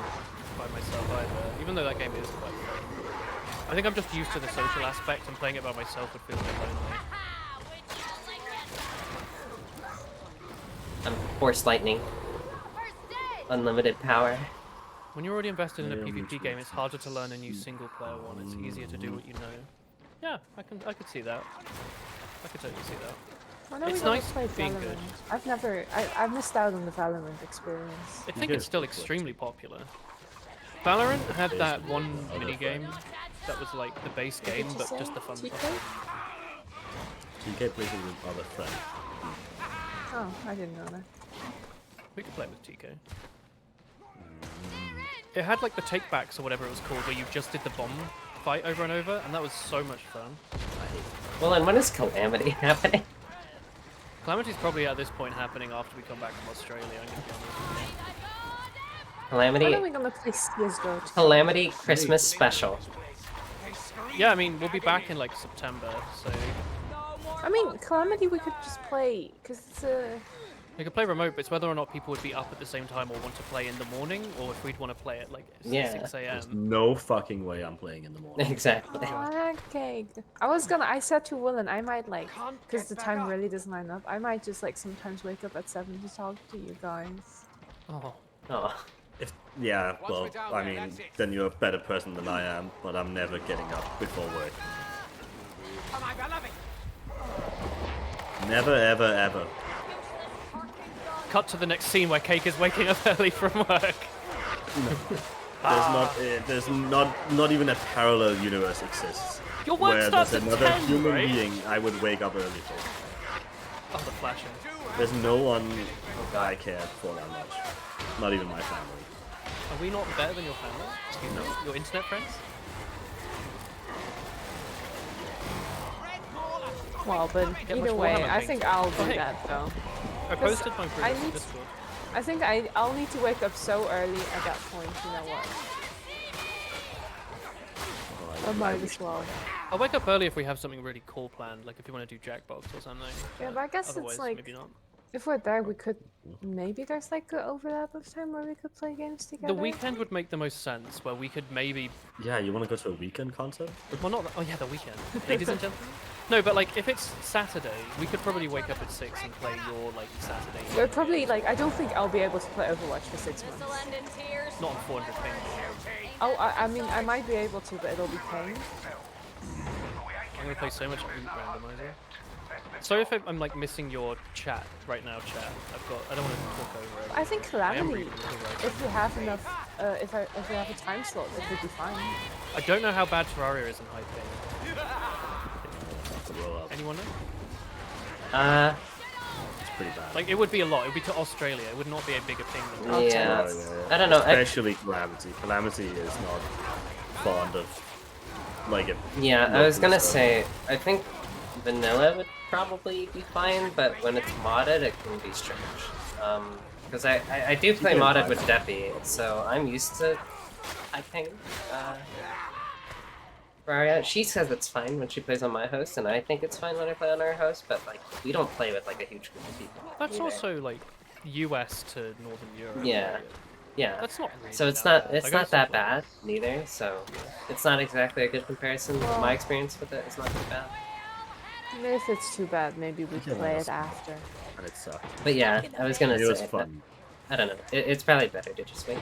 by myself either, even though that game is quite fun. I think I'm just used to the social aspect, and playing it by myself would feel a bit lonely. Force lightning. Unlimited power. When you're already invested in a PvP game, it's harder to learn a new single-player one. It's easier to do what you know. Yeah, I could see that. I could totally see that. When are It's we gonna nice play being Valorant? good. I missed out on the Valorant experience. I think it's still extremely popular. Valorant had that one minigame that was like the base game, Did you but say just the fun TK? stuff. TK plays with other friends. Oh, I didn't know that. We could play with TK. It had like the takebacks or whatever it was called, where you just did the bomb fight over and over, and that was so much fun. Well, and when is Calamity happening? Calamity's probably at this point happening after we come back from Australia, I'm gonna be honest with you. Calamity. When are we gonna play CSGO? Calamity Christmas special. Yeah, I mean, we'll be back in like September, so I mean, Calamity we could just play, because it's a... we could play remote, but it's whether or not people would be up at the same time or want to play in the morning, or if we'd want to play at like 6 There's a.m. no fucking way I'm playing in the morning. Exactly. Okay. I said to Willen, I might like, because the time really doesn't line up, I might just like sometimes wake up at 7 to talk to you guys. Oh. Oh. Yeah, well, I mean, then you're a better person than I am, but I'm never getting up before work. Never, ever, ever. Cut to the next scene where Cake is waking up early from work. There's not even a parallel universe exists. Your work where starts there's at another 10, human right? being I would wake up early for. Oh, the flashing. There's no one I care for that much. Not even my family. Are we not better than your family? Excuse me? Your internet friends? Well, but Get either much way, Warhammer I thing. think I'll do Oh, hey. that though. I posted my I previous need- Discord. I think I'll need to wake up so early at that point, you know what? I might as well. I'll wake up early if we have something really cool planned, like if you want to do Jackbox or something. Yeah, but I guess Otherwise, it's like, maybe not. if we're there, we could, maybe there's like an overlap of time where we could play games together. The weekend would make the most sense, where we could maybe... Yeah, you want to go to a weekend concert? Well, not... Oh yeah, the weekend. Ladies and gentlemen. No, but like, if it's Saturday, we could probably wake up at 6 and play your, like, Saturday. We're probably, like, I don't think I'll be able to play Overwatch for 6 months. Not on 400 ping. Oh, I mean, I might be able to, but it'll be pain. I'm gonna play so much Loot Randomizer. Sorry if I'm like missing your chat right now, chat. I don't want to talk over it. I think am Calamity, reading the right if we have enough, if we have a time slot, it would be fine. I don't know how bad Terraria is in high ping. Anyone know? It's pretty bad. Like, it would be a lot. It would be to Australia. It would not be a bigger ping than I'll Yeah. tell you. I don't know. Especially Calamity. Calamity is not fond of like it. Yeah, I was gonna say, I think vanilla would probably be fine, but when it's modded, it can be strange. Because I do play can modded buy with that. Deppy, so I'm used to high ping. Maria, she says it's fine when she plays on my host, and I think it's fine when I play on her host, but like, we don't play with like a huge group of people. That's either. also like US to Northern Europe. Yeah. Yeah. That's not really So it's that not bad. it's Like, not it's that bad neither, so it's not exactly a good comparison. My experience with it is not that bad. If it's too bad, maybe we Yeah, play that's- it after. And it sucked. But yeah, I was gonna It was say fun. I don't know. It's probably better to just wait.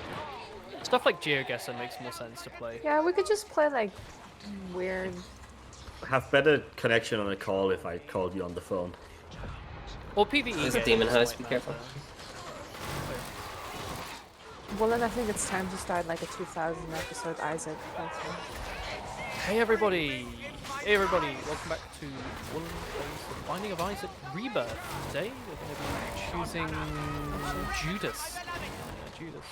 Stuff like GeoGuessr makes more sense to play. Yeah, we could just play like weird. Have better connection on a call if I called you on the phone. Or PvE There's a games demon host, might be careful. matter. Well, then I think it's time to start like a 2000 episode Isaac. Hey everybody! Hey everybody! Welcome back to The Binding of Isaac Rebirth. Today we're going to be choosing Judas. Judas,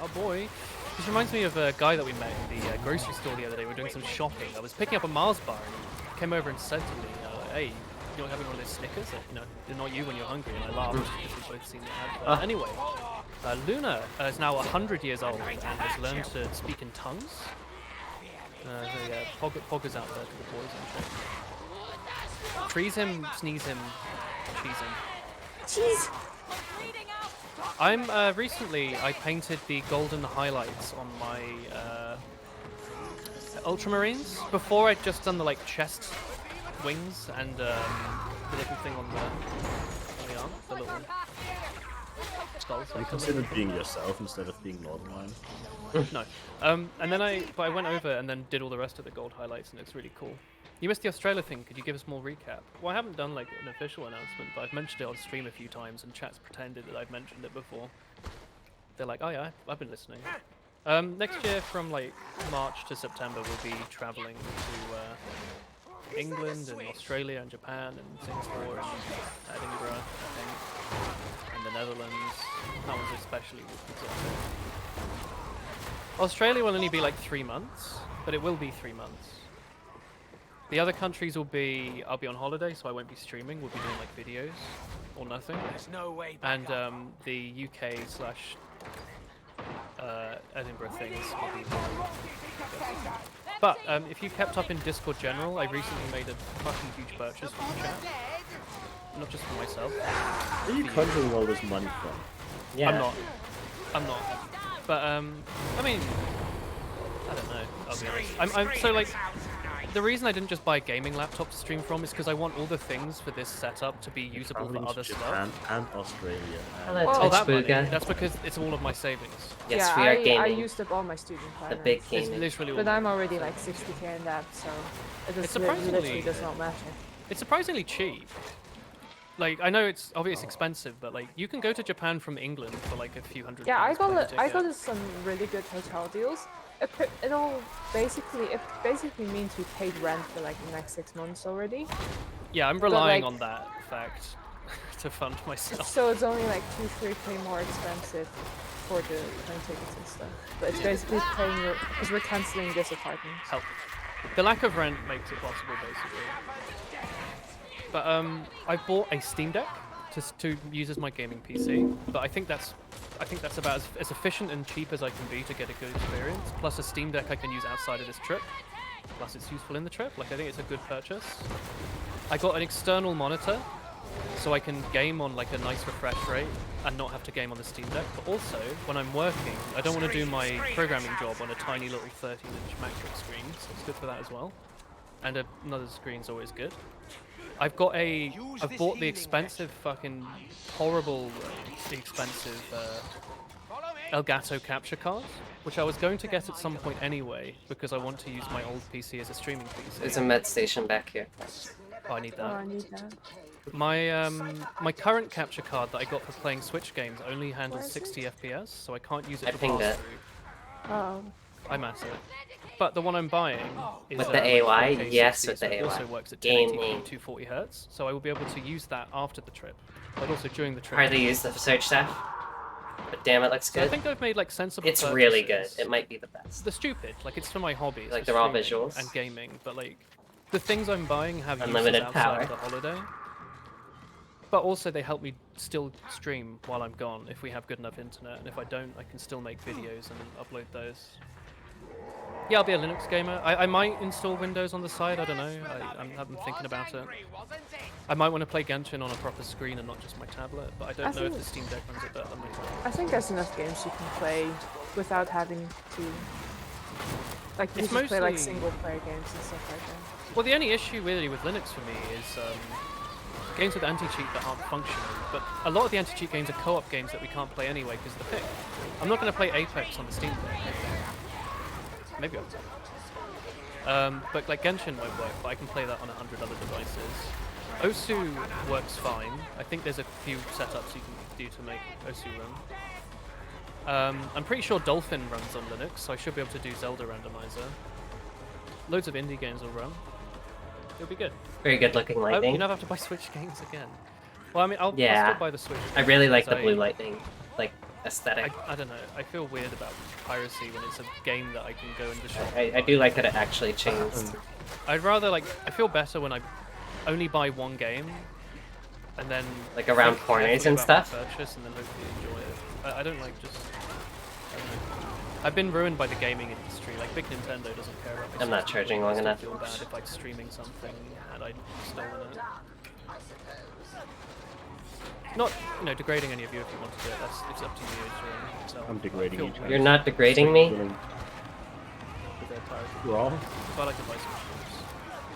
our boy. This reminds me of a guy that we met in the grocery store the other day. We were doing some shopping. I was picking up a Mars bar and he came over and said to me, "Hey, you're having one of those Snickers? They're not you when you're hungry." And I laughed because we've both seen the advert. Anyway, Luna is now 100 years old and has learned to speak in tongues. Poggers out there to the boys and shit. Freeze him, sneeze him, cheese him. Jeez! Recently I painted the golden highlights on my Ultramarines. Before I'd just done the chest wings and the little thing on the arm, the little skulls. Have you considered being yourself instead of being Northern? No. And then I went over and then did all the rest of the gold highlights, and it's really cool. You missed the Australia thing. Could you give us more recap? Well, I haven't done an official announcement, but I've mentioned it on stream a few times, and chat's pretended that I've mentioned it before. They're like, "Oh yeah, I've been listening." Next year, from March to September, we'll be traveling to England and Australia and Japan and Singapore and Edinburgh, I think, and the Netherlands. That one's especially exotic. Australia will only be 3 months, but it will be 3 months. The other countries will be, I'll be on holiday, so I won't be streaming. We'll be doing videos or nothing. There's no way back And the UK / Edinburgh things will be. But if you kept up in Discord general, I recently made a fucking huge purchase for the chat. Not just for myself. Where are you conjuring all this money from? Yeah. I'm not. But I mean, I don't know. I'll be honest. So the reason I didn't just buy a gaming laptop to stream from is because I want all the things for this setup to be usable for other Japan stuff. and Australia. Hello, Oh, that money. Booga. That's because it's all of my savings. Yes, yeah, we are gaming. I used up all my student the finance. big It's gaming. literally all. But I'm already 60k in debt, so it It's literally does not matter. It's surprisingly cheap. I know it's obviously expensive, but you can go to Japan from England for a few hundred. Yeah, I pounds per got ticket. some really good hotel deals. It basically means we paid rent for the next 6 months already. Yeah, I'm relying on that fact to fund myself. So it's only 2-3k more expensive for the plane tickets and stuff. But it's basically paying your, because we're cancelling this apartment. Help. The lack of rent makes it possible, basically. But I bought a Steam Deck to use as my gaming PC. But I think that's about as efficient and cheap as I can be to get a good experience. Plus a Steam Deck I can use outside of this trip. Plus it's useful in the trip. I think it's a good purchase. I got an external monitor, so I can game on a nice refresh rate and not have to game on the Steam Deck. But also, when I'm working, I don't want to do my programming job on a tiny little 13-inch MacBook screen, so it's good for that as well. And another screen's always good. I've bought the expensive, fucking horrible, expensive Elgato capture card, which I was going to get at some point anyway, because I want to use my old PC as a streaming PC. There's a med station back here. Oh, I need that. Oh, I need that. My current capture card that I got for playing Switch games only handles 60 FPS, so I can't use it for pinged it. pass-through. Oh. I'm at it. But the one I'm buying is With the AY? 4K Yes, 60, with the so it AY. also works at Gaming. 1080p 240 Hz, so I will be able to use that after the trip, but also during the trip. Hardly use the search staff. But damn, it looks So I good. think I've made sensible It's really good. purchases. It might be the best. They're stupid, it's for my hobbies. Like for they're all streaming visuals? and gaming, but the things I'm buying have Unlimited uses outside power. of the holiday. But also they help me still stream while I'm gone if we have good enough internet, and if I don't, I can still make videos and upload those. Yeah, I'll be a Linux gamer. I might install Windows on the side, I don't know. I've been thinking about it. I might want to play Genshin on a proper screen and not just my tablet, but I don't know if the Steam Deck runs it better than my tablet. I think there's enough games you can play without having to you It's just play mostly- single player games and stuff like that. Well, the only issue really with Linux for me is games with anti-cheat that aren't functional, but a lot of the anti-cheat games are co-op games that we can't play anyway because of the pick. I'm not going to play Apex on the Steam Deck. Maybe I will. But Genshin won't work, but I can play that on 100 other devices. Osu works fine. I think there's a few setups you can do to make Osu run. I'm pretty sure Dolphin runs on Linux, so I should be able to do Zelda randomizer. Loads of indie games will run. It'll be good. Very good looking Oh, lightning. you never have to buy Switch games again. Well, I mean, I'll Yeah. still buy the Switch. I really like because the blue lightning, like aesthetic. I don't know. I feel weird about piracy when it's a game that I can go in the shop. I do like that it actually changed. I'd rather like I feel better when I only buy one game, and then Like around think corners carefully and about my stuff? purchase and then hopefully enjoy it. I don't like just. I don't know. I've been ruined by the gaming industry. Like big Nintendo doesn't care about. I'm not charging long enough. I feel bad if like streaming something and I'd stolen it. Not, you know, degrading any of you if you want to do it. It's up to you. It's your own. I'm degrading you. You're not degrading me? Wrong. So I like to buy some games.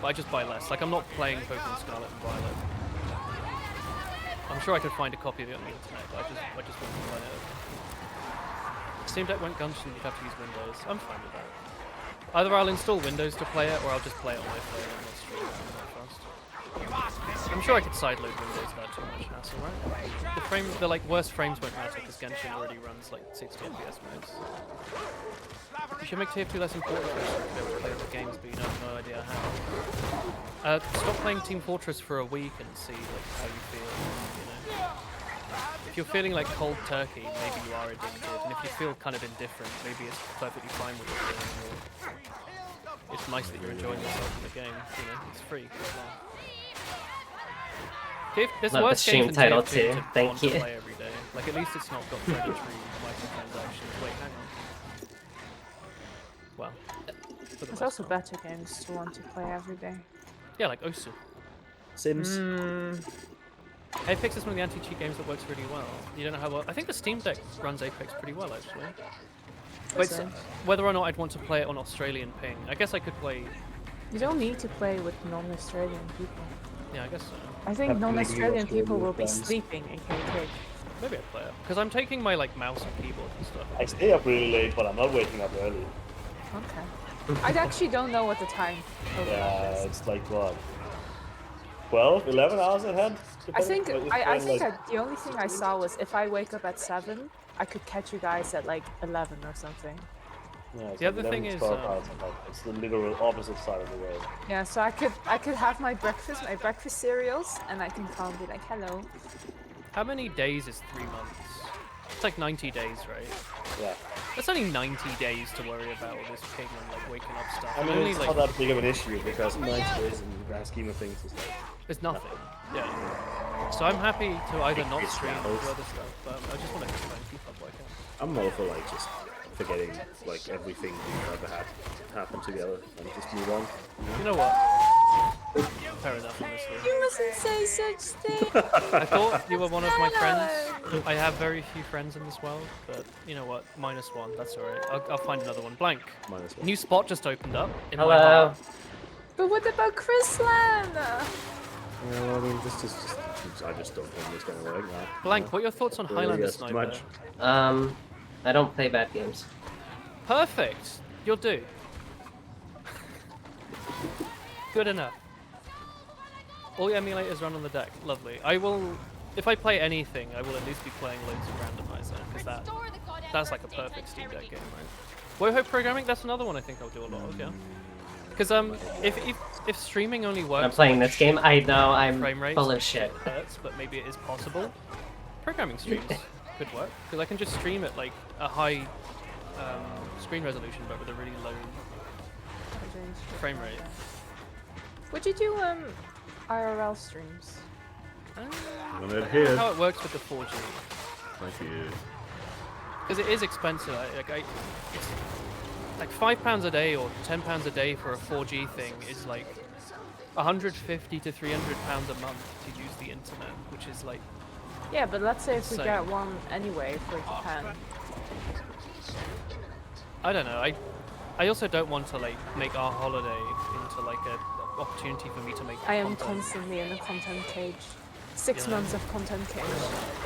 But I just buy less. Like I'm not playing Pokemon Scarlet and Violet. I'm sure I could find a copy of it on the internet, but I just wouldn't play it. Steam Deck went Genshin, you'd have to use Windows. I'm fine with that. Either I'll install Windows to play it, or I'll just play it on my phone and not stream it that fast. I'm sure I could sideload Windows without too much hassle, right? The like worst frames won't matter because Genshin already runs like 60 FPS modes. You should make TF2 less important for us to be able to play other games, but you have no idea how. Stop playing Team Fortress for a week and see like how you feel. You know, if you're feeling like cold turkey, maybe you are addicted, and if you feel kind of indifferent, maybe it's perfectly fine what you're doing. Or it's nice that you're enjoying yourself in the game. You know, it's free as well. There's Love the worse stream games than title TF2 too. to Thank want you. to play every day. Like at least it's not got predatory microtransactions. Wait, hang on. Well, for the There's most also part. better games to want to play every day. Yeah, like Osu. Sims. Apex is one of the anti-cheat games that works really well. You don't know how well. I think the Steam Deck runs Apex pretty well, actually. But it's whether or not I'd want to play it on Australian ping. I guess I could play. You don't need to play with non-Australian people. Yeah, I guess so. I think Have non-Australian plenty of people will be friends. sleeping in KK. Maybe I'd play it because I'm taking my like mouse and keyboard and stuff. I stay up really late, but I'm not waking up early. Okay. I actually don't know what the time overlap Yeah, is. it's like what? 12, 11 hours ahead? I think Depending- I think like- the only thing I saw was if I wake up at 7, I could catch you guys at like 11 or something. Yeah, it's The like other 11, thing is, 12 hours ahead. It's the literal opposite side of the world. Yeah, so I could have my breakfast cereals, and I can call and be like, hello. How many days is 3 months? It's like 90 days, right? Yeah. That's only 90 days to worry about all this ping and like waking up stuff. I mean, only it's like not that big of an issue because 90 days in the grand scheme of things is like... there's nothing. Yeah. So I'm happy to either not It's stream or travels. do other stuff, but I just want to try and keep up what I can. I'm all for like just forgetting like everything we've ever had happen together and just move on. You know what? Fair enough, honestly. You mustn't say such things. I thought you were one of my friends. I have very few friends in this world, but you know what? -1. That's alright. I'll find another one. Blank. -1. New spot just opened up in my Hello. heart. But what about Chrisland? Well, I mean, this is just I just don't think it's gonna work now. Blank. What are your thoughts on Really Highlander gets too Sniper? much. I don't play bad games. Perfect. You'll do. Good enough. All the emulators run on the deck. Lovely. I will, if I play anything, I will at least be playing loads of randomizer because that's like a perfect Steam Deck game, right? Woho programming. That's another one I think I'll do a lot of. Yeah. Because if streaming only works, I'm playing like this game. I know I'm frame rates full of and shit. hertz, but maybe it is possible. Programming streams could work because I can just stream at like a high screen resolution, but with a really low frame rate. Would you do IRL streams? When it hit, How it works with the 4G? thank you. Because it is expensive. It's like £5 a day or £10 a day for a 4G thing is like 150 to 300 pounds a month to use the internet, which is like Yeah, but let's say if we Same. get one anyway for Japan. I don't know. I also don't want to like make our holiday into like a opportunity for me to make. I am content. constantly in a content cage. 6 Yeah. months of content cage.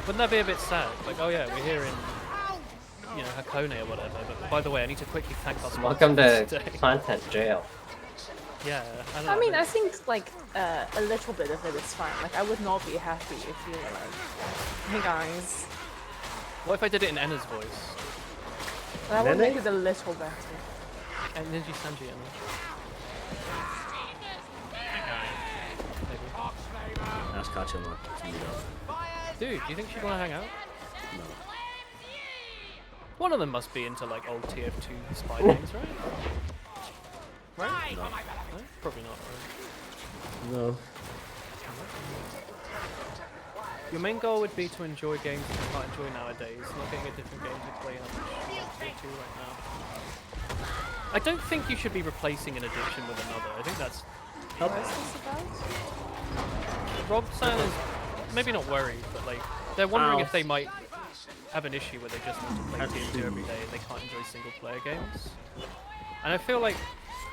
Wouldn't that be a bit sad? Like, oh yeah, we're here in, you know, Hakone or whatever. But by the way, I need to quickly thank our sponsor Welcome for to today. content jail. Yeah, I don't I know. mean, I think like a little bit of it is fine. Like, I would not be happy if you were like, hey guys. What if I did it in Enna's voice? That would Nene? make it a little better. And Ninja Sanji and Ask Kachima to meet up. dude, do you think she'd want to hang out? No. One of them must be into like old TF2 spy games, right? Right? No. No? Probably not, right? No. Your main goal would be to enjoy games that you can't enjoy nowadays, not getting a different game to play on TF2 right now. I don't think you should be replacing an addiction with another. I think that's... What is this about? Rob-san is maybe not worried, but like they're wondering if they might have an issue where they just want to play TF2 every day and they can't enjoy single-player games. And I feel like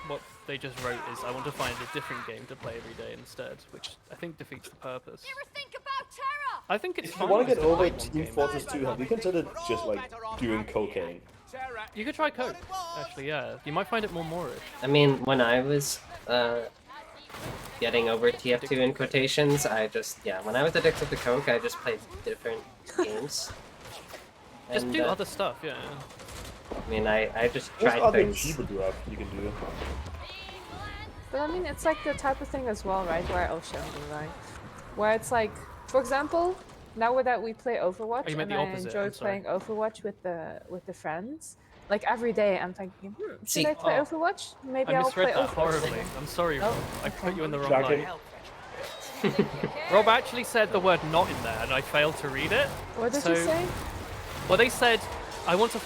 what they just wrote is, I want to find a different game to play every day instead, which I think defeats the purpose. Ever think about Terra? I think it's If you fine want to just get over play one Team game. Fortress 2, have you considered just like doing cocaine? You could try Coke, actually, yeah. You might find it more Moorish. I mean, when I was getting over TF2 in quotations, when I was addicted to Coke, I just played different games. Just And, do other stuff, yeah. I mean, I just What's tried other things. cheaper drug you can do? But I mean, it's like the type of thing as well, right? Where where it's like, for example, now that we play Overwatch, you meant and the I opposite, enjoy I'm sorry. playing Overwatch with the friends. Like every day, I'm thinking, should See, I play Overwatch? Maybe I I'll play misread that Overwatch. horribly. I'm sorry, Rob. I put you in the wrong Shocking. light. Rob actually said the word "not" in there, and I failed to read it. What did So- you say? Well, they said, I want to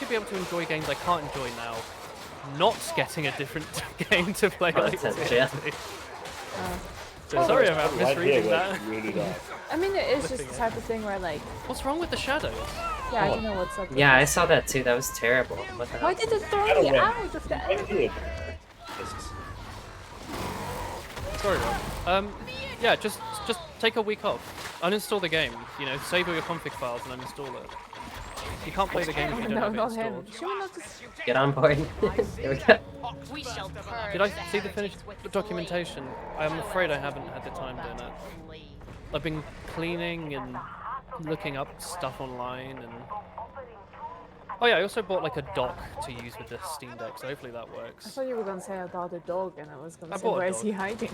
be able to enjoy games I can't enjoy now, not getting a different game to play Oh, like that's this. yeah. So sorry about Right here misreading where that. it's really dark. I mean, it is just Flipping the it. type of thing where like, What's wrong with the shadows? yeah, I don't know what's up. with Yeah, I this. saw that too. That was terrible. What the Why hell? did it throw don't me know. out of the Right here. Discs. Sorry, Rob. Yeah, just take a week off. Uninstall the game. You know, save all your config files and uninstall it. You can't play the game if you don't No, have it not him. installed. Should we not just... Get on board. Here we go. We shall purge Did I the see the finished heretics with documentation? I'm afraid I haven't had the time doing it. flee. I've been cleaning and looking up stuff online and... Oh yeah, I also bought like a dock to use with the Steam Deck, so hopefully that I works. thought you were gonna say about the dog, and I was gonna I say, bought a where is dog. he hiding?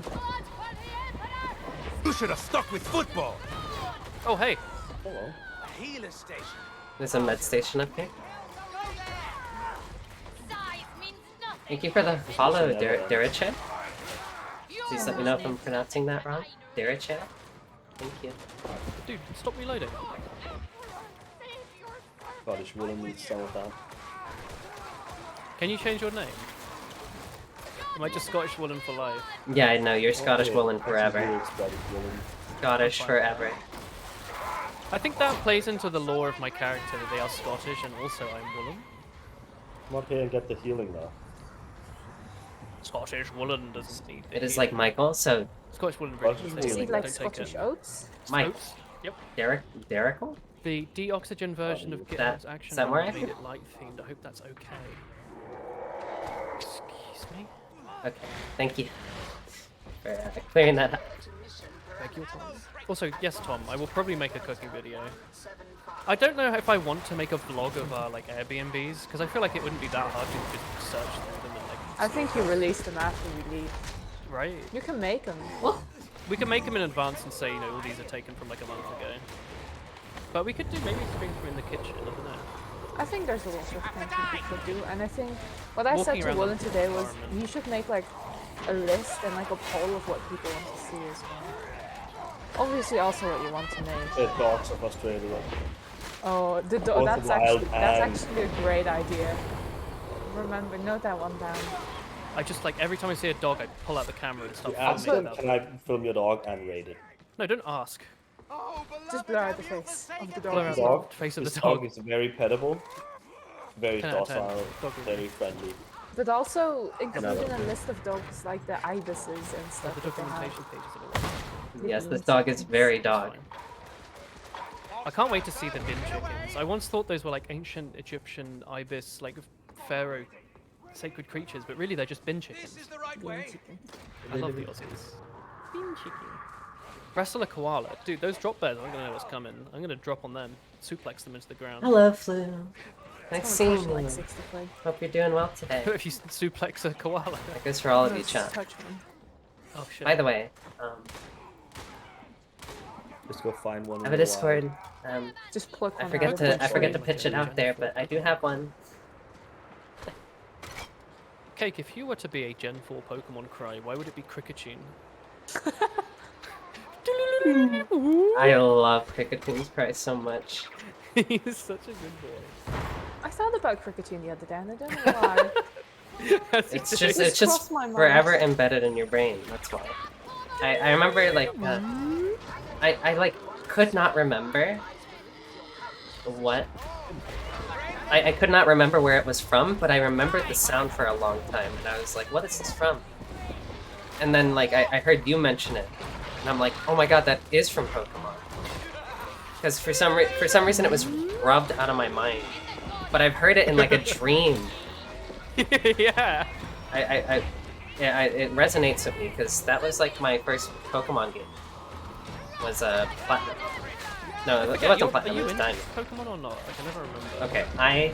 You should have stuck with football. Oh hey! Hello. A healer station. There's a med station up here. Size means nothing. Thank you for the follow, Never. Diriche. Please let me know if I'm pronouncing that wrong. Diriche. Thank you. Dude, stop reloading. Scottish woolen needs some of that. Can you change your name? Am I just Scottish Woolen for life? Yeah, I know. You're Scottish Okay, woolen that's forever. weird Scottish woolen. Scottish fine. forever. I think that plays into the lore of my character that they are Scottish and also I'm Woolen. Come up here and get the healing now. Scottish Woolen doesn't need It is like Michael, so Scottish Woolen Scottish really Does he Healing. like don't take Scottish it. oats? Mike. Oats? Yep. Derek. The deoxygen version of That- GitHub's action is that where I made can- it light themed. I hope that's okay. Excuse me? Okay. Thank you for clearing that up. Beg your pardon. Also, yes, Tom, I will probably make a cooking video. I don't know if I want to make a vlog of our like Airbnbs because I feel like it wouldn't be that hard to just search through them and like. I think you release them after you leave. Right. You can make them. We can make them in advance and say, you know, all these are taken from like a month ago. But we could do maybe stream from in the kitchen, I don't know. I think there's a lot of things you could do, and I think what I said Walking to around Woolen the today was environment. you should make like a list and like a poll of what people want to see as well. Obviously, also what you want to make. The dogs of Australia. Oh, the Both that's wild actually and- a great idea. Remember, note that one down. I just like every time I see a dog, I pull out the camera and start You ask filming them, it. can I film your dog and rate it? No, don't ask. Oh, Just blur out the face of the Blur dog. out Dog. the face of This the dog dog. is very pettable, very 10 out of 10. docile, Dog very friendly. But also include in Another. a list of dogs like the ibises and The stuff. that they have. documentation pages of it. Yes, this dog is very dog. I can't wait to see the bin chickens. I once thought those were like ancient Egyptian ibis, like pharaoh sacred creatures, but really they're just bin chickens. this is the right way. I love the Aussies. Bin chicken. Wrestle a koala. Dude, those drop bears aren't gonna know what's coming. I'm gonna drop on them, suplex them into the ground. Hello, Flu. Nice Someone seeing cost like you. 60 quid. Hope you're doing well today. if you suplex a koala. That goes for all of you, Just chat. touch me. Oh shit. By the way, Just go find one. I have a Discord. Just pluck I one forget out. to Don't pitch worry. it out there, but I do have one. Cake, if you were to be a Gen 4 Pokemon cry, why would it be Cricketune? I love Cricketune Cry so much. He's such a good boy. I thought about Cricketune the other day and I don't know why. It's just just crossed my mind. forever embedded in your brain. That's why. I remember like I like could not remember what I could not remember where it was from, but I remembered the sound for a long time, and I was like, what is this from? And then like I heard you mention it, and I'm like, oh my god, that is from Pokemon. Because for some reason it was rubbed out of my mind, but I've heard it in like a dream. Yeah. It resonates with me because that was like my first Pokemon game. Was Platinum. No, it wasn't Platinum. It was Diamond. Pokemon or not? I can never remember. Okay, I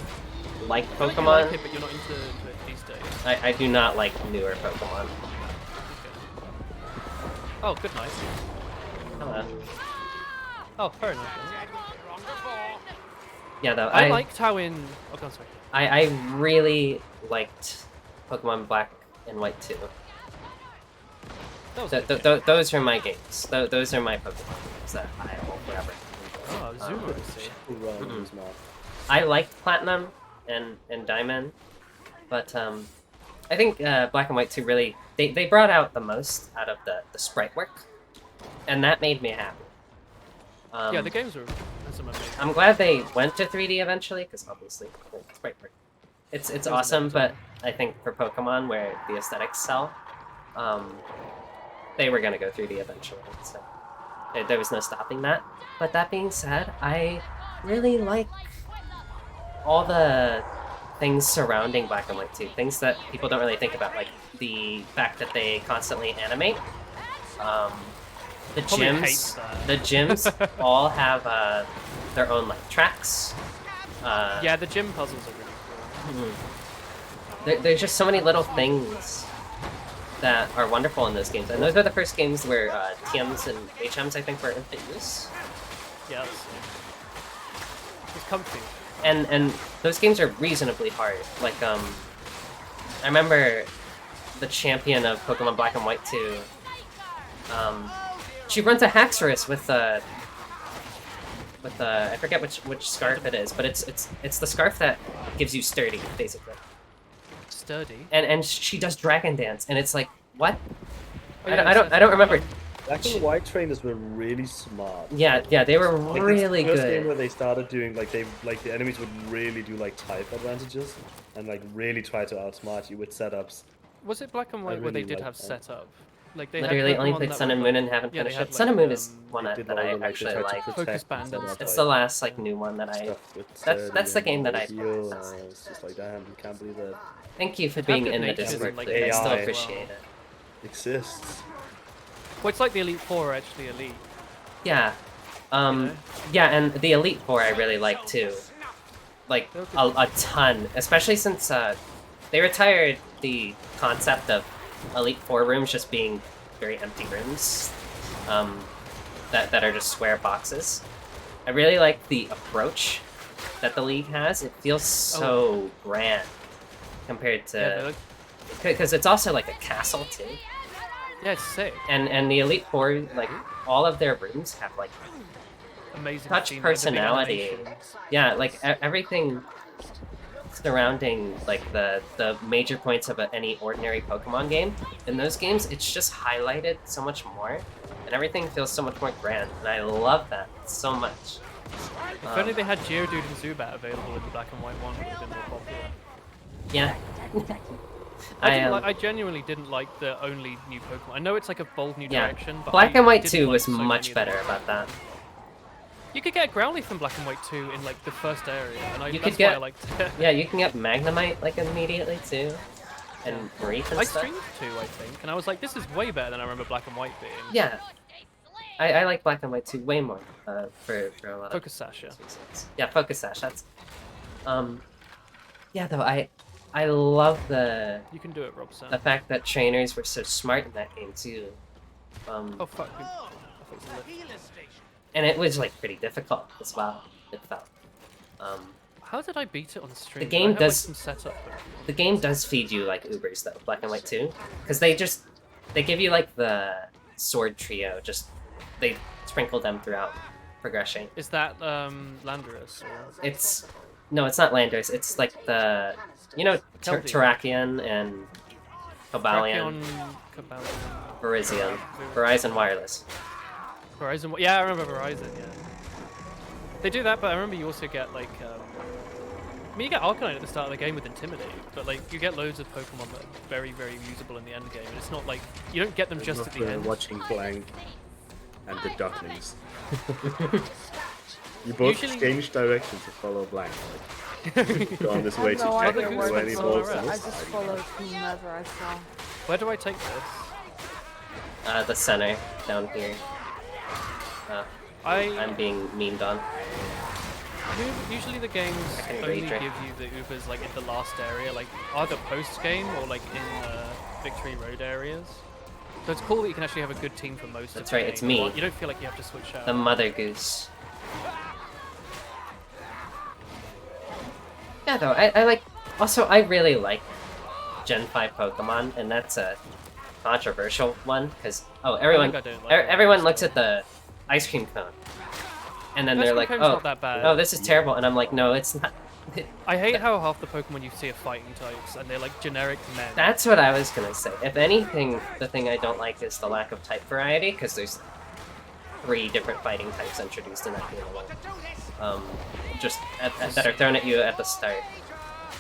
like I feel like you Pokemon. like it, but you're not into it these days. I do not like newer Pokemon. Okay. Oh, good night. Hello. Oh, fair enough. Yeah, though I liked how in. Oh, God, sorry. I really liked Pokemon Black and White too. That was okay. Those are my games. Those are my Pokemon games that I will forever. Oh, Zoomer, I see. Who's not? I liked Platinum and Diamond, but I think Black and White 2 really they brought out the most out of the sprite work, and that made me happy. Yeah, the games were some amazing. I'm glad they went to 3D eventually, because obviously sprite work. It's awesome, but I think for Pokemon, where the aesthetics sell, they were gonna go 3D eventually, so there was no stopping that. But that being said, I really like all the things surrounding Black and White 2, things that people don't really think about, like the fact that they constantly animate. The gyms all have their own like tracks. Yeah, the gym puzzles are really cool. There's just so many little things that are wonderful in those games, and those are the first games where TMs and HMs I think were in use. Yeah, it's comfy. And those games are reasonably hard. Like I remember the champion of Pokemon Black and White 2. She runs a Haxorus with I forget which scarf it is, but it's the scarf that gives you sturdy, basically. Sturdy. And she does Dragon Dance, and it's like, what? Oh, yeah, I don't remember. Black and White trainers were really smart. Yeah, they were Like, really this first good. game where they started doing the enemies would really do like type advantages and like really try to outsmart you with setups. Was it Black and White where they really did liked have that. setup? Like they Literally had only Pokemon played that Sun were and like- Moon and haven't yeah, they finished had, it. Sun and like, Moon is one They that did all I the, like, they actually tried to like. protect Focus and Band set and up, stuff. It's like, the last like new one that I. stuff with That's the sturdy game that I. and heal, it's just like, damn, can't believe that Thank you for being good in the natures Discord, and, like, please. I still AI. appreciate it. exists. Well, it's like the Elite Four are actually elite. Yeah. know? Yeah, and the Elite Four I really like too. Like a ton, especially since they retired the concept of Elite Four rooms just being very empty rooms that are just square boxes. I really like the approach that the League has. It feels so grand compared Yeah, they to look, because it's also like a castle too. yeah, it's sick. And the Elite Four, like all of their rooms have like Amazing. such theme, personality. the big animation. Yeah, like everything surrounding like the major points of any ordinary Pokemon game. In those games, it's just highlighted so much more, and everything feels so much more grand. And I love that so much. If only they had Geodude and Zubat available in the Black and White one, it would have been more popular. Yeah. I genuinely didn't like the only new Pokemon. I know it's like a bold new Yeah. direction, but Black I and White didn't 2 like was so many much of better them. about that. You could get Growlithe from Black and White 2 in like the first area, and You that's could why get- I liked it. Yeah, you can get Magnemite like immediately too, and Reef and I stuff. streamed 2, I think, and I was like, this is way better than I remember Black and White being. Yeah, I like Black and White 2 way more for a lot of Focus Sash, yeah. reasons. Yeah, Focus Sash. That's Yeah, though I love the You can do it, Robson. fact that trainers were so smart in that game too. Oh fuck. I Oh, thought it was a a lift. healer station. And it was like pretty difficult as well. It felt. How did I beat it on stream? The game I have, like, does- some setup. The game does feed you like Ubers though, Black and White 2, because they give you like the sword trio. Just they sprinkle them throughout progression. Is that Landorus? Or... It's no, it's not Landers. It's like the Kelvin. Terrakion and Cobalion, Cabalion. Verizon Wireless. Verizon. Yeah, I remember Verizon. Yeah. They do that, but I remember you also get like. I mean, you get Arcanine at the start of the game with Intimidate, but like you get loads of Pokemon that are very, very usable in the end game, and it's not like you don't get them just at the end. Watching Blank and the Ducklings. You both Usually- change direction to follow Blank. Like, go on this way to No check idea if where there are any it's balls going. on I this just side. followed whomever I saw. Where do I take this? The center down here. I'm being memed on. Usually the games can only rage give it. you the Ubers like in the last area, like either post game or like in Victory Road areas. So it's cool that you can actually have a good team for most That's of the right, game. it's me. You don't feel like you have to switch out. The Mother Goose. Yeah, though I like. Also, I really like Gen 5 Pokemon, and that's a controversial one because everyone I don't like it. everyone looks at the ice cream cone, and then Ice they're cream like, cone's oh, not that bad. oh, this is terrible, and I'm like, no, it's not. I hate how half the Pokemon you see are fighting types, and they're like generic men. That's what I was gonna say. If anything, the thing I don't like is the lack of type variety, because there's 3 different fighting types introduced in that game alone. That are thrown at you at the start.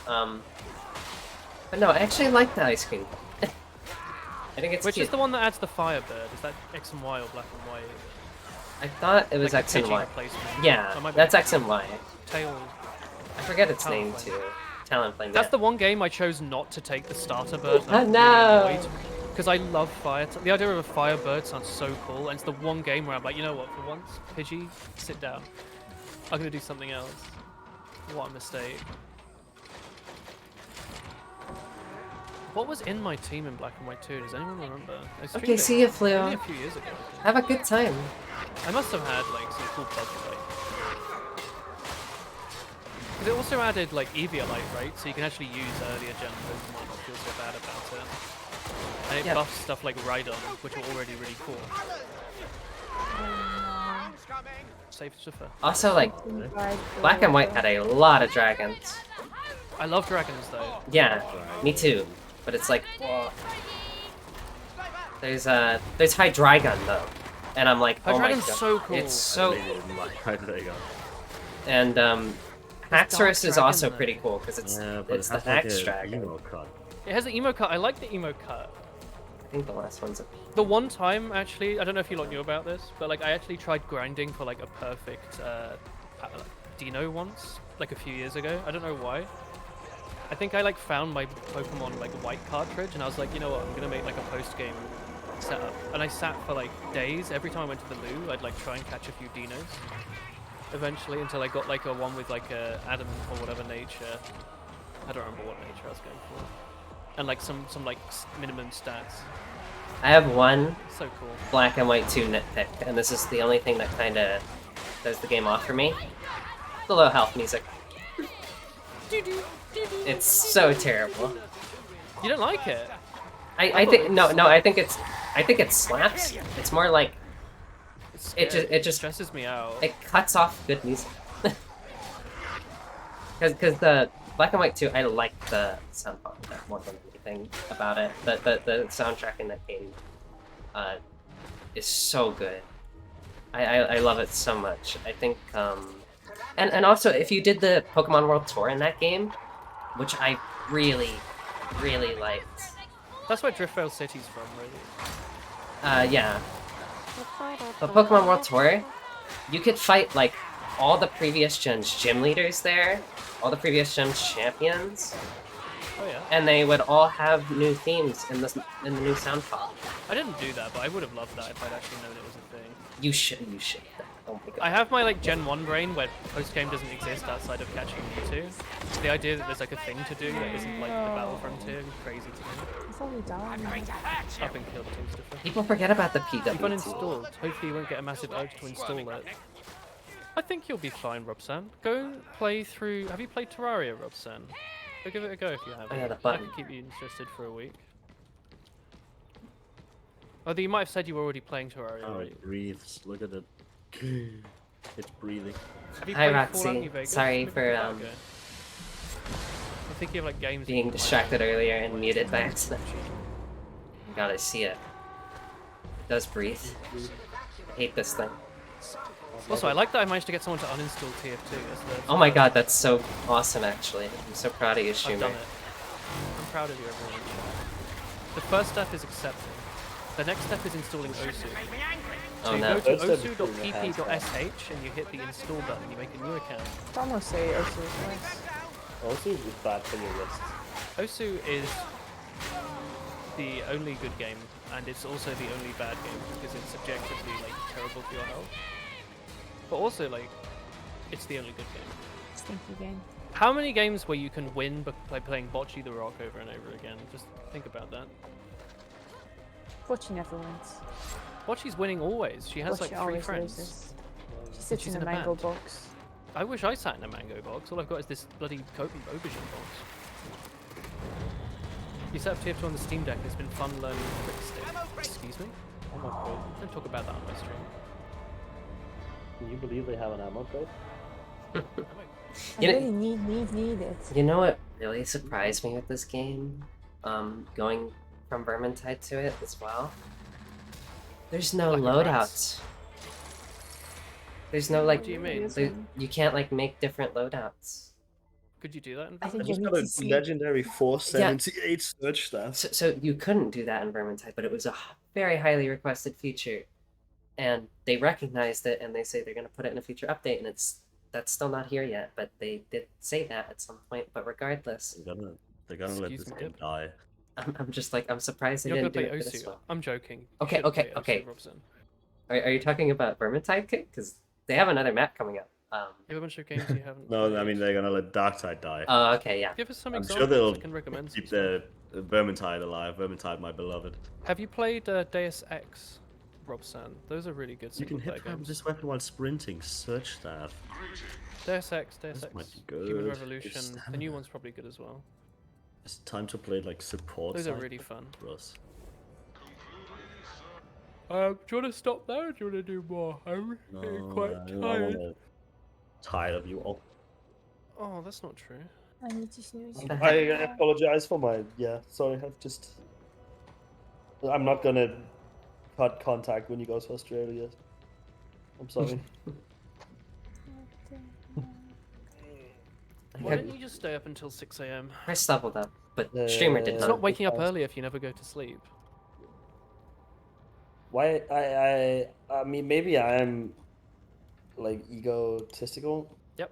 But no, I actually like the ice cream. I think it's Which cute. is the one that adds the Firebird? Is that X and Y or Black and White? I thought it was Like X a and Pidgey Y. replacement. Yeah, That might be that's X and Y. Tail. I forget its name Talonflame. too. Talonflame. That's yeah. the one game I chose not to take the starter bird. Oh, no! Because I love fire. The idea of a firebird sounds so cool, and it's the one game where I'm like, you know what? For once, Pidgey, sit down. I'm gonna do something else. What a mistake. What was in my team in Black and White 2? Does anyone remember? I streamed Okay, it see ya, only Flu. a few years ago. Have a good time. I must have had like some cool bug fight. Because it also added like Eviolite, right? So you can actually use earlier gen Pokemon, not feel so bad about it. And it Yeah. buffs stuff like Rhydon, which are already really cool. Safe Surfer. Also, like, Black and White had a lot of dragons. I love dragons though. Yeah, me too. But it's like, whoa. There's Hydreigon though, and I'm like, oh my Hydreigon's god, so cool. it's so. There you go. And Haxorus is Dragon, also though. pretty cool because it's Yeah, but it's it the has like Axe a Dragon. emo cut. It has the emo cut. I like the emo cut. I think the last one's a. The one time, actually, I don't know if you lot knew about this, but like I actually tried grinding for like a perfect Dino once, like a few years ago. I don't know why. I think I like found my Pokemon like white cartridge, and I was like, you know what, I'm gonna make like a post game setup. And I sat for like days. Every time I went to the loo, I'd like try and catch a few Dinos. Eventually, until I got like a one with like a Adam or whatever nature. I don't remember what nature I was going for. And like some like minimum stats. I have one So cool. Black and White 2 nitpick, and this is the only thing that kind of does the game off for me. The low health music. It's so terrible. You don't like it? I think no, I think it slaps. It's more like It's It scary. just- stresses me out. it cuts off good music. Because the Black and White 2, I like the sound more than anything about it. The soundtrack in that game is so good. I love it so much. I think and also if you did the Pokemon World Tour in that game, which I really liked. That's where Driftvale City's from, really. Yeah. But Pokemon World Tour, you could fight like all the previous gen's gym leaders there, all the previous gen's champions, Oh yeah. and they would all have new themes in the new sound file. I didn't do that, but I would have loved that if I'd actually known it was a thing. You should. Oh my god. I have my like Gen 1 brain where post game doesn't exist outside of catching Mewtwo. The idea that there's like a thing to do that isn't like the battle frontier is crazy to me. It's only down. I've been killed too, Stefan. People forget about the You've PWT. uninstalled. Hopefully you won't get a massive urge to install it. I think you'll be fine, Robsan. Go play through... Have you played Terraria, Robsan? Go give it a go if you haven't. Oh, yeah, the I button. could keep you interested for a week. Although you might have said you were already playing Terraria, Oh, right? it breathes. Look at it. It's breathing. Have you Hi, played Fallout Roxy. New Vegas? Sorry Maybe for, give that a go. I think you have like games that being you might- distracted earlier and muted by accident. God, I see it. It does breathe. I hate this thing. Also, I like that I managed to get someone to uninstall TF2. Oh my god, that's so awesome, actually. I'm so proud of you, I've streamer. done it. I'm proud of you, everyone. The first step is accepting. The next step is installing OSU. So Oh you no. go to First step is doing a osu.pp.sh and you hit the install button, you make a new account. It's almost say also nice. Also, it's bad for your wrist. Osu is the only good game, and it's also the only bad game because it's subjectively like terrible for your health. But also like, it's the only good game. Stinky game. How many games where you can win by playing Bocce the Rock over and over again? Just think about that. Bocce never wins. Bocce's winning always. She has Bocce like 3 always friends. loses. She sits She's in in a a mango band. box. I wish I sat in a mango box. All I've got is this bloody aubergine box. You set up TF2 on the Steam Deck. It's been fun learning quick stick. Excuse me? Oh my god. Don't talk about that on my stream. Can you believe they have an ammo crate? I You know- really need it. You know what really surprised me with this game? Going from Vermintide to it as well. There's no Like a loadouts. There's no like. What do you mean? You can't like make different loadouts. Could you do that in I think I you just need got a to see. legendary 478 search staff. So you couldn't do that in Vermintide, but it was a very highly requested feature, and they recognized it and they say they're gonna put it in a future update, and that's still not here yet. But they did say that at some point. But regardless, They're gonna let Excuse this me, game Dib. die. I'm just like I'm surprised they You're not didn't gonna do play it for this Osu. one. I'm joking. You Okay, should okay, play Osu, okay. Robson. Are you talking about Vermintide Kit? Because they have another map coming up. You have a bunch of games you haven't. No, I played. mean they're gonna let Darktide die. Oh, okay, yeah. Give us some I'm sure examples. they'll I can recommend some keep stuff. the Vermintide alive. Vermintide, my beloved. Have you played Deus Ex, Robson? Those are really good You can single hit player with games. this weapon while sprinting. Search staff. Deus Ex, This might be Human good. Revolution. It's The new one's probably good as well. It's time to play like support. Those are side really fun. for us. Do you want to stop there or do you want to do more? I'm No, quite I tired. wanna tire of you all. Oh, that's not true. I need to snooze. What the I heck? apologize for my sorry. I'm not gonna cut contact when you go to Australia. I'm sorry. Why don't you just stay up until 6 a.m.? Chris leveled up, but streamer did It's not. not waking up early if you never go to sleep. Why I mean maybe I am like egotistical, Yep.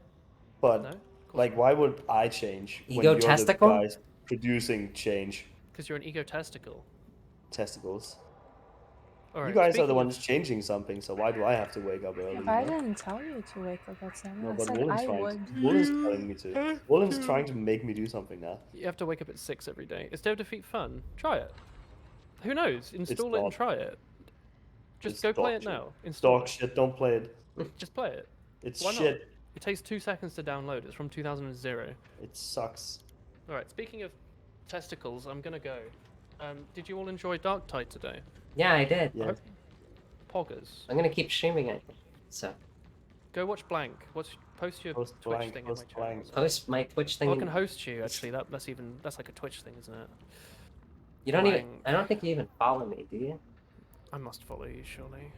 but No? like why would I change when you're the Egotistical? guys producing change Because you're an egotistical. testicles? Alright, You guys are speaking the of- ones changing something, so why do I have to wake up early? But I didn't tell you to wake up at 7. No, I but said Wolin's I trying. would. Wolin's telling me to. Wolin's trying to make me do something now. You have to wake up at 6 every day. Is Day of Defeat fun? Try it. Who knows? Install it and not. try it. Just It's go play dog it shit. now. Install Dog it. shit, don't play it. Just play it. It's Why not? shit. It takes 2 seconds to download. It's from 2000. It sucks. Alright, speaking of testicles, I'm gonna go. Did you all enjoy Darktide today? Yeah, I did. Yeah. Poggers. I'm gonna keep streaming it. So Go watch Blank. Post your Post Twitch Blank, thing post in my channel. Blank. post my Twitch thing. Oh, I can host you actually. That's like a Twitch thing, isn't it? You don't even. Blank. I don't think you even follow me, do you? I must follow you, surely.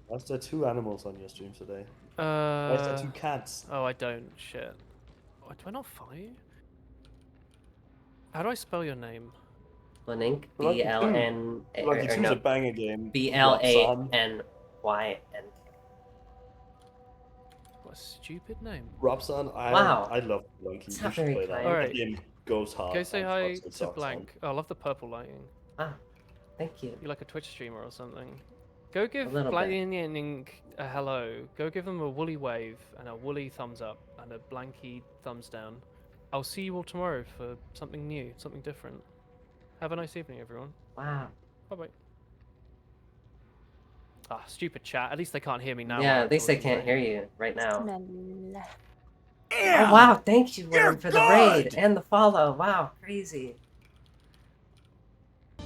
Why is there 2 animals on your stream today? Why is there 2 cats? Oh, I don't. Shit. Oh, do I not follow you? How do I spell your name? Blanink. Lucky BLN. Lucky Or two's no. a banger game. BLANYN. What a stupid name. Robson, Wow. I love Lucky. It's You not should very play that. kind. Alright. That game goes hard. Go say on hi Xbox, it to sucks Blank. Oh, I love the purple lighting. Ah, thank you. You're like a Twitch streamer or something. Go give little bit. Lightning a hello. Go give them a woolly wave and a woolly thumbs up and a blanky thumbs down. I'll see you all tomorrow for something new, something different. Have a nice evening, everyone. Wow. Bye bye. Ah, stupid chat. At least they can't hear me now. Yeah, while at I'm least they talking, can't right? hear you right now. Smell. Oh wow, thank you, Worm, for the raid good! and the follow. Wow, crazy.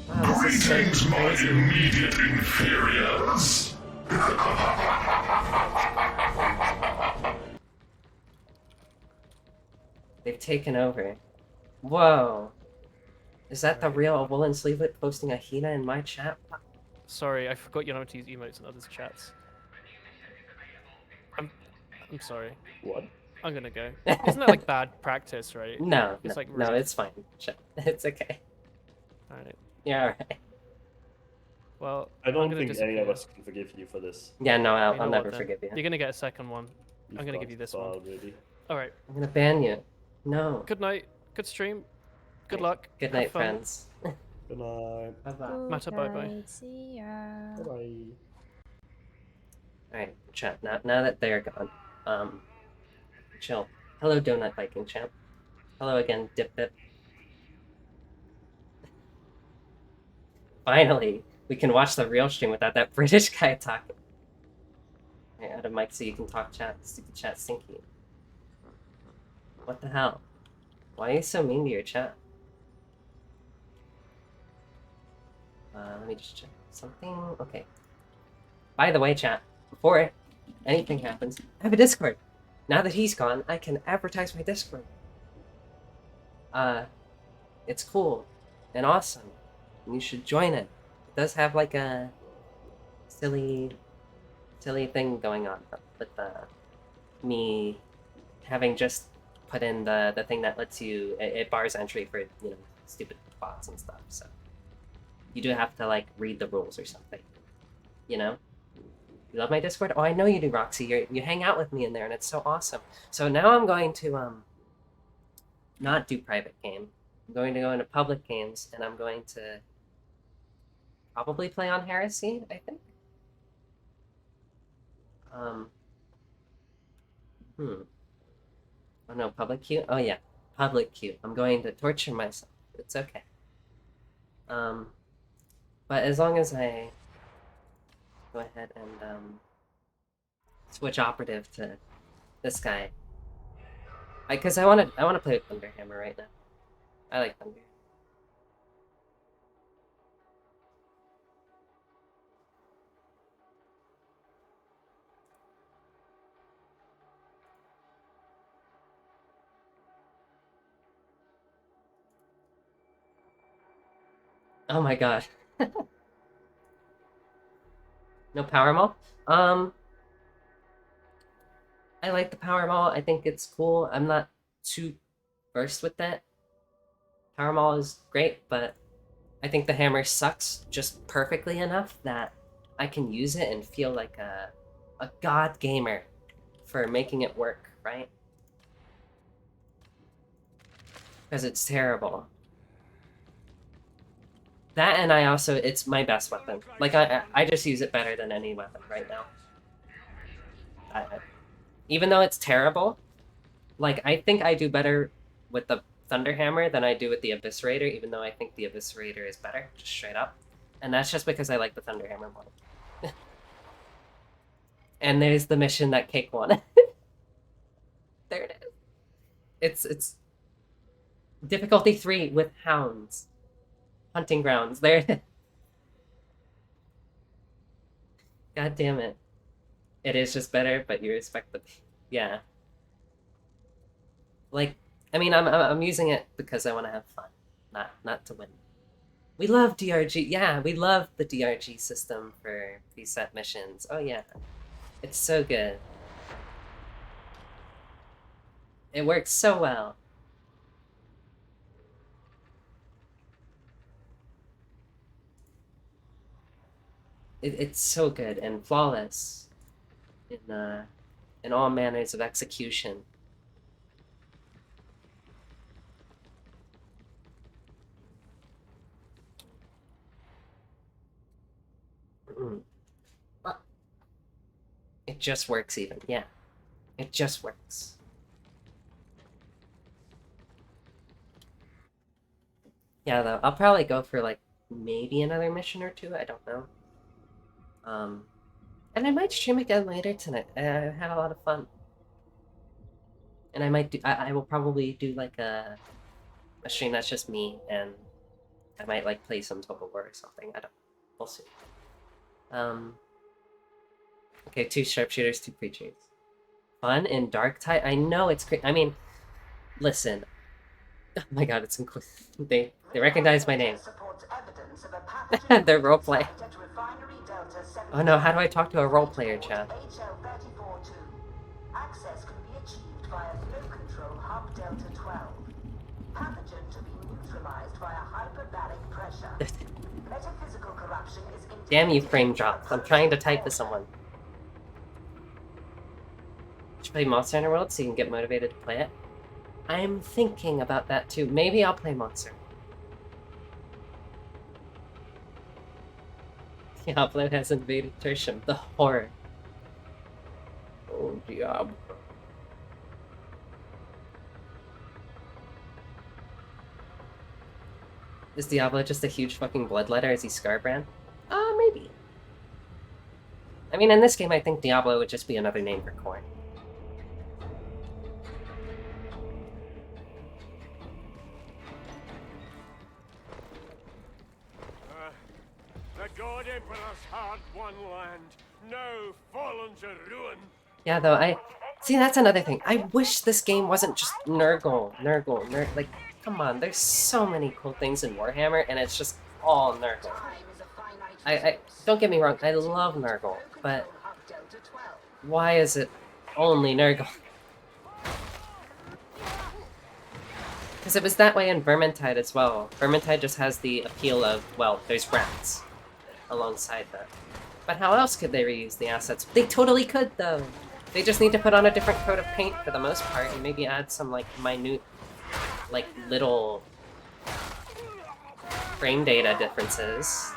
Wow, this is so Greetings, my crazy. immediate inferiors. They've taken over. Whoa. Is that the Right. real woolen sleevelet posting a Hina in my chat? Sorry, I forgot you don't have to use emotes in others' chats. I'm sorry. What? I'm gonna go. Isn't that like bad practice, right? No, It's no, like no, rude. it's fine. Chat. It's okay. Alright. You're alright. Well, I I'm don't gonna think any of disappear. us can forgive you for this. Yeah, no, You I'll know what, never then? forgive you. You're gonna get a second one. I'm gonna You've give you this got one. already. Alright. I'm gonna ban you. No. Good night. Good stream. Good Okay, luck. Good Have night, fun. friends. Good night. Bye-bye. Mata, bye bye. See ya. Bye bye. Alright, chat. Now that they're gone, chill. Hello, Donut Viking champ. Hello again, Dip Dip. Finally, we can watch the real stream without that British guy talking. Alright, out of mic so you can talk chat. Stupid chat stinky. What the hell? Why are you so mean to your chat? Let me just check something. Okay. By the way, chat, before anything happens, I have a Discord. Now that he's gone, I can advertise my Discord. It's cool and awesome. And you should join it. It does have like a silly thing going on with me having just put in the thing that lets you it bars entry for stupid bots and stuff. So you do have to like read the rules or something. You know. You love my Discord? Oh, I know you do, Roxy. You hang out with me in there, and it's so awesome. So now I'm going to not do private game. I'm going to go into public games, and I'm going to probably play on Heresy, I think. Oh no, public queue? Oh yeah, public queue. I'm going to torture myself. It's okay. But as long as I go ahead and switch operative to this guy, because I want to play with Thunderhammer right now. I like Thunder. Oh my god. No power maul? I like the power maul. I think it's cool. I'm not too versed with that. Power maul is great, but I think the hammer sucks just perfectly enough that I can use it and feel like a god gamer for making it work, right? Because it's terrible. That, and I also, it's my best weapon. Like, I just use it better than any weapon right now. Even though it's terrible, like, I think I do better with the Thunderhammer than I do with the Eviscerator, even though I think the Eviscerator is better, just straight up. And that's just because I like the Thunderhammer more. And there's the mission that Cake won. There it is. It's difficulty 3 with hounds. Hunting grounds. There it is. God damn it. It is just better, but you respect the... Yeah. Like, I mean, I'm using it because I want to have fun, not to win. We love DRG. Yeah, we love the DRG system for preset missions. Oh yeah. It's so good. It works so well. It's so good and flawless in all manners of execution. It just works even. Yeah. It just works. Yeah, though, I'll probably go for, like, maybe another mission or two, I don't know. And I might stream again later tonight. I had a lot of fun. And I might do, I will probably do, like, a stream that's just me, and I might, like, play some Total War or something. I don't, we'll see. Okay, 2 sharpshooters, 2 preachers. Fun in Darktide? I know it's great. I mean, listen. Oh my god, it's incredible. They recognize my name. They're roleplay. Oh no, how do I talk to a roleplayer, chat? Access can be achieved via flow control hub Delta 12. Pathogen to be neutralized via hyperbaric pressure. Metaphysical corruption is Damn you, frame drops. I'm trying to type to someone. Should play Monster Hunter World so you can get motivated to play it? I'm thinking about that too. Maybe I'll play Monster. Diablo has invaded Tertium. The horror. Oh, Diablo. Is Diablo just a huge fucking bloodletter? Is he Scarbrand? Maybe. I mean, in this game, I think Diablo would just be another name for corn. The God Emperor's hard-won land, now fallen to ruin. Yeah, though, see, that's another thing. I wish this game wasn't just Nurgle. Like, come on, there's so many cool things in Warhammer, and it's just all Nurgle. I don't get me wrong, I love Nurgle, but why is it only Nurgle? Because it was that way in Vermintide as well. Vermintide just has the appeal of, well, there's rats alongside that. But how else could they reuse the assets? They totally could, though! They just need to put on a different coat of paint for the most part, and maybe add some, like, minute, like, little frame data differences.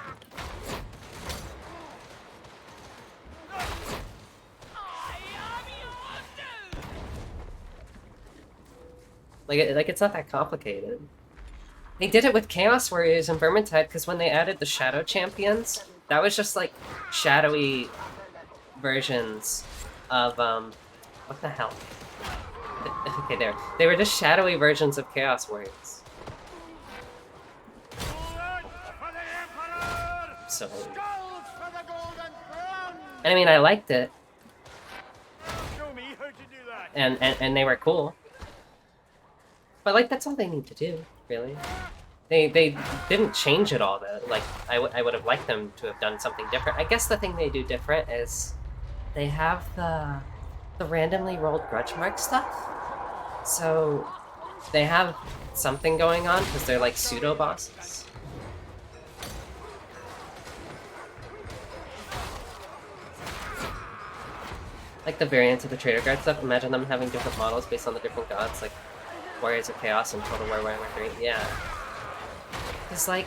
Like, it's not that complicated. They did it with Chaos Warriors and Vermintide, because when they added the Shadow Champions, that was just, like, shadowy versions of, what the hell? Okay, there. They were just shadowy versions of Chaos Warriors. So... And I mean, I liked it. And they were cool. But, like, that's all they need to do, really. They didn't change it all, though. Like, I would have liked them to have done something different. I guess the thing they do different is they have the randomly rolled grudge mark stuff. So they have something going on, because they're, like, pseudo-bosses. Like the variants of the Trader Guard stuff, imagine them having different models based on the different gods, like Warriors of Chaos and Total War Warhammer 3, yeah. Because, like,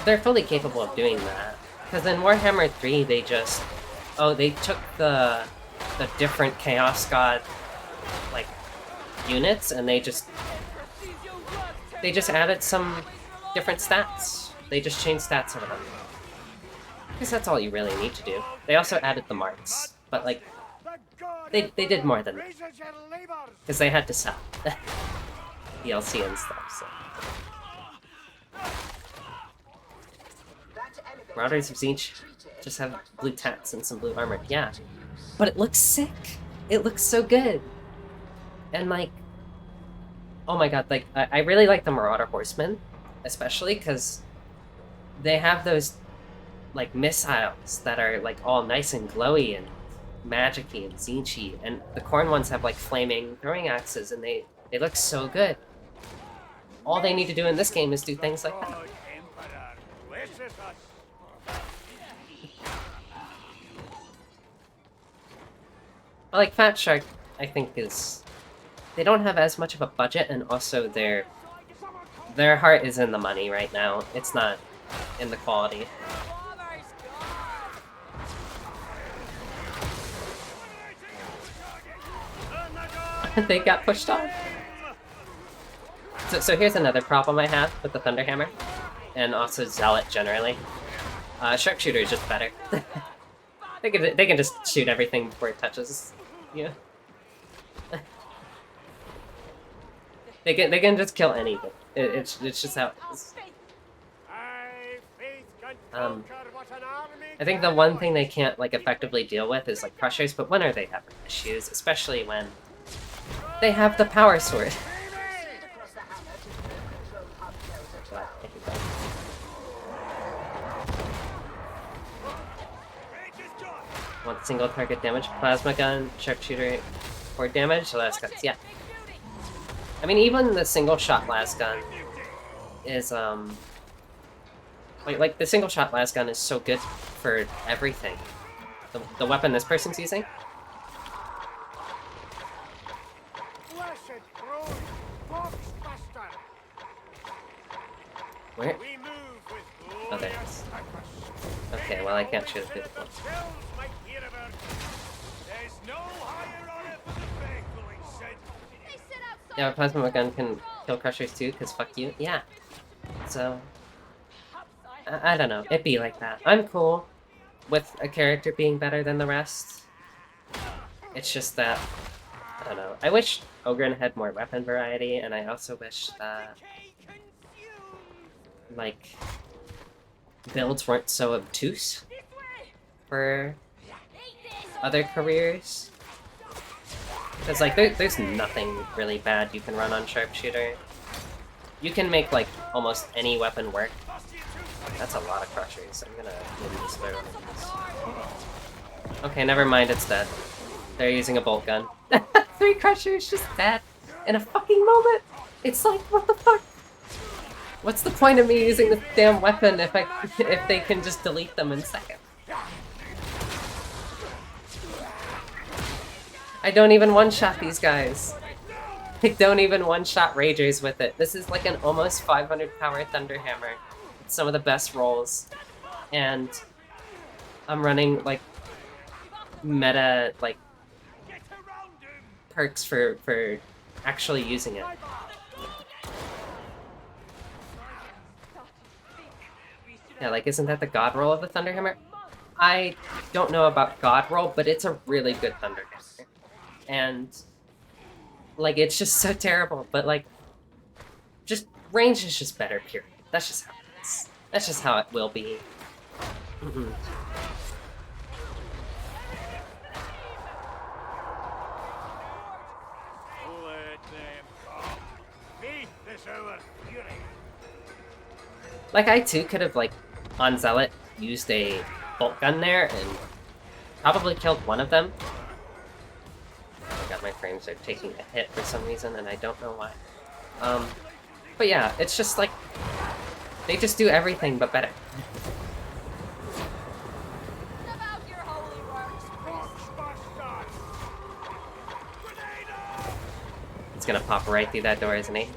they're fully capable of doing that. Because in Warhammer 3, they just... Oh, they took the different Chaos God, like, units, and they just added some different stats. They just changed stats over them. Because that's all you really need to do. They also added the marks, but, like, they did more than that. Because they had to sell DLC and stuff, so... Marauders of Zinch just have blue tats and some blue armor, yeah. But it looks sick! It looks so good! And, like... Oh my god, like, I really like the Marauder Horsemen, especially because they have those, like, missiles that are, like, all nice and glowy and magic-y and Zinch-y, and the Khorne ones have, like, flaming throwing axes, and they look so good. All they need to do in this game is do things like that. But, like, Fat Shark, I think, is... They don't have as much of a budget, and also their heart is in the money right now. It's not in the quality. they got pushed off. So here's another problem I have with the Thunderhammer, and also Zealot generally. Sharpshooter is just better. they can just shoot everything before it touches you. They can just kill anything. It's just how it is. I think the one thing they can't like effectively deal with is like crushers, but when are they having issues? Especially when they have the power sword. Want single target damage, plasma gun, sharpshooter, or damage, last guns, yeah. I mean, even the single shot las gun is like the single shot las gun is so good for everything. The weapon this person's using. Where? Oh, there it is. Okay, well I can't shoot it. Yeah, a plasma gun can kill crushers too, because fuck you. Yeah. So, I don't know. It be like that. I'm cool with a character being better than the rest. It's just that, I don't know. I wish Ogren had more weapon variety, and I also wish that, like, builds weren't so obtuse for other careers. Because, like, there's nothing really bad you can run on Sharpshooter. You can make, like, almost any weapon work. That's a lot of crushers. I'm gonna maybe just throw one of these. Okay, never mind, it's dead. They're using a bolt gun. 3 crushers just dead in a fucking moment! It's like, what the fuck? What's the point of me using this damn weapon if they can just delete them in seconds? I don't even one-shot these guys. I don't even one-shot Ragers with it. This is like an almost 500 power Thunderhammer. It's some of the best rolls. And I'm running like meta like perks for actually using it. Yeah, like isn't that the god roll of the Thunderhammer? I don't know about god roll, but it's a really good Thunderhammer. And, like, it's just so terrible, but, like, just, range is just better, period. That's just how it is. That's just how it will be. Like, I, too, could have, like, on Zealot, used a bolt gun there, and probably killed one of them. God, my frames are taking a hit for some reason, and I don't know why. But yeah, it's just like, they just do everything but better. He's gonna pop right through that door, isn't he?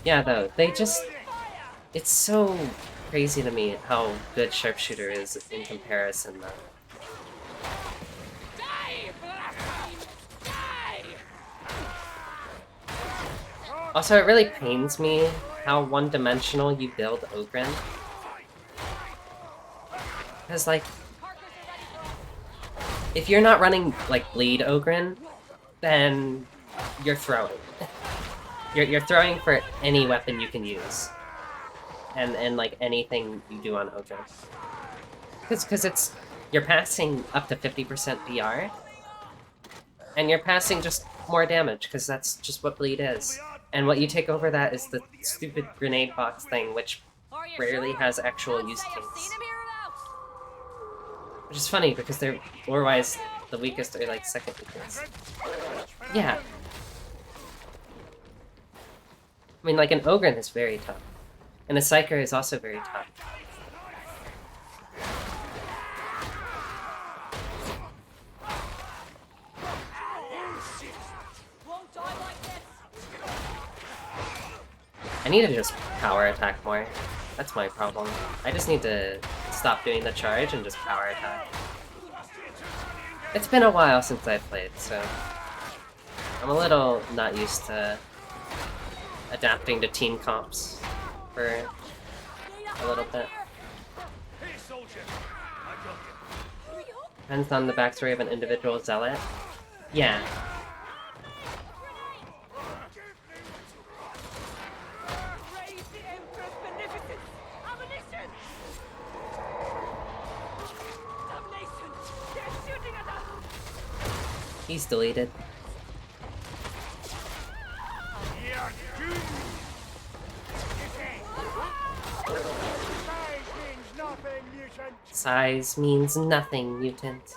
Yeah, though, they just... It's so crazy to me how good Sharpshooter is in comparison, though. Also, it really pains me how one-dimensional you build Ogren. Because, like... If you're not running, like, Bleed Ogren, then you're throwing. You're throwing for any weapon you can use, and like anything you do on Ogre, because it's you're passing up to 50% PR, and you're passing just more damage because that's just what bleed is, and what you take over that is the stupid grenade box thing, which rarely has actual use case. Which is funny because they're lore-wise the weakest or like second weakest. Yeah. I mean, like, an Ogren is very tough. And a Psyker is also very tough. I need to just power attack more. That's my problem. I just need to stop doing the charge and just power attack. It's been a while since I played, so I'm a little not used to adapting to team comps for a little bit. Depends on the backstory of an individual zealot. Yeah. He's deleted. Size means nothing, mutant.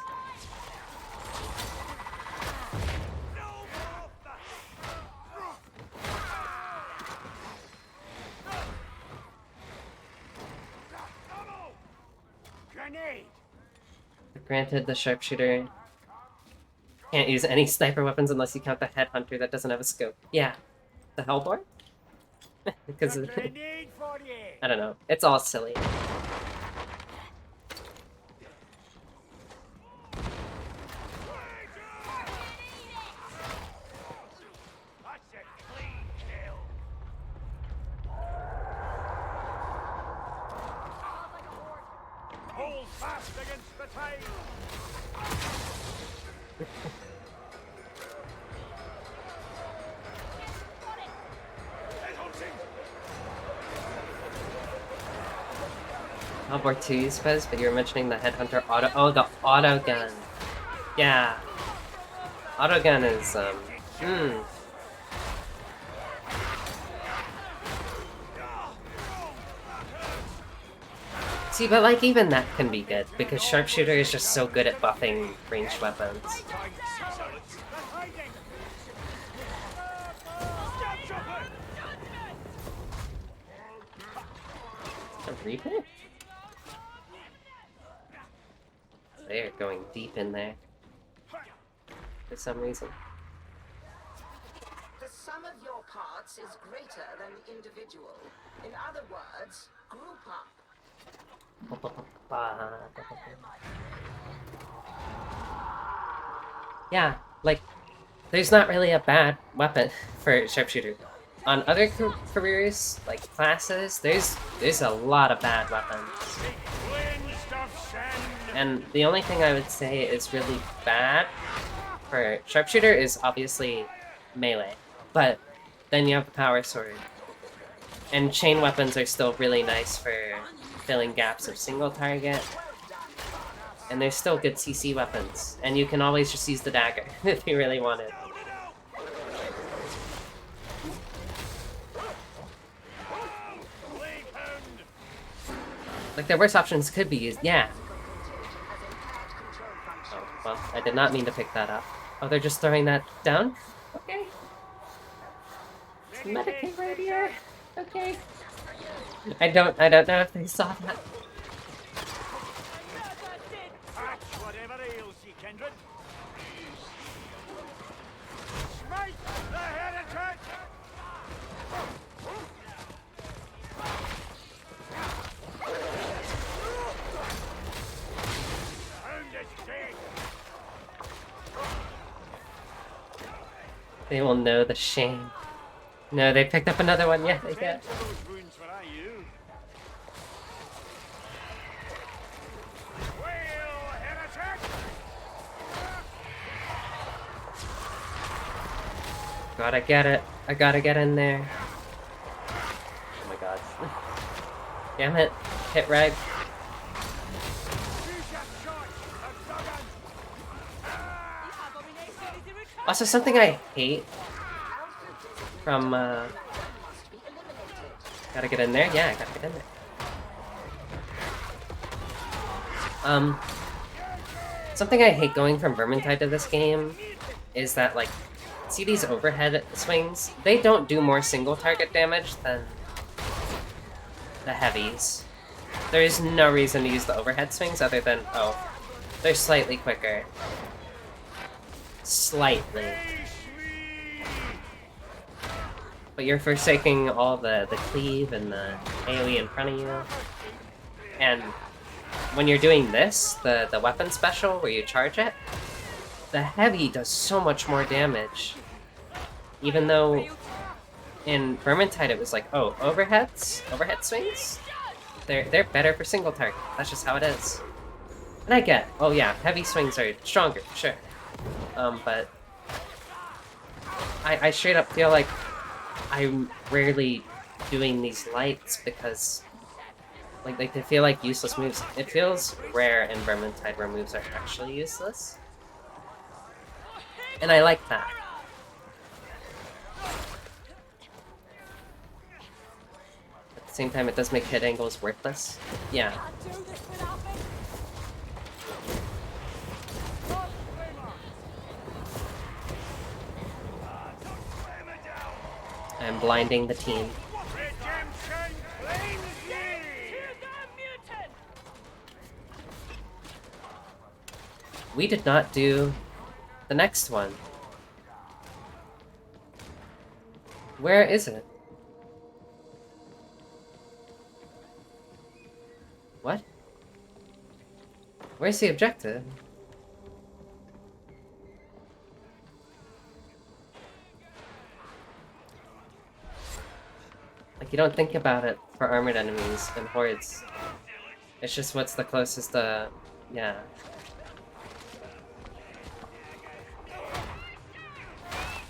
Granted, the sharpshooter can't use any sniper weapons unless you count the headhunter that doesn't have a scope. Yeah. The Hellboy? Because I don't know. It's all silly. Hold fast against the tide. Hellboy 2, you suppose, but you were mentioning the headhunter auto. Oh, the auto gun. Yeah. Auto gun is, See, but like even that can be good, because Sharpshooter is just so good at buffing ranged weapons. A replay? They're going deep in there. For some reason. The sum of your parts is greater than the individual. In other words, group up. Yeah, like, there's not really a bad weapon for Sharpshooter. On other careers, like classes, there's a lot of bad weapons. And the only thing I would say is really bad for Sharpshooter is obviously melee. But then you have the power sword. And chain weapons are still really nice for filling gaps of single target. And there's still good CC weapons. And you can always just use the dagger if you really wanted. Like, the worst options could be used, yeah. Oh, well, I did not mean to pick that up. Oh, they're just throwing that down? Okay. Medicaid right here. Okay. I don't know if they saw that. Whatever ails you, kindred. Smite the heretic! They will know the shame. No, they picked up another one. Yeah, they did. Gotta get it. I gotta get in there. Oh my god. Damn it. Hit reg. Also, something I hate from, gotta get in there? Yeah, I gotta get in there. Something I hate going from Vermintide to this game is that, like, see these overhead swings? They don't do more single target damage than the heavies. There is no reason to use the overhead swings other than, oh, they're slightly quicker. Slightly. but you're forsaking all the cleave and the AoE in front of you. And when you're doing this, the weapon special where you charge it, the heavy does so much more damage. Even though in Vermintide it was like, oh, overhead swings? They're better for single target. That's just how it is. And I get, oh yeah, heavy swings are stronger, sure. But I straight up feel like I'm rarely doing these lights because like they feel like useless moves. It feels rare in Vermintide where moves are actually useless. And I like that. At the same time, it does make hit angles worthless. Yeah. I'm blinding the team. We did not do the next one. Where is it? What? Where's the objective? Like, you don't think about it for armored enemies and hordes. It's just what's the closest to... yeah.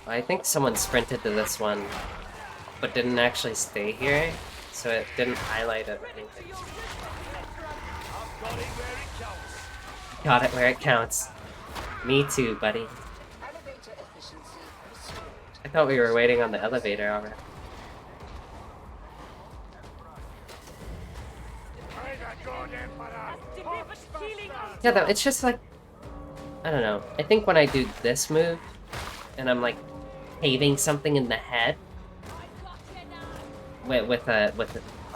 I think someone sprinted to this one, but didn't actually stay here, so it didn't highlight it or anything. Got it where it counts. Me too, buddy. I thought we were waiting on the elevator already. Yeah, though, it's just like... I don't know. I think when I do this move, and I'm like paving something in the head with a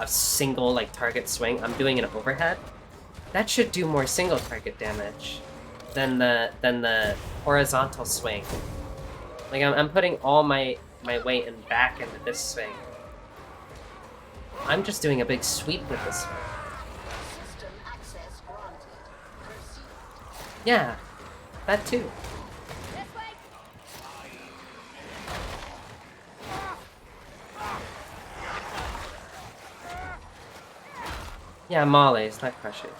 single like target swing, I'm doing an overhead. That should do more single target damage than the horizontal swing. Like I'm putting all my weight and back into this swing. I'm just doing a big sweep with this swing. Yeah, that too. Yeah, mollies, not crushers.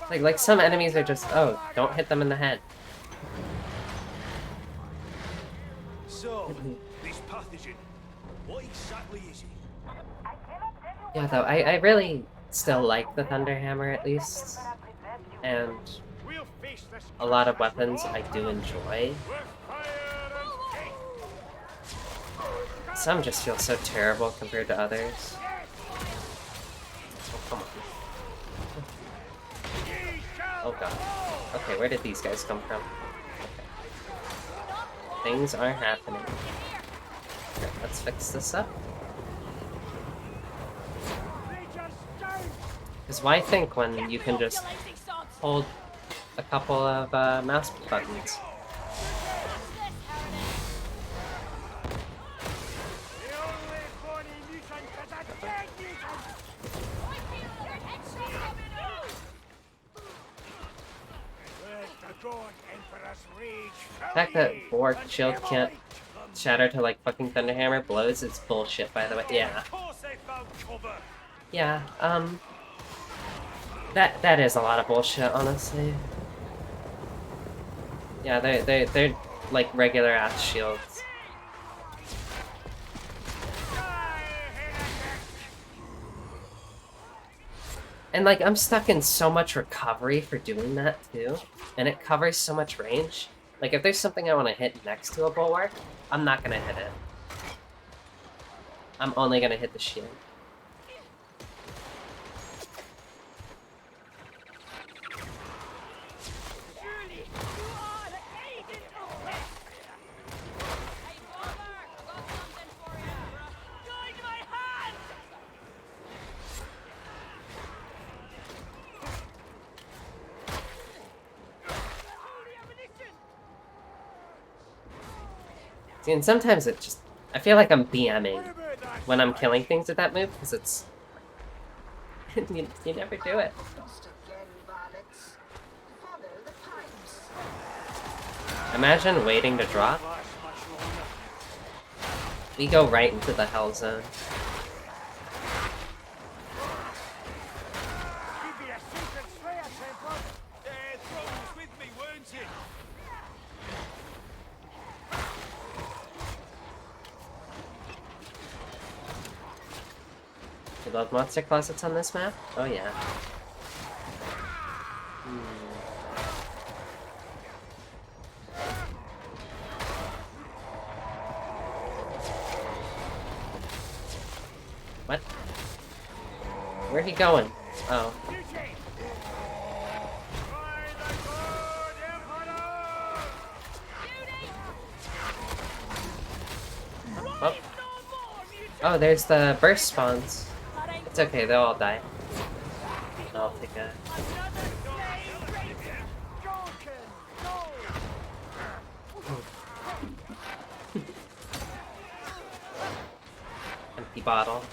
Like some enemies are just, oh, don't hit them in the head. So, this pathogen, what exactly is it? Yeah, though, I really still like the Thunderhammer at least. And a lot of weapons I do enjoy. Some just feel so terrible compared to others. Oh, come on. Oh god. Okay, where did these guys come from? Okay. Things are happening. Okay, let's fix this up. Because why think when you can just hold a couple of mouse buttons? The fact that Borg shield can't shatter to like fucking Thunderhammer blows is bullshit, by the way. Yeah. Yeah, that is a lot of bullshit, honestly. Yeah, they're like regular ass shields. And like I'm stuck in so much recovery for doing that too, and it covers so much range. Like if there's something I want to hit next to a bulwark, I'm not gonna hit it. I'm only gonna hit the shield. See, and sometimes it just... I feel like I'm BMing when I'm killing things with that move, because it's... you never do it. Just again, varlets. Follow the pipes. Imagine waiting to drop. We go right into the hell zone. Give me a secret slayer, Templar. Throne was with me, weren't it? You love monster closets on this map? Oh yeah. What? Where he going? Oh. Oh. Oh, there's the burst spawns. It's okay, they'll all die. I'll take a... empty bottle.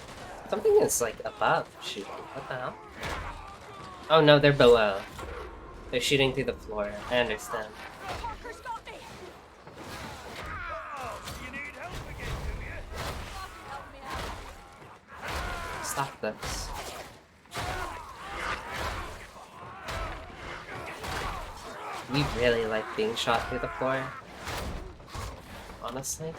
Something is like above shooting. What the hell? Oh no, they're below. They're shooting through the floor. I understand. Stop this. We really like being shot through the floor. Honestly.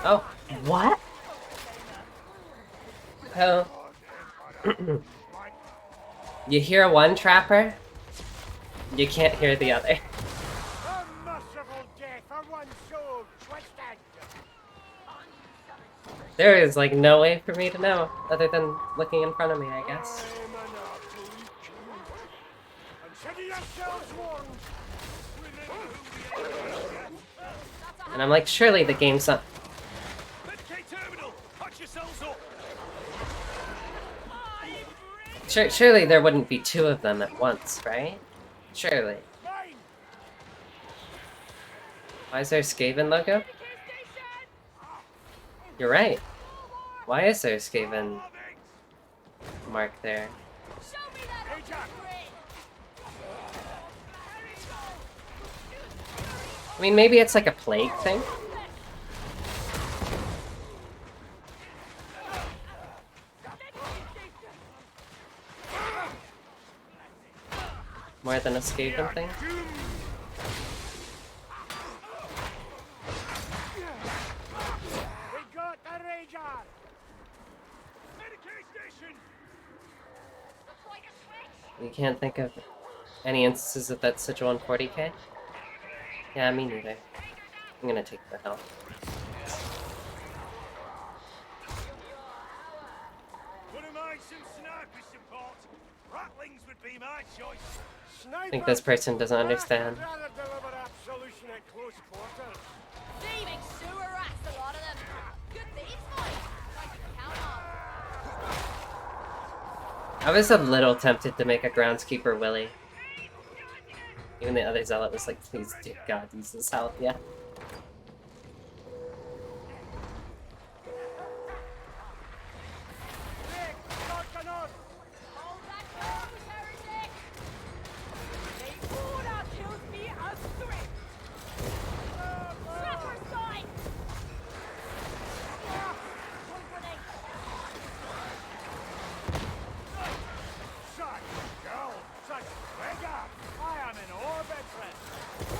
Oh, what? Oh. You hear one trapper, you can't hear the other. A merciful death for one soul twisted. There is like no way for me to know other than looking in front of me, I guess. I'm an absolute coward. Consider yourselves warned. And I'm like, surely the game's not... Terminal, patch yourselves up. Surely there wouldn't be two of them at once, right? Surely. Mine. Why is there a Skaven logo? You're right. Why is there a Skaven mark there? I mean, maybe it's like a plague thing? More than a Skaven thing? We got the Rager. Medicaid station. You can't think of any instances of that such 140k? Yeah, me neither. I'm gonna take the health. Wouldn't mind some sniper support. Rattlings would be my choice. I think this person doesn't understand. I'd rather deliver absolution at close quarters. Thieving sewer rats, a lot of them. Good thieves, boys. Like to count on. I was a little tempted to make a groundskeeper Willy. Even the other zealot was like, please, dear God, use this health, yeah. Hold that close, heretic. They order kills me a threat. Trapper side. Point grenade. Such girl, such vigor. I am in orbit, friend.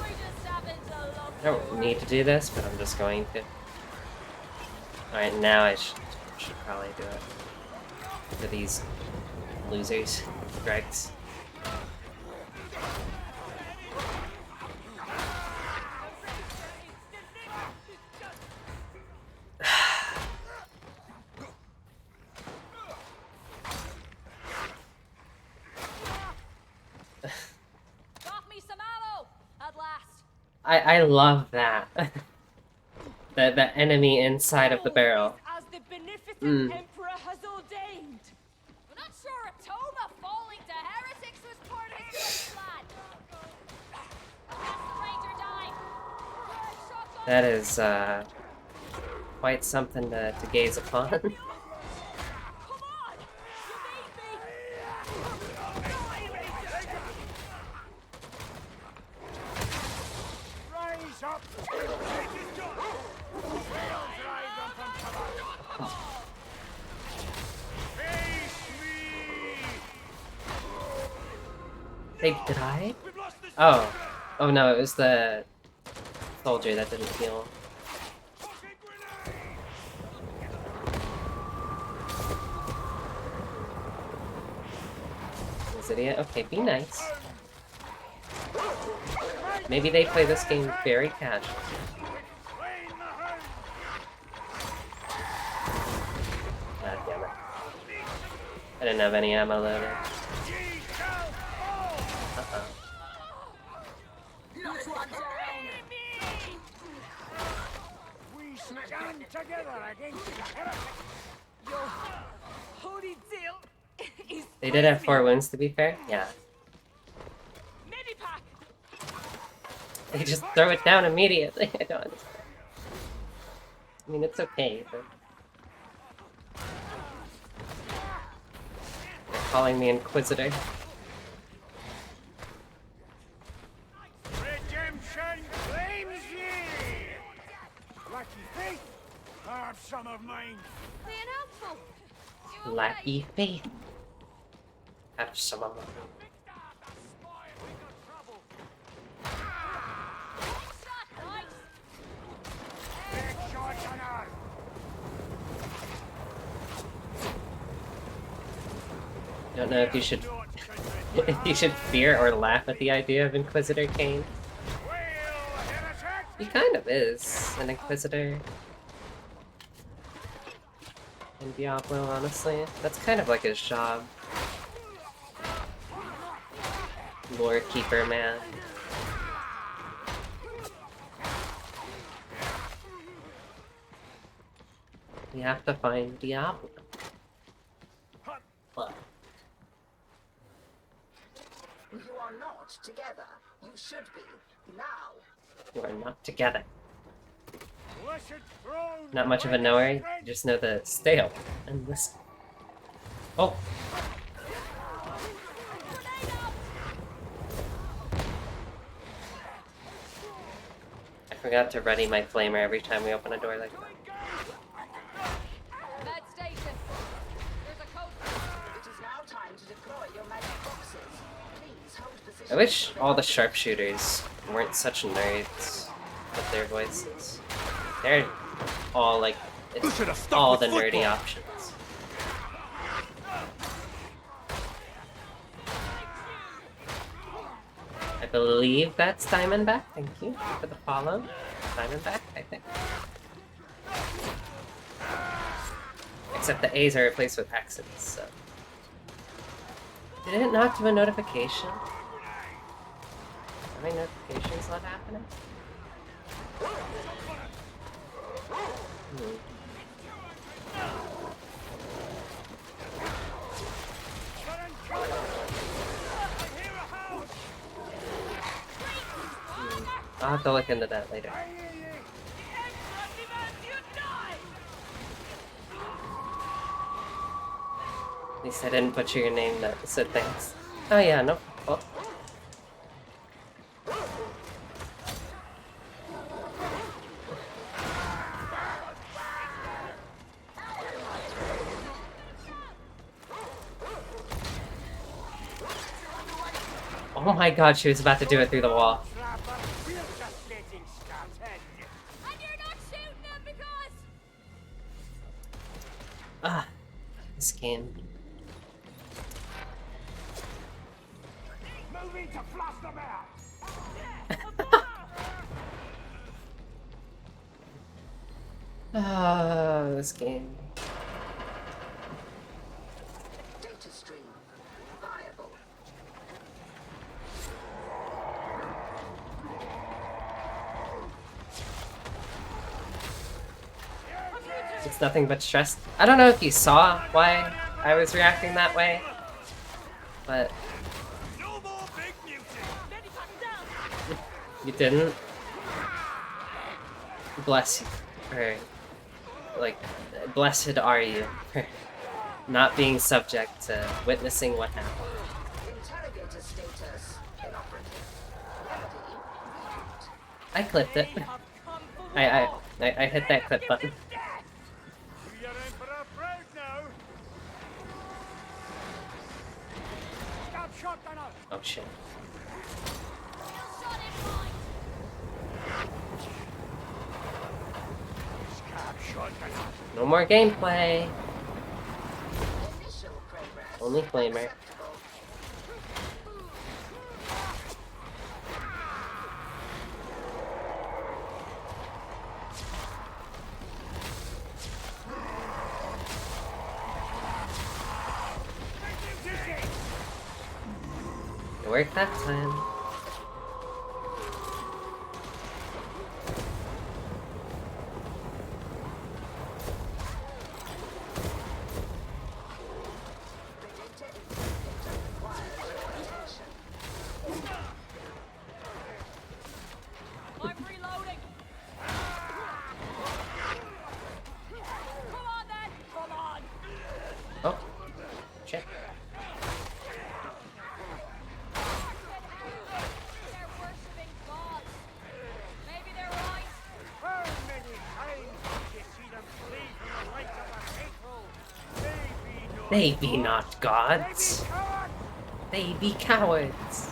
We just happened to love I don't need to do this, but I'm just going to. Alright, now I should probably do it. For these losers. Gregs. Got me some ammo at last. I love that. the enemy inside of the barrel. As the beneficent Mm. emperor has ordained. That is quite something to gaze upon. Come on! You need me! Rise up! Take his gun! We'll drive them from cover! Face me! They died? We've lost this Oh. Oh no, it was the soldier that didn't heal. fucking grenade! This idiot. Okay, be nice. Maybe they play this game very casual. Clean the house! God damn it. I didn't have any ammo loaded. Ye shall fall! Uh-oh. We stand together against the heretics! Holy deal is They did have 4 wounds, to be fair. Yeah. Medipack! They just throw it down immediately. I don't understand. I mean, it's okay, but... They're calling me Inquisitor. Redemption claims ye! Lucky faith, have some of mine. Being helpful. Lackey faith. Have some of them. Big shots on her! Don't know if you should if you should fear or laugh at the idea of Inquisitor Kane. Well, heretic! He kind of is an Inquisitor. In Diablo, honestly. That's kind of like his job. Lore keeper, man. We have to find Diablo. But You are not together. You should be. Now. you are not together. Blessed throne! Not much of a knower, you just know the stale and listen. Oh! I forgot to ready my flamer every time we open a door like that. Med station. There's a code. It is now time to deploy your magic boxes. Please hold position. I wish all the sharpshooters weren't such nerds with their voices. They're all like, it's all the nerdy options. I believe that's Diamondback. Thank you for the follow. Diamondback, I think. Except the A's are replaced with X's, so. Did it not do a notification? Are my notifications not happening? I'll have to look into that later. At least I didn't butcher your name, so thanks. Oh yeah, no problem. Oh my god, she was about to do it through the wall. We're just getting started. And you're not shooting them because... Ah, this game. Moving to flush them out. Ah, this game. Data stream. Viable. It's nothing but stress. I don't know if you saw why I was reacting that way, but No more big muting. you didn't. bless you, or like, blessed are you for not being subject to witnessing what happened. Interrogator status inoperative. Remedy reboot. I clipped it. I hit that clip button. Do your emperor proud now. Stab shotgunner. Oh shit. Stab shotgunner. No more gameplay. Initial progress. Only flamer. Acceptable. It worked that time. I'm reloading. Come on then. Come on. Oh, shit. They're worshipping gods. Maybe they're right. How many times did you see them flee from the light of a faithful? They be not gods. Coward! They be cowards.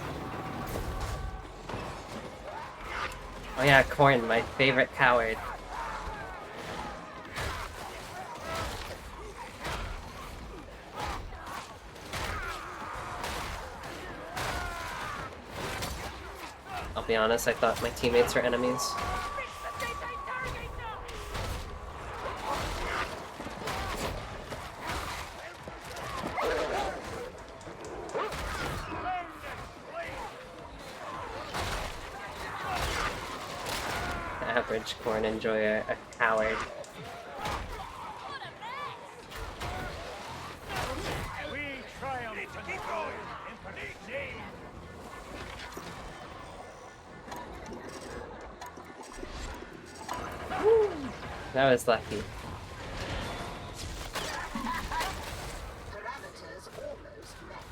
Oh yeah, Corn, my favorite coward. I'll be honest, I thought my teammates were enemies. Average Corn enjoyer, a coward. We triumph in the royal emperor's name. That was lucky. Parameters almost met.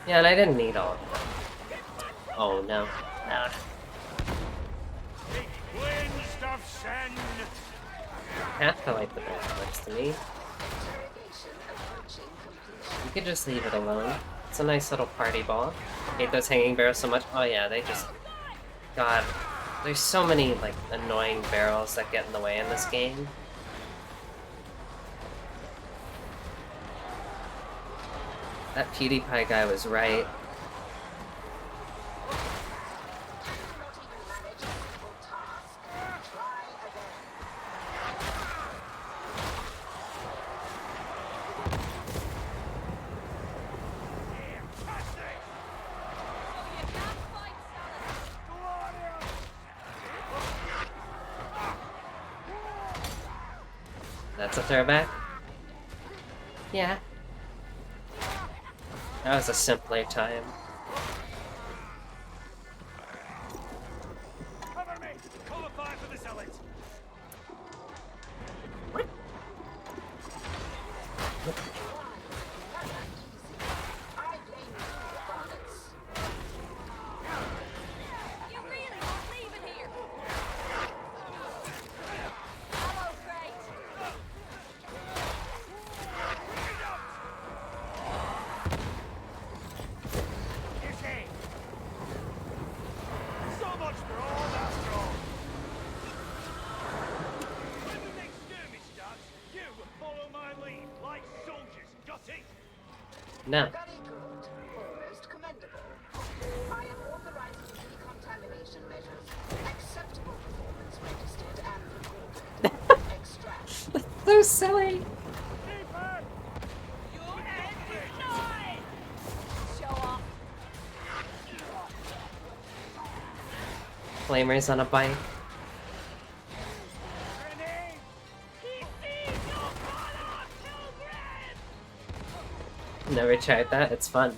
Yeah, and I didn't need all of them. Oh no. Nah. Cleansed of sin. Half to like the bad looks to me. Interrogation approaching completion. You could just leave it alone. It's a nice little party ball. I hate those hanging barrels so much. Oh yeah, they just... God. There's so many, like, annoying barrels that get in the way in this game. That PewDiePie guy was right. Not even manage a simple task. Try again. That's a throwback? Yeah. That was a simpler time. Cover me. Cover fire for the zealots. I blame you, varmints. You really not leaving here. Hello, Crate. You see? So much for all that strong. When the next skirmish starts, you follow my lead like soldiers. Got it? No. Very good. Almost commendable. I am authorizing decontamination measures. Acceptable performance registered and recorded. Extract. So silly. Keeper! Your end is nigh. Show off. Flamers on a bike. Grenade! He sees your father, children. Never tried that. It's fun.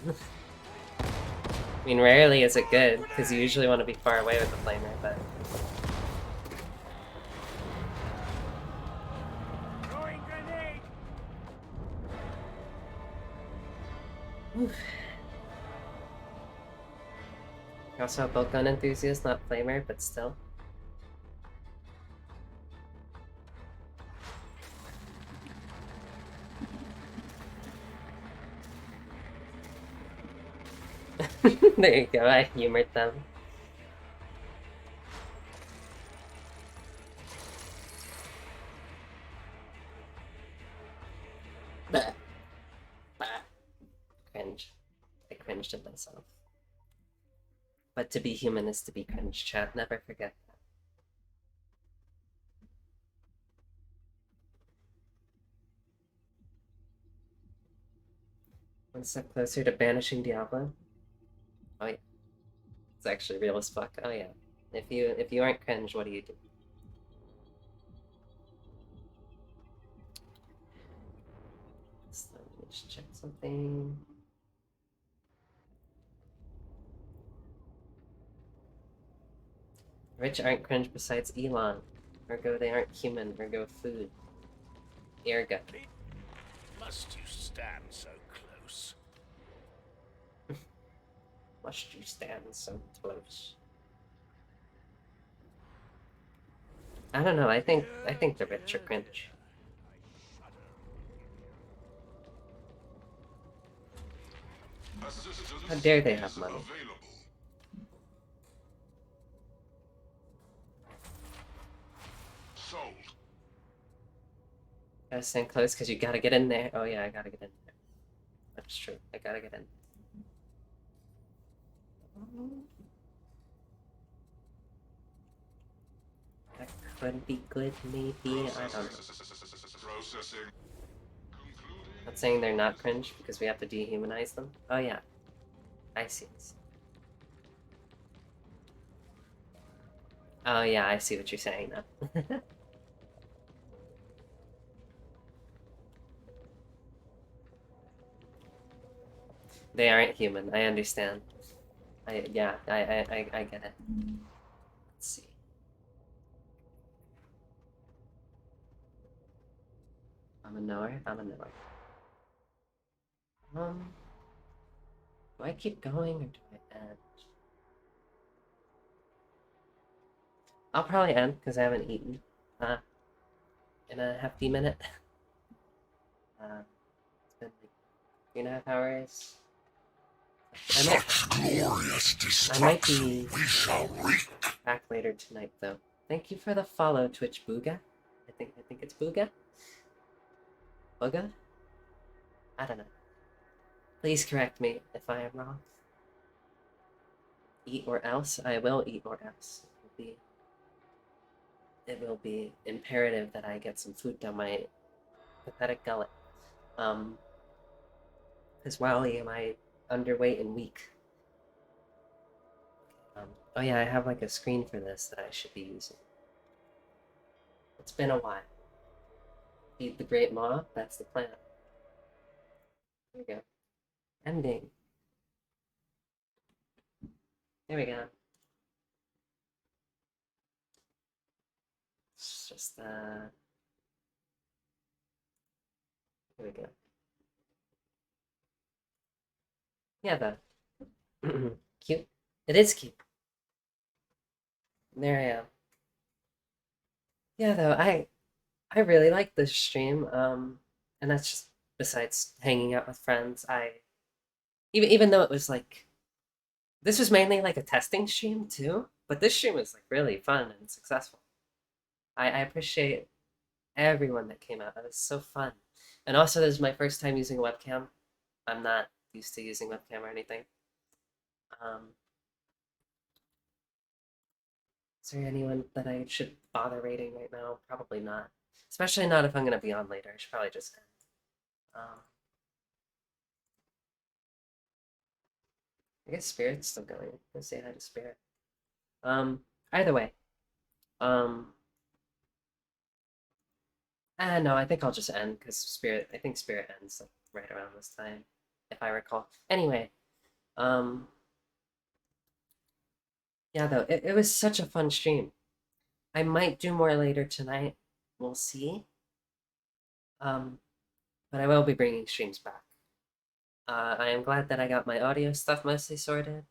I mean, rarely is it good, because you usually want to be far away with the flamer, but... Throwing grenade. Oof. You're also a bolt gun enthusiast, not flamer, but still. There you go, I humored them. Bah. Bah. Cringe. I cringed at myself. But to be human is to be cringe, chat. Never forget that. One step closer to banishing Diablo. Oh yeah. It's actually real as fuck. Oh yeah. If you aren't cringe, what do you do? So let me just check something. Rich aren't cringe besides Elon. Ergo they aren't human. Ergo food. Ergo. Must you stand so close? Must you stand so close? I don't know. I think the rich are cringe. How dare they have money? Gotta stand close because you gotta get in there. Oh yeah, I gotta get in there. That's true. I gotta get in. That could be good, maybe. I don't know. Not saying they're not cringe because we have to dehumanize them. Oh yeah, I see. Oh yeah, I see what you're saying now. They aren't human. I understand. I get it. Let's see. I'm a knower. I'm a knower. Do I keep going or do I end? I'll probably end because I haven't eaten in a hefty minute. It's been like 3.5 hours. I might be back later tonight though. Thank you for the follow, Twitch Booga. I think it's Booga. Booga? I don't know. Please correct me if I am wrong. Eat or else? I will eat or else. It will be imperative that I get some food down my pathetic gullet. Because wowly am I underweight and weak. Oh yeah, I have like a screen for this that I should be using. It's been a while. Feed the great maw, that's the plan. There we go. Ending. There we go. It's just, here we go. Yeah, though. Cute. It is cute. There I am. Yeah, though, I really like this stream, and that's just besides hanging out with friends. Even though it was like, this was mainly like a testing stream too, but this stream was like really fun and successful. I appreciate everyone that came out. That was so fun. And also, this is my first time using a webcam. I'm not used to using webcam or anything. Is there anyone that I should bother rating right now? Probably not. Especially not if I'm going to be on later. I should probably just end. I guess Spirit's still going. Let's say hi to Spirit. Either way. No, I think I'll just end because I think Spirit ends like right around this time. if I recall. Anyway, yeah, though, it was such a fun stream. I might do more later tonight. We'll see. But I will be bringing streams back. I am glad that I got my audio stuff mostly sorted.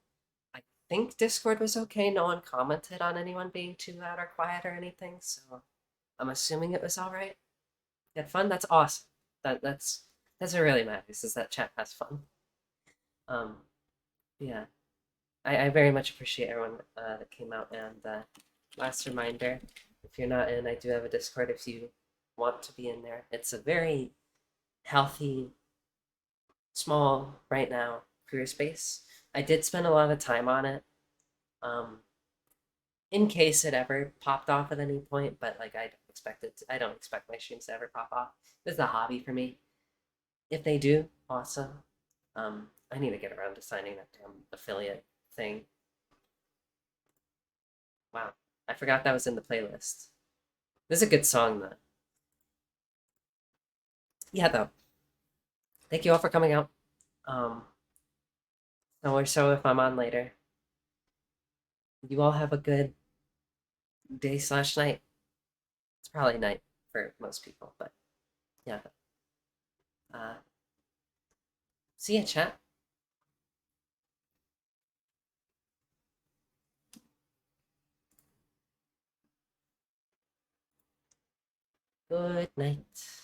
I think Discord was okay. No one commented on anyone being too loud or quiet or anything, so I'm assuming it was all right. You had fun. That's awesome. That's what really matters, is that chat has fun. Yeah, I very much appreciate everyone that came out. And last reminder, if you're not in, I do have a Discord if you want to be in there. It's a very healthy, small, right now, career space. I did spend a lot of time on it. In case it ever popped off at any point, but like I don't expect my streams to ever pop off. This is a hobby for me. If they do, awesome. I need to get around to signing that damn affiliate thing. Wow, I forgot that was in the playlist. This is a good song though. Yeah, though. Thank you all for coming out. Or so if I'm on later. You all have a good day/night. It's probably night for most people, but yeah. See ya, chat. Good night.